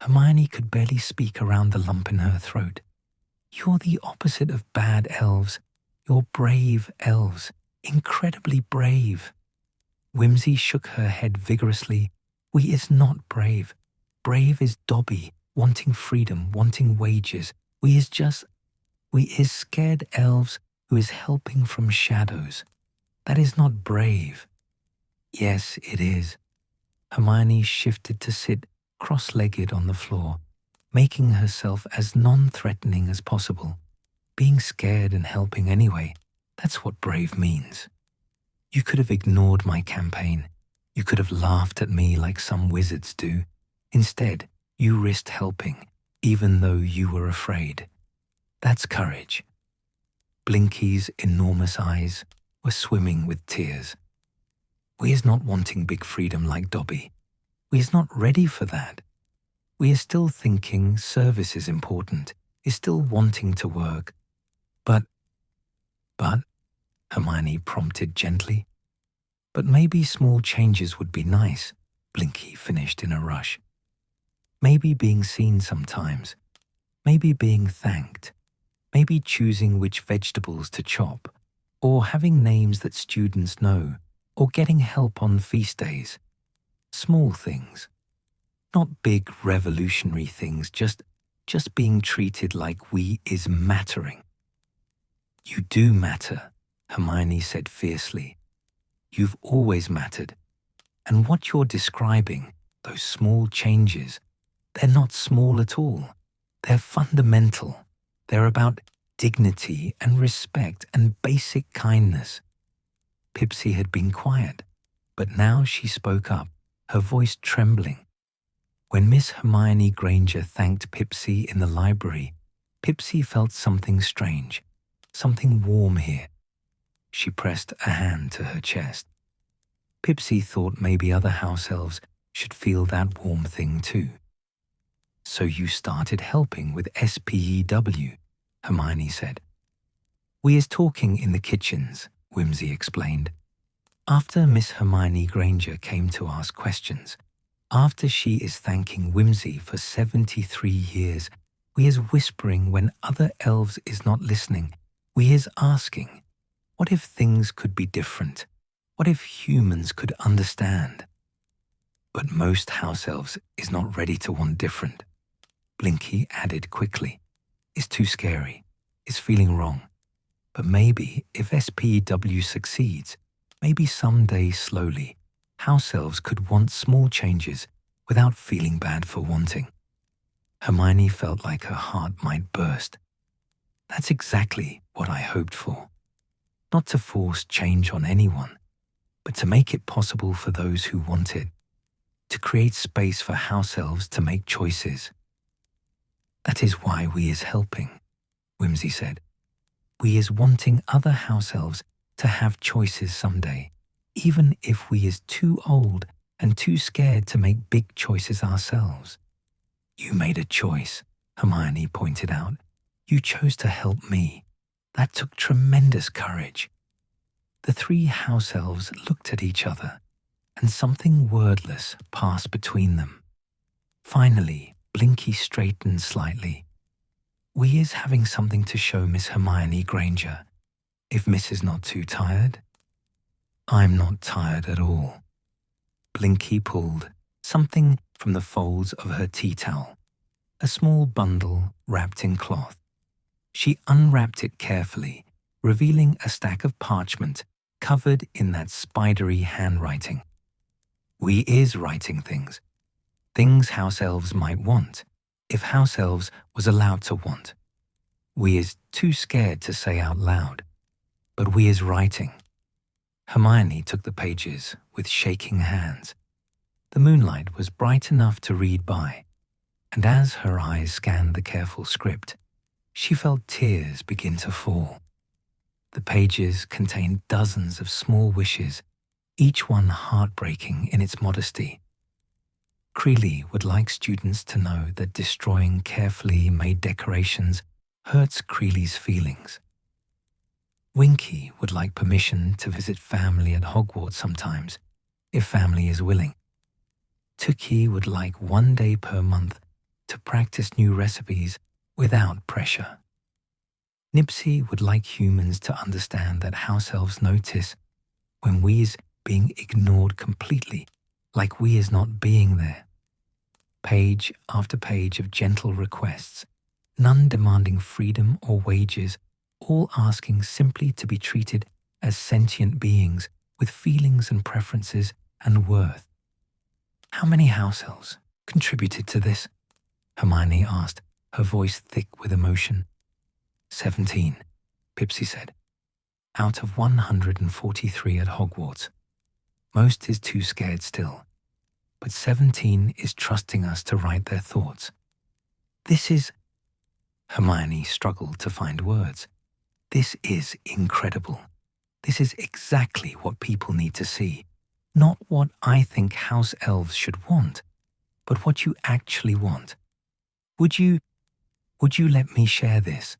Hermione could barely speak around the lump in her throat. "You're the opposite of bad elves. You're brave elves, incredibly brave." Whimsy shook her head vigorously. "We is not brave. Brave is Dobby, wanting freedom, wanting wages. We is scared elves who is helping from shadows. That is not brave." "Yes, it is." Hermione shifted to sit cross-legged on the floor, making herself as non-threatening as possible. "Being scared and helping anyway, that's what brave means. You could have ignored my campaign. You could have laughed at me like some wizards do. Instead, you risked helping, even though you were afraid. That's courage." Blinky's enormous eyes were swimming with tears. "We is not wanting big freedom like Dobby. We is not ready for that. We are still thinking service is important, is still wanting to work. But, Hermione prompted gently. "But maybe small changes would be nice," Blinky finished in a rush. "Maybe being seen sometimes, maybe being thanked, maybe choosing which vegetables to chop, or having names that students know, or getting help on feast days. Small things. Not big revolutionary things, just being treated like we is mattering." "You do matter," Hermione said fiercely. "You've always mattered. And what you're describing, those small changes, they're not small at all. They're fundamental. They're about dignity and respect and basic kindness." Pipsy had been quiet, but now she spoke up, her voice trembling. When Miss Hermione Granger thanked Pipsy in the library, Pipsy felt something strange, something warm here. She pressed a hand to her chest. Pipsy thought maybe other house elves should feel that warm thing too. "So you started helping with S.P.E.W, Hermione said. "We is talking in the kitchens," Whimsy explained. "After Miss Hermione Granger came to ask questions, after she is thanking Whimsy for 73 years, we is whispering when other elves is not listening. We is asking, what if things could be different? What if humans could understand? But most house elves is not ready to want different," Blinky added quickly. "It's too scary. It's feeling wrong. But maybe if S.P.E.W succeeds, maybe someday slowly, house elves could want small changes without feeling bad for wanting. Hermione felt like her heart might burst. That's exactly what I hoped for. Not to force change on anyone, but to make it possible for those who want it, to create space for house elves to make choices. That is why we is helping, Whimsy said. We is wanting other house elves to have choices someday, even if we is too old and too scared to make big choices ourselves. You made a choice, Hermione pointed out. You chose to help me. That took tremendous courage. The three house elves looked at each other, and something wordless passed between them. Finally, Blinky straightened slightly. We is having something to show Miss Hermione Granger, if Miss is not too tired. I'm not tired at all. Blinky pulled something from the folds of her tea towel, a small bundle wrapped in cloth. She unwrapped it carefully, revealing a stack of parchment covered in that spidery handwriting. We is writing things house elves might want, if house elves was allowed to want. We is too scared to say out loud, but we is writing. Hermione took the pages with shaking hands. The moonlight was bright enough to read by, and as her eyes scanned the careful script, she felt tears begin to fall. The pages contained dozens of small wishes, each one heartbreaking in its modesty. Creeley would like students to know that destroying carefully made decorations hurts Creeley's feelings. Winky would like permission to visit family at Hogwarts sometimes, if family is willing. Tookie would like 1 day per month to practice new recipes without pressure. Nipsey would like humans to understand that house elves notice when we is being ignored completely, like we is not being there. Page after page of gentle requests, none demanding freedom or wages, all asking simply to be treated as sentient beings with feelings and preferences and worth. How many house elves contributed to this? Hermione asked, her voice thick with emotion. 17, Pipsy said. Out of 143 at Hogwarts. Most is too scared still, but 17 is trusting us to write their thoughts. This is... Hermione struggled to find words. This is incredible. This is exactly what people need to see. Not what I think house elves should want, but what you actually want. Would you let me share this?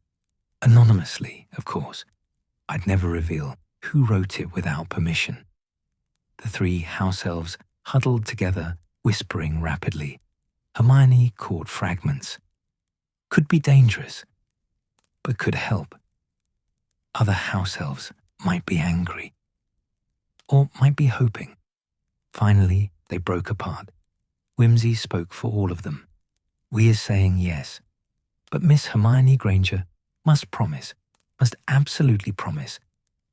Anonymously, of course. I'd never reveal who wrote it without permission. The three house elves huddled together, whispering rapidly. Hermione caught fragments. Could be dangerous, but could help. Other house elves might be angry, or might be hoping. Finally, they broke apart. Whimsy spoke for all of them. We is saying yes, but Miss Hermione Granger must absolutely promise,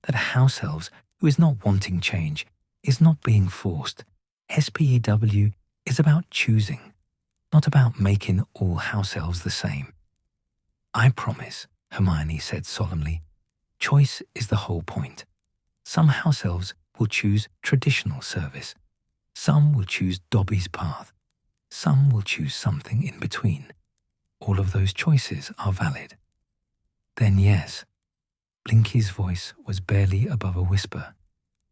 that house elves who is not wanting change is not being forced. S.P.E.W. is about choosing, not about making all house elves the same. I promise, Hermione said solemnly. Choice is the whole point. Some house elves will choose traditional service. Some will choose Dobby's path. Some will choose something in between. All of those choices are valid. Then yes, Blinky's voice was barely above a whisper.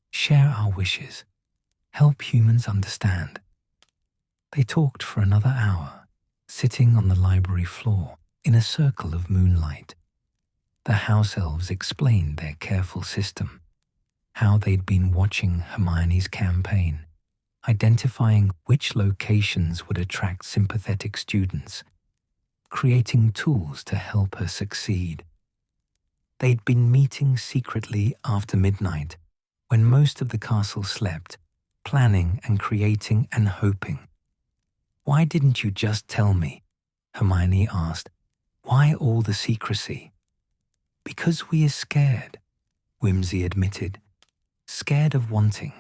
Share our wishes. Help humans understand. They talked for another hour, sitting on the library floor in a circle of moonlight. The house elves explained their careful system, how they'd been watching Hermione's campaign, identifying which locations would attract sympathetic students, creating tools to help her succeed. They'd been meeting secretly after midnight, when most of the castle slept, planning and creating and hoping. Why didn't you just tell me? Hermione asked. Why all the secrecy? Because we is scared, Whimsy admitted. Scared of wanting,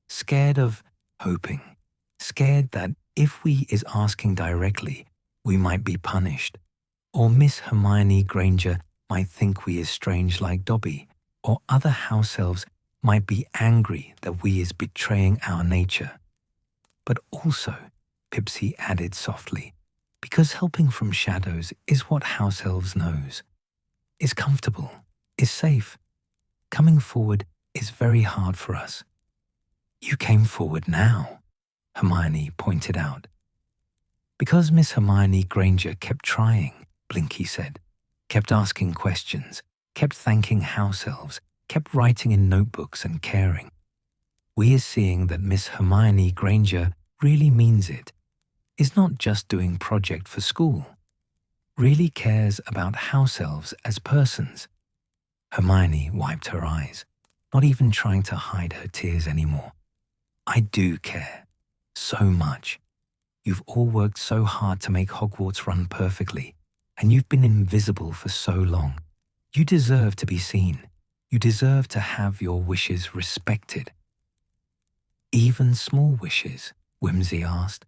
scared of hoping, scared that if we is asking directly, we might be punished, or Miss Hermione Granger might think we is strange like Dobby, or other house elves might be angry that we is betraying our nature. But also, Pipsy added softly, because helping from shadows is what house elves knows, is comfortable, is safe. Coming forward is very hard for us. You came forward now, Hermione pointed out. Because Miss Hermione Granger kept trying, Blinky said, kept asking questions, kept thanking house elves, kept writing in notebooks and caring. We is seeing that Miss Hermione Granger really means it, is not just doing project for school, really cares about house elves as persons. Hermione wiped her eyes, not even trying to hide her tears anymore. I do care, so much. You've all worked so hard to make Hogwarts run perfectly, and you've been invisible for so long. You deserve to be seen. You deserve to have your wishes respected. Even small wishes, Whimsy asked.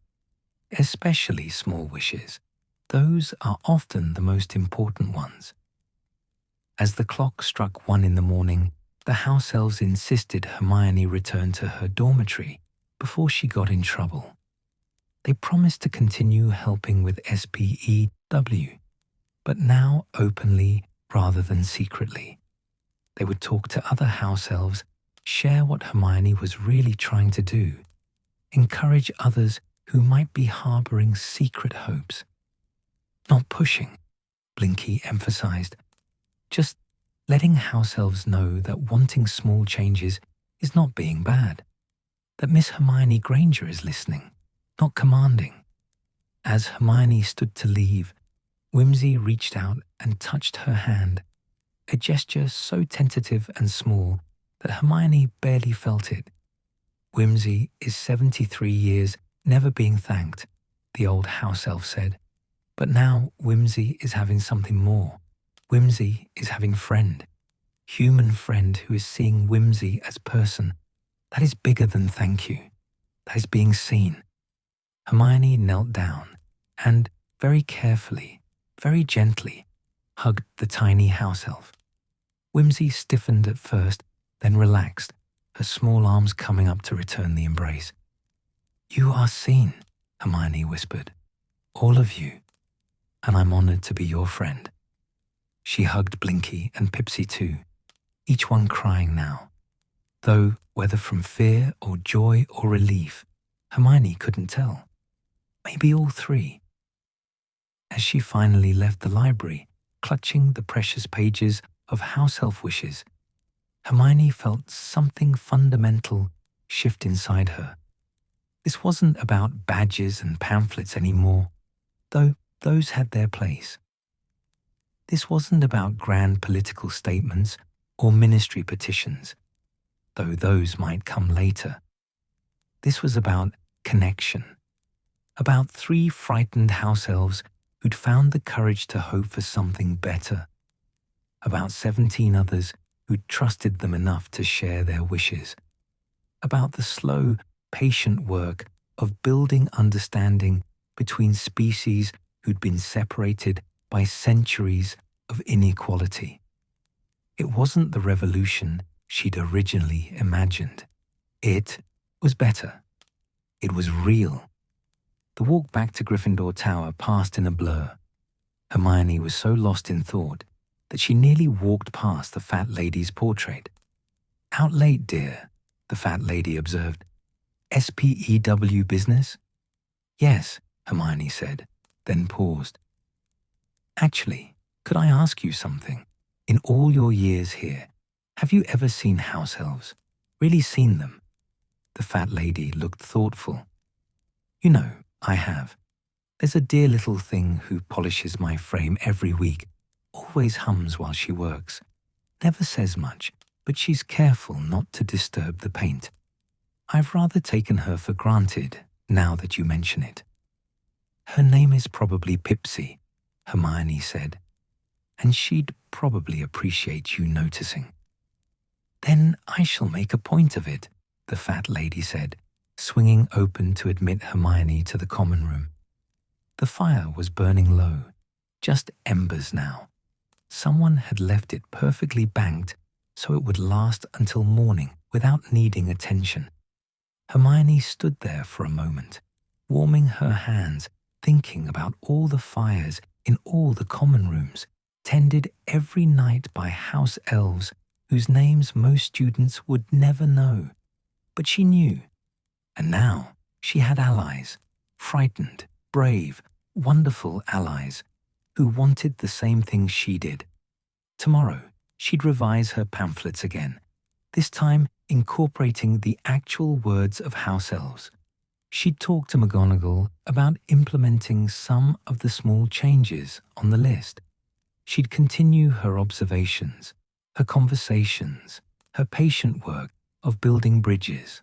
Especially small wishes. Those are often the most important ones. As the clock struck 1 in the morning, the house elves insisted Hermione return to her dormitory before she got in trouble. They promised to continue helping with S.P.E.W, but now openly rather than secretly. They would talk to other house elves, share what Hermione was really trying to do, encourage others who might be harboring secret hopes. Not pushing, Blinky emphasized, just letting house elves know that wanting small changes is not being bad, that Miss Hermione Granger is listening, not commanding. As Hermione stood to leave, Whimsy reached out and touched her hand, a gesture so tentative and small that Hermione barely felt it. Whimsy is 73 years never being thanked, the old house elf said. But now Whimsy is having something more. Whimsy is having friend. Human friend who is seeing Whimsy as person. That is bigger than thank you. That is being seen. Hermione knelt down and, very carefully, very gently, hugged the tiny house elf. Whimsy stiffened at first, then relaxed, her small arms coming up to return the embrace. You are seen, Hermione whispered. All of you. And I'm honored to be your friend. She hugged Blinky and Pipsy too, each one crying now. Though, whether from fear or joy or relief, Hermione couldn't tell. Maybe all three. As she finally left the library, clutching the precious pages of house elf wishes, Hermione felt something fundamental shift inside her. This wasn't about badges and pamphlets anymore, though those had their place. This wasn't about grand political statements or ministry petitions, though those might come later. This was about connection, about 3 frightened house elves who'd found the courage to hope for something better, about 17 others who'd trusted them enough to share their wishes, about the slow, patient work of building understanding between species who'd been separated by centuries of inequality. It wasn't the revolution she'd originally imagined. It was better. It was real. The walk back to Gryffindor Tower passed in a blur. Hermione was so lost in thought that she nearly walked past the fat lady's portrait. Out late, dear, the fat lady observed. S.P.E.W. business? Yes, Hermione said, then paused. Actually, could I ask you something? In all your years here, have you ever seen house elves? Really seen them? The fat lady looked thoughtful. You know, I have. There's a dear little thing who polishes my frame every week, always hums while she works. Never says much, but she's careful not to disturb the paint. I've rather taken her for granted, now that you mention it. Her name is probably Pipsy, Hermione said, and she'd probably appreciate you noticing. "Then I shall make a point of it," the fat lady said, swinging open to admit Hermione to the common room. The fire was burning low, just embers now. Someone had left it perfectly banked so it would last until morning without needing attention. Hermione stood there for a moment, warming her hands, thinking about all the fires in all the common rooms, tended every night by house-elves whose names most students would never know. But she knew. And now she had allies, frightened, brave, wonderful allies, who wanted the same things she did. Tomorrow, she'd revise her pamphlets again, this time incorporating the actual words of house-elves. She'd talk to McGonagall about implementing some of the small changes on the list. She'd continue her observations, her conversations, her patient work of building bridges.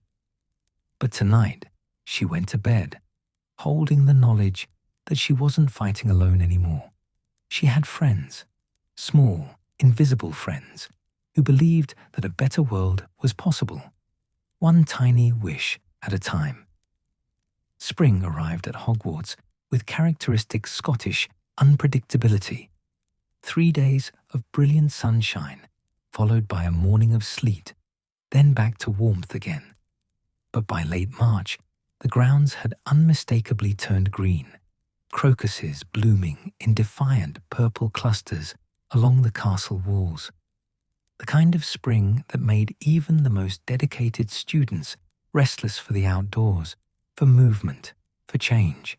But tonight, she went to bed, holding the knowledge that she wasn't fighting alone anymore. She had friends, small, invisible friends, who believed that a better world was possible, one tiny wish at a time. Spring arrived at Hogwarts with characteristic Scottish unpredictability. 3 days of brilliant sunshine, followed by a morning of sleet, then back to warmth again. But by late March, the grounds had unmistakably turned green, crocuses blooming in defiant purple clusters along the castle walls. The kind of spring that made even the most dedicated students restless for the outdoors, for movement, for change.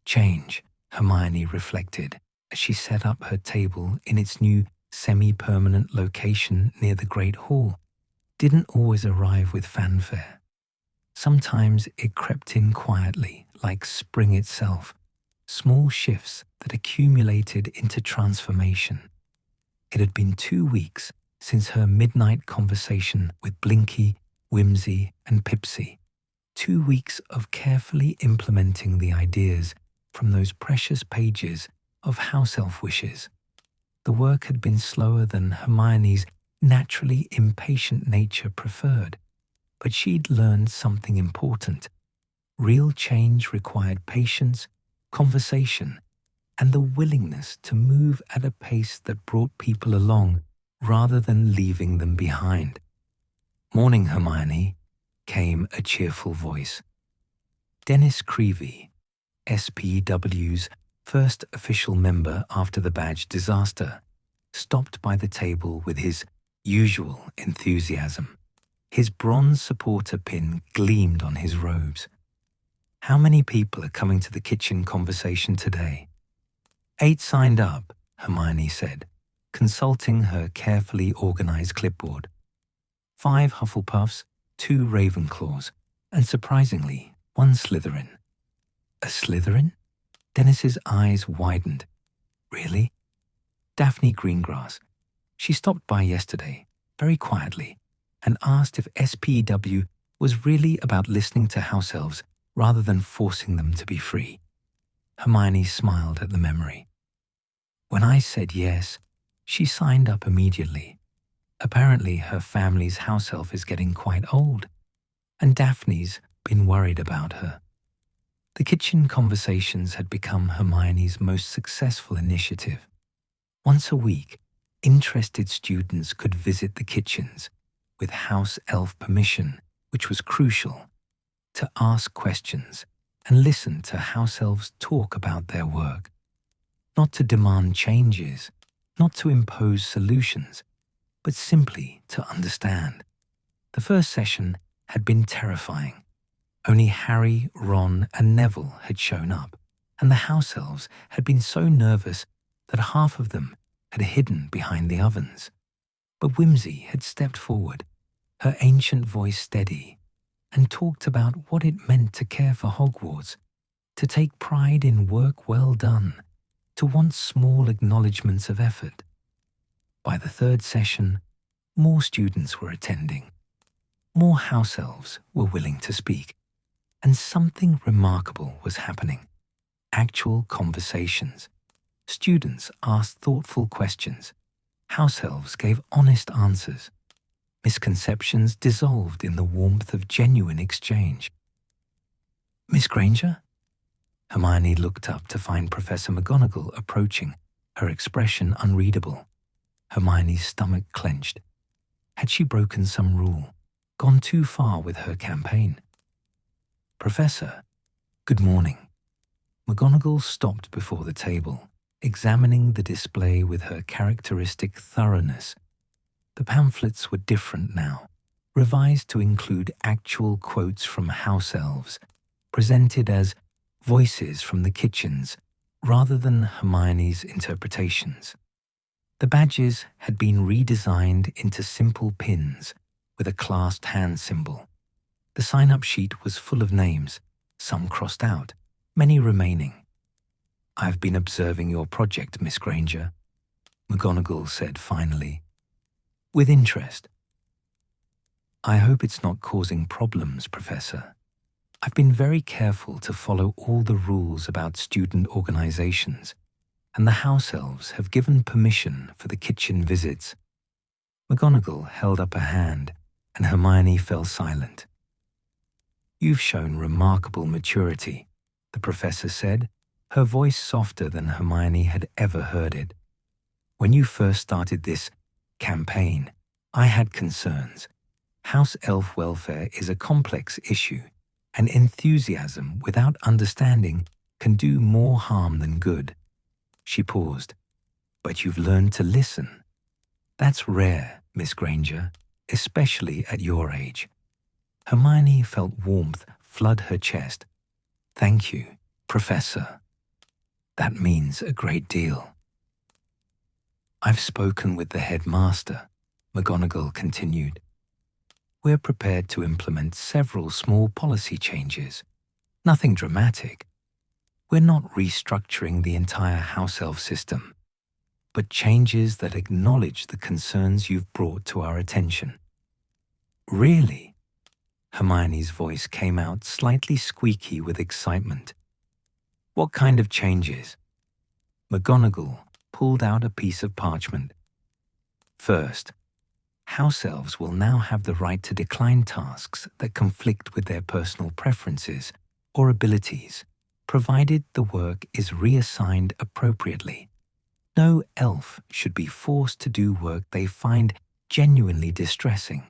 Change, Hermione reflected as she set up her table in its new semi-permanent location near the Great Hall, didn't always arrive with fanfare. Sometimes it crept in quietly, like spring itself, small shifts that accumulated into transformation. It had been 2 weeks since her midnight conversation with Blinky, Whimsy, and Pipsy. 2 weeks of carefully implementing the ideas from those precious pages of house-elf wishes. The work had been slower than Hermione's naturally impatient nature preferred, but she'd learned something important. Real change required patience, conversation, and the willingness to move at a pace that brought people along rather than leaving them behind. "Morning, Hermione," came a cheerful voice. Dennis Creevey, S.P.E.W's first official member after the badge disaster, stopped by the table with his usual enthusiasm. His bronze supporter pin gleamed on his robes. "How many people are coming to the kitchen conversation today?" 8 signed up, Hermione said, consulting her carefully organized clipboard. 5 Hufflepuffs, 2 Ravenclaws, and surprisingly, 1 Slytherin. A Slytherin? Dennis's eyes widened. Really? Daphne Greengrass. She stopped by yesterday, very quietly, and asked if S.P.E.W. was really about listening to house elves rather than forcing them to be free. Hermione smiled at the memory. When I said yes, she signed up immediately. Apparently her family's house elf is getting quite old, and Daphne's been worried about her. The kitchen conversations had become Hermione's most successful initiative. Once a week, interested students could visit the kitchens, with house elf permission, which was crucial, to ask questions and listen to house elves talk about their work. Not to demand changes, not to impose solutions, but simply to understand. The first session had been terrifying. Only Harry, Ron, and Neville had shown up, and the house elves had been so nervous that half of them had hidden behind the ovens. But Whimsy had stepped forward, her ancient voice steady, and talked about what it meant to care for Hogwarts, to take pride in work well done, to want small acknowledgements of effort. By the 3rd session, more students were attending. More house elves were willing to speak. And something remarkable was happening. Actual conversations. Students asked thoughtful questions. House elves gave honest answers. Misconceptions dissolved in the warmth of genuine exchange. "Miss Granger?" Hermione looked up to find Professor McGonagall approaching, her expression unreadable. Hermione's stomach clenched. Had she broken some rule, gone too far with her campaign? "Professor, good morning." McGonagall stopped before the table, examining the display with her characteristic thoroughness. The pamphlets were different now, revised to include actual quotes from house-elves, presented as voices from the kitchens rather than Hermione's interpretations. The badges had been redesigned into simple pins with a clasped hand symbol. The sign-up sheet was full of names, some crossed out, many remaining. "I've been observing your project, Miss Granger," McGonagall said finally, "with interest." "I hope it's not causing problems, Professor. I've been very careful to follow all the rules about student organizations, and the house elves have given permission for the kitchen visits." McGonagall held up a hand, and Hermione fell silent. "You've shown remarkable maturity," the professor said, her voice softer than Hermione had ever heard it. "When you first started this campaign, I had concerns. House elf welfare is a complex issue, and enthusiasm without understanding can do more harm than good." She paused. "But you've learned to listen. That's rare, Miss Granger, especially at your age." Hermione felt warmth flood her chest. "Thank you, Professor. That means a great deal." "I've spoken with the headmaster," McGonagall continued. "We're prepared to implement several small policy changes. Nothing dramatic. We're not restructuring the entire house elf system, but changes that acknowledge the concerns you've brought to our attention." "Really?" Hermione's voice came out slightly squeaky with excitement. "What kind of changes?" McGonagall pulled out a piece of parchment. "First, house elves will now have the right to decline tasks that conflict with their personal preferences or abilities, provided the work is reassigned appropriately. No elf should be forced to do work they find genuinely distressing."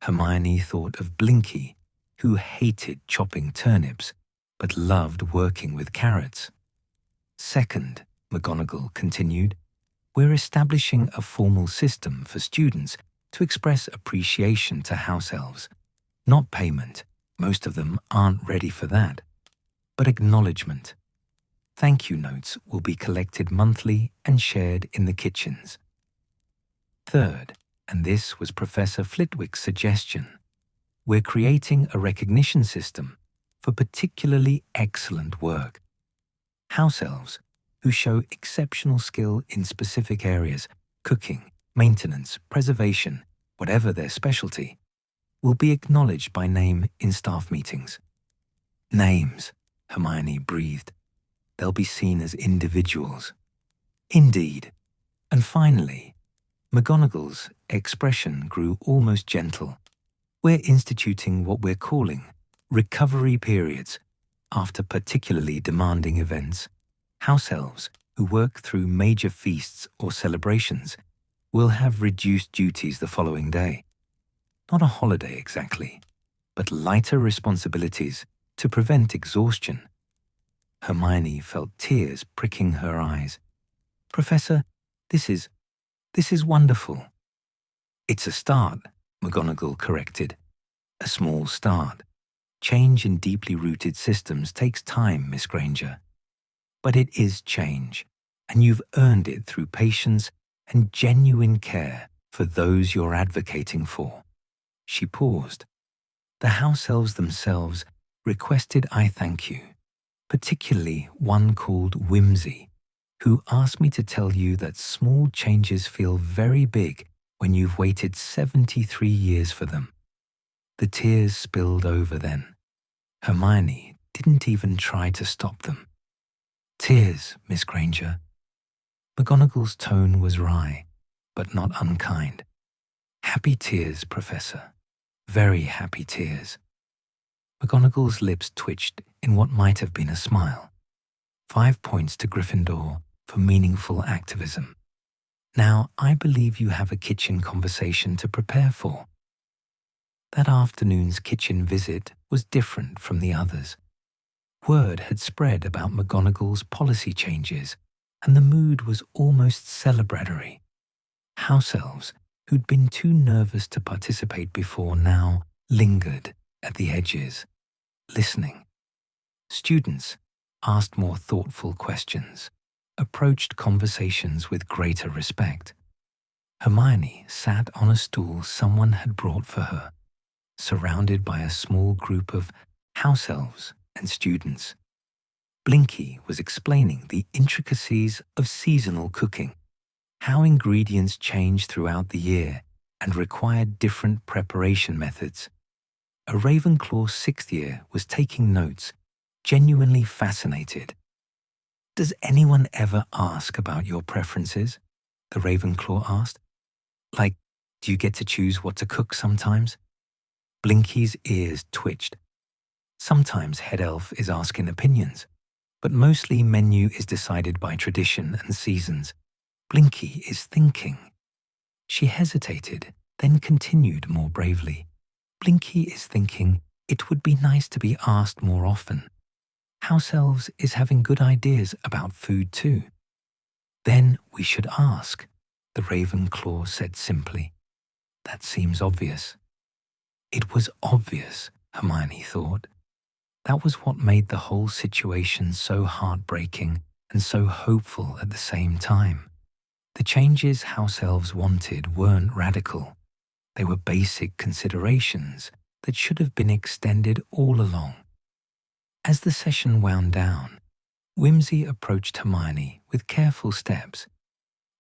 Hermione thought of Blinky, who hated chopping turnips but loved working with carrots. "Second," McGonagall continued, "we're establishing a formal system for students to express appreciation to house elves. Not payment, most of them aren't ready for that, but acknowledgement. Thank you notes will be collected monthly and shared in the kitchens. Third, and this was Professor Flitwick's suggestion, we're creating a recognition system for particularly excellent work. House elves who show exceptional skill in specific areas, cooking, maintenance, preservation, whatever their specialty, will be acknowledged by name in staff meetings." "Names," Hermione breathed. "They'll be seen as individuals." "Indeed." And finally, McGonagall's expression grew almost gentle. "We're instituting what we're calling recovery periods after particularly demanding events. House elves who work through major feasts or celebrations will have reduced duties the following day. Not a holiday exactly, but lighter responsibilities to prevent exhaustion." Hermione felt tears pricking her eyes. "Professor, this is wonderful." "It's a start," McGonagall corrected. "A small start. Change in deeply rooted systems takes time, Miss Granger. But it is change, and you've earned it through patience and genuine care for those you're advocating for." She paused. "The house elves themselves requested I thank you, particularly one called Whimsy, who asked me to tell you that small changes feel very big when you've waited 73 years for them." The tears spilled over then. Hermione didn't even try to stop them. "Tears, Miss Granger." McGonagall's tone was wry, but not unkind. Happy tears, Professor. Very happy tears. McGonagall's lips twitched in what might have been a smile. 5 points to Gryffindor for meaningful activism. Now, I believe you have a kitchen conversation to prepare for. That afternoon's kitchen visit was different from the others. Word had spread about McGonagall's policy changes, and the mood was almost celebratory. House-elves, who'd been too nervous to participate before, now lingered at the edges, listening. Students asked more thoughtful questions, approached conversations with greater respect. Hermione sat on a stool someone had brought for her, surrounded by a small group of house-elves and students. Blinky was explaining the intricacies of seasonal cooking, how ingredients change throughout the year and required different preparation methods. A Ravenclaw 6th year was taking notes, genuinely fascinated. "Does anyone ever ask about your preferences?" the Ravenclaw asked. "Like, do you get to choose what to cook sometimes?" Blinky's ears twitched. Sometimes Head Elf is asking opinions, but mostly menu is decided by tradition and seasons. Blinky is thinking. She hesitated, then continued more bravely. Blinky is thinking it would be nice to be asked more often. House Elves is having good ideas about food too. "Then we should ask," the Ravenclaw said simply. "That seems obvious." It was obvious, Hermione thought. That was what made the whole situation so heartbreaking and so hopeful at the same time. The changes House Elves wanted weren't radical. They were basic considerations that should have been extended all along. As the session wound down, Whimsy approached Hermione with careful steps.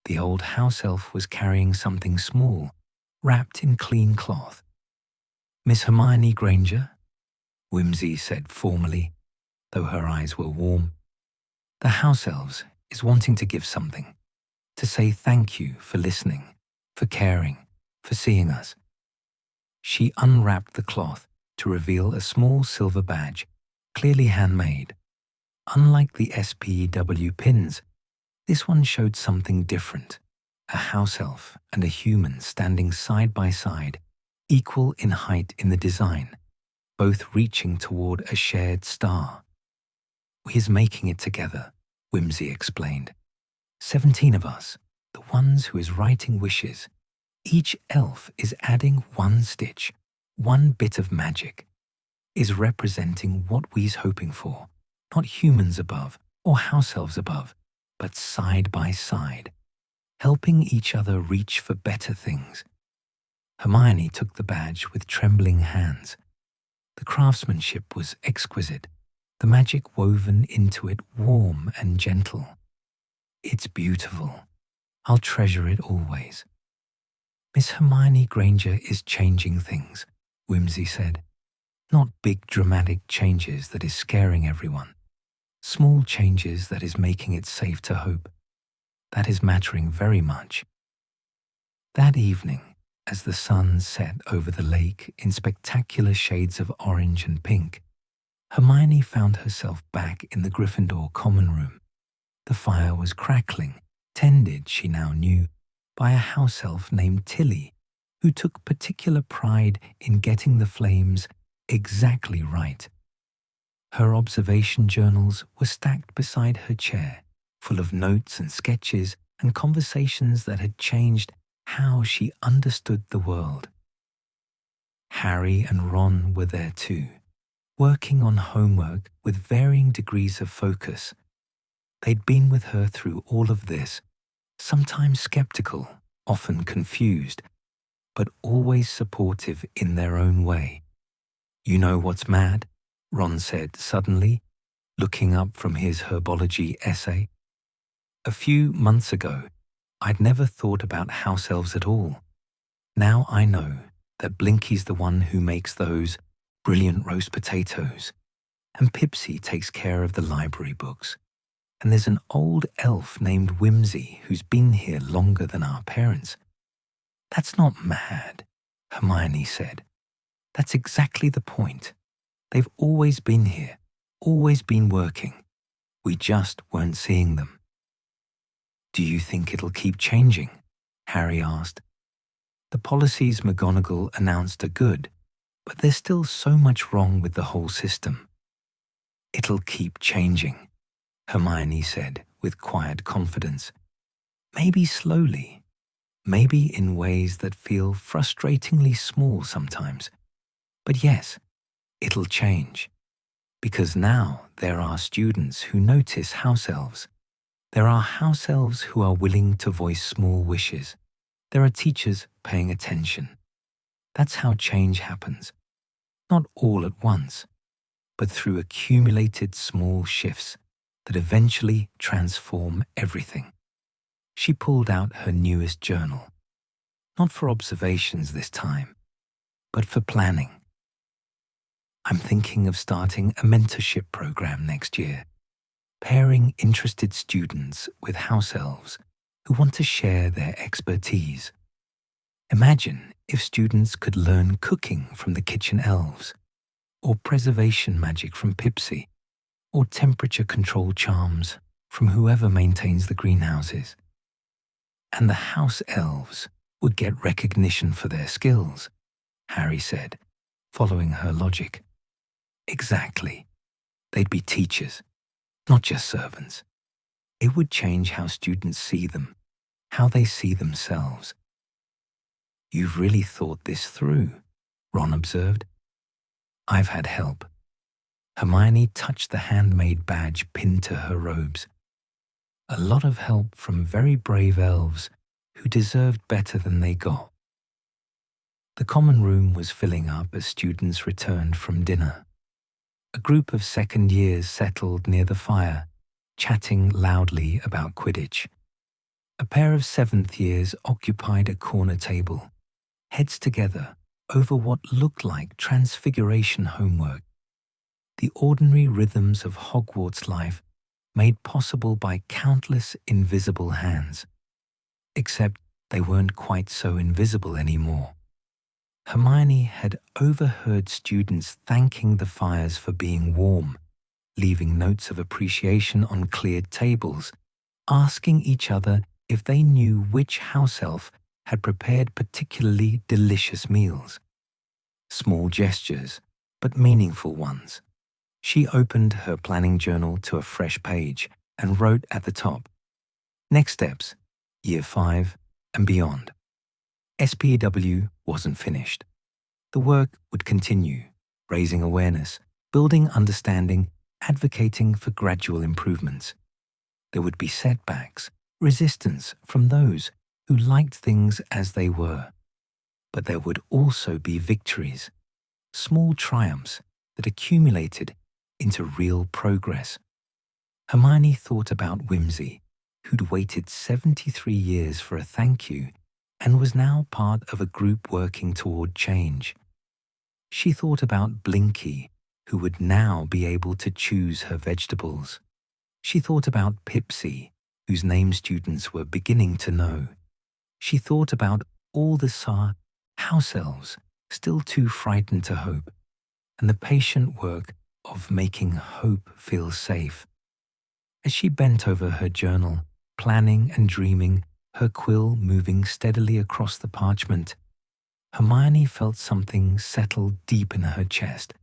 The old house elf was carrying something small, wrapped in clean cloth. "Miss Hermione Granger," Whimsy said formally, though her eyes were warm. "The house elves is wanting to give something, to say thank you for listening, for caring, for seeing us." She unwrapped the cloth to reveal a small silver badge, clearly handmade. Unlike the S.P.E.W. pins, this one showed something different. A house elf and a human standing side by side, equal in height in the design, both reaching toward a shared star. "We's making it together," Whimsy explained. 17 of us, the ones who is writing wishes. Each elf is adding one stitch, one bit of magic, is representing what we's hoping for, not humans above or house elves above, but side by side, helping each other reach for better things. Hermione took the badge with trembling hands. The craftsmanship was exquisite, the magic woven into it warm and gentle. "It's beautiful. I'll treasure it always." "Miss Hermione Granger is changing things," Whimsy said. "Not big dramatic changes that is scaring everyone. Small changes that is making it safe to hope. That is mattering very much." That evening, as the sun set over the lake in spectacular shades of orange and pink, Hermione found herself back in the Gryffindor common room. The fire was crackling, tended, she now knew, by a house elf named Tilly, who took particular pride in getting the flames exactly right. Her observation journals were stacked beside her chair, full of notes and sketches and conversations that had changed how she understood the world. Harry and Ron were there too, working on homework with varying degrees of focus. They'd been with her through all of this, sometimes skeptical, often confused, but always supportive in their own way. "You know what's mad?" Ron said suddenly, looking up from his herbology essay. "A few months ago, I'd never thought about house elves at all. Now I know that Blinky's the one who makes those brilliant roast potatoes, and Pipsy takes care of the library books. And there's an old elf named Whimsy who's been here longer than our parents. "That's not mad," Hermione said. "That's exactly the point. They've always been here, always been working. We just weren't seeing them." "Do you think it'll keep changing?" Harry asked. "The policies McGonagall announced are good, but there's still so much wrong with the whole system." "It'll keep changing," Hermione said with quiet confidence. "Maybe slowly, maybe in ways that feel frustratingly small sometimes. But yes, it'll change. Because now there are students who notice house-elves. There are house-elves who are willing to voice small wishes. There are teachers paying attention. That's how change happens. Not all at once, but through accumulated small shifts that eventually transform everything. She pulled out her newest journal. Not for observations this time, but for planning. "I'm thinking of starting a mentorship program next year, pairing interested students with house elves who want to share their expertise. Imagine if students could learn cooking from the kitchen elves, or preservation magic from Pipsy, or temperature control charms from whoever maintains the greenhouses. And the house elves would get recognition for their skills," Harry said, following her logic. "Exactly. They'd be teachers, not just servants. It would change how students see them, how they see themselves." "You've really thought this through," Ron observed. "I've had help." Hermione touched the handmade badge pinned to her robes. "A lot of help from very brave elves who deserved better than they got." The common room was filling up as students returned from dinner. A group of second years settled near the fire, chatting loudly about Quidditch. A pair of seventh years occupied a corner table, heads together over what looked like transfiguration homework. The ordinary rhythms of Hogwarts life made possible by countless invisible hands. Except they weren't quite so invisible anymore. Hermione had overheard students thanking the fires for being warm, leaving notes of appreciation on cleared tables, asking each other if they knew which house elf had prepared particularly delicious meals. Small gestures, but meaningful ones. She opened her planning journal to a fresh page and wrote at the top, "Next steps, Year 5 and beyond." S.P.E.W. wasn't finished. The work would continue, raising awareness, building understanding, advocating for gradual improvements. There would be setbacks, resistance from those who liked things as they were. But there would also be victories, small triumphs that accumulated into real progress. Hermione thought about Whimsy, who'd waited 73 years for a thank you and was now part of a group working toward change. She thought about Blinky, who would now be able to choose her vegetables. She thought about Pipsy, whose name students were beginning to know. She thought about all the house elves still too frightened to hope, and the patient work of making hope feel safe. As she bent over her journal, planning and dreaming, her quill moving steadily across the parchment, Hermione felt something settle deep in her chest.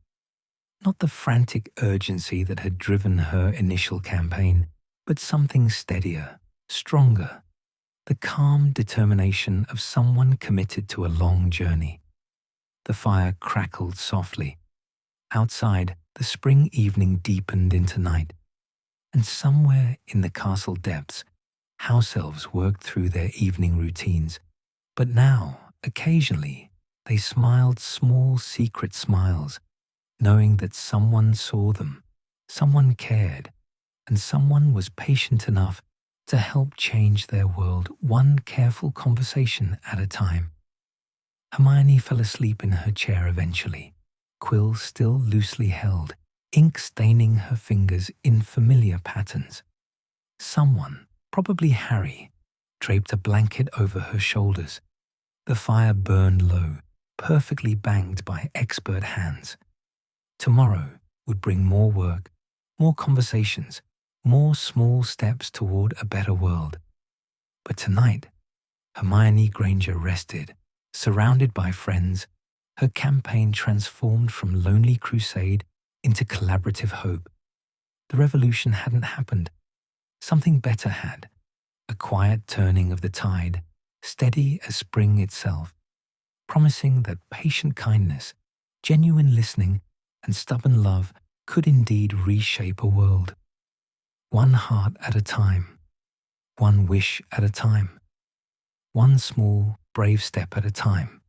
Not the frantic urgency that had driven her initial campaign, but something steadier, stronger. The calm determination of someone committed to a long journey. The fire crackled softly. Outside, the spring evening deepened into night, and somewhere in the castle depths, house elves worked through their evening routines. But now, occasionally, they smiled small secret smiles, knowing that someone saw them, someone cared, and someone was patient enough to help change their world one careful conversation at a time. Hermione fell asleep in her chair eventually, quill still loosely held, ink staining her fingers in familiar patterns. Someone, probably Harry, draped a blanket over her shoulders, The fire burned low, perfectly banked by expert hands. Tomorrow would bring more work, more conversations, more small steps toward a better world. But tonight, Hermione Granger rested, surrounded by friends, her campaign transformed from lonely crusade into collaborative hope. The revolution hadn't happened. Something better had. A quiet turning of the tide, steady as spring itself, promising that patient kindness, genuine listening, and stubborn love could indeed reshape a world. One heart at a time, one wish at a time, one small, brave step at a time.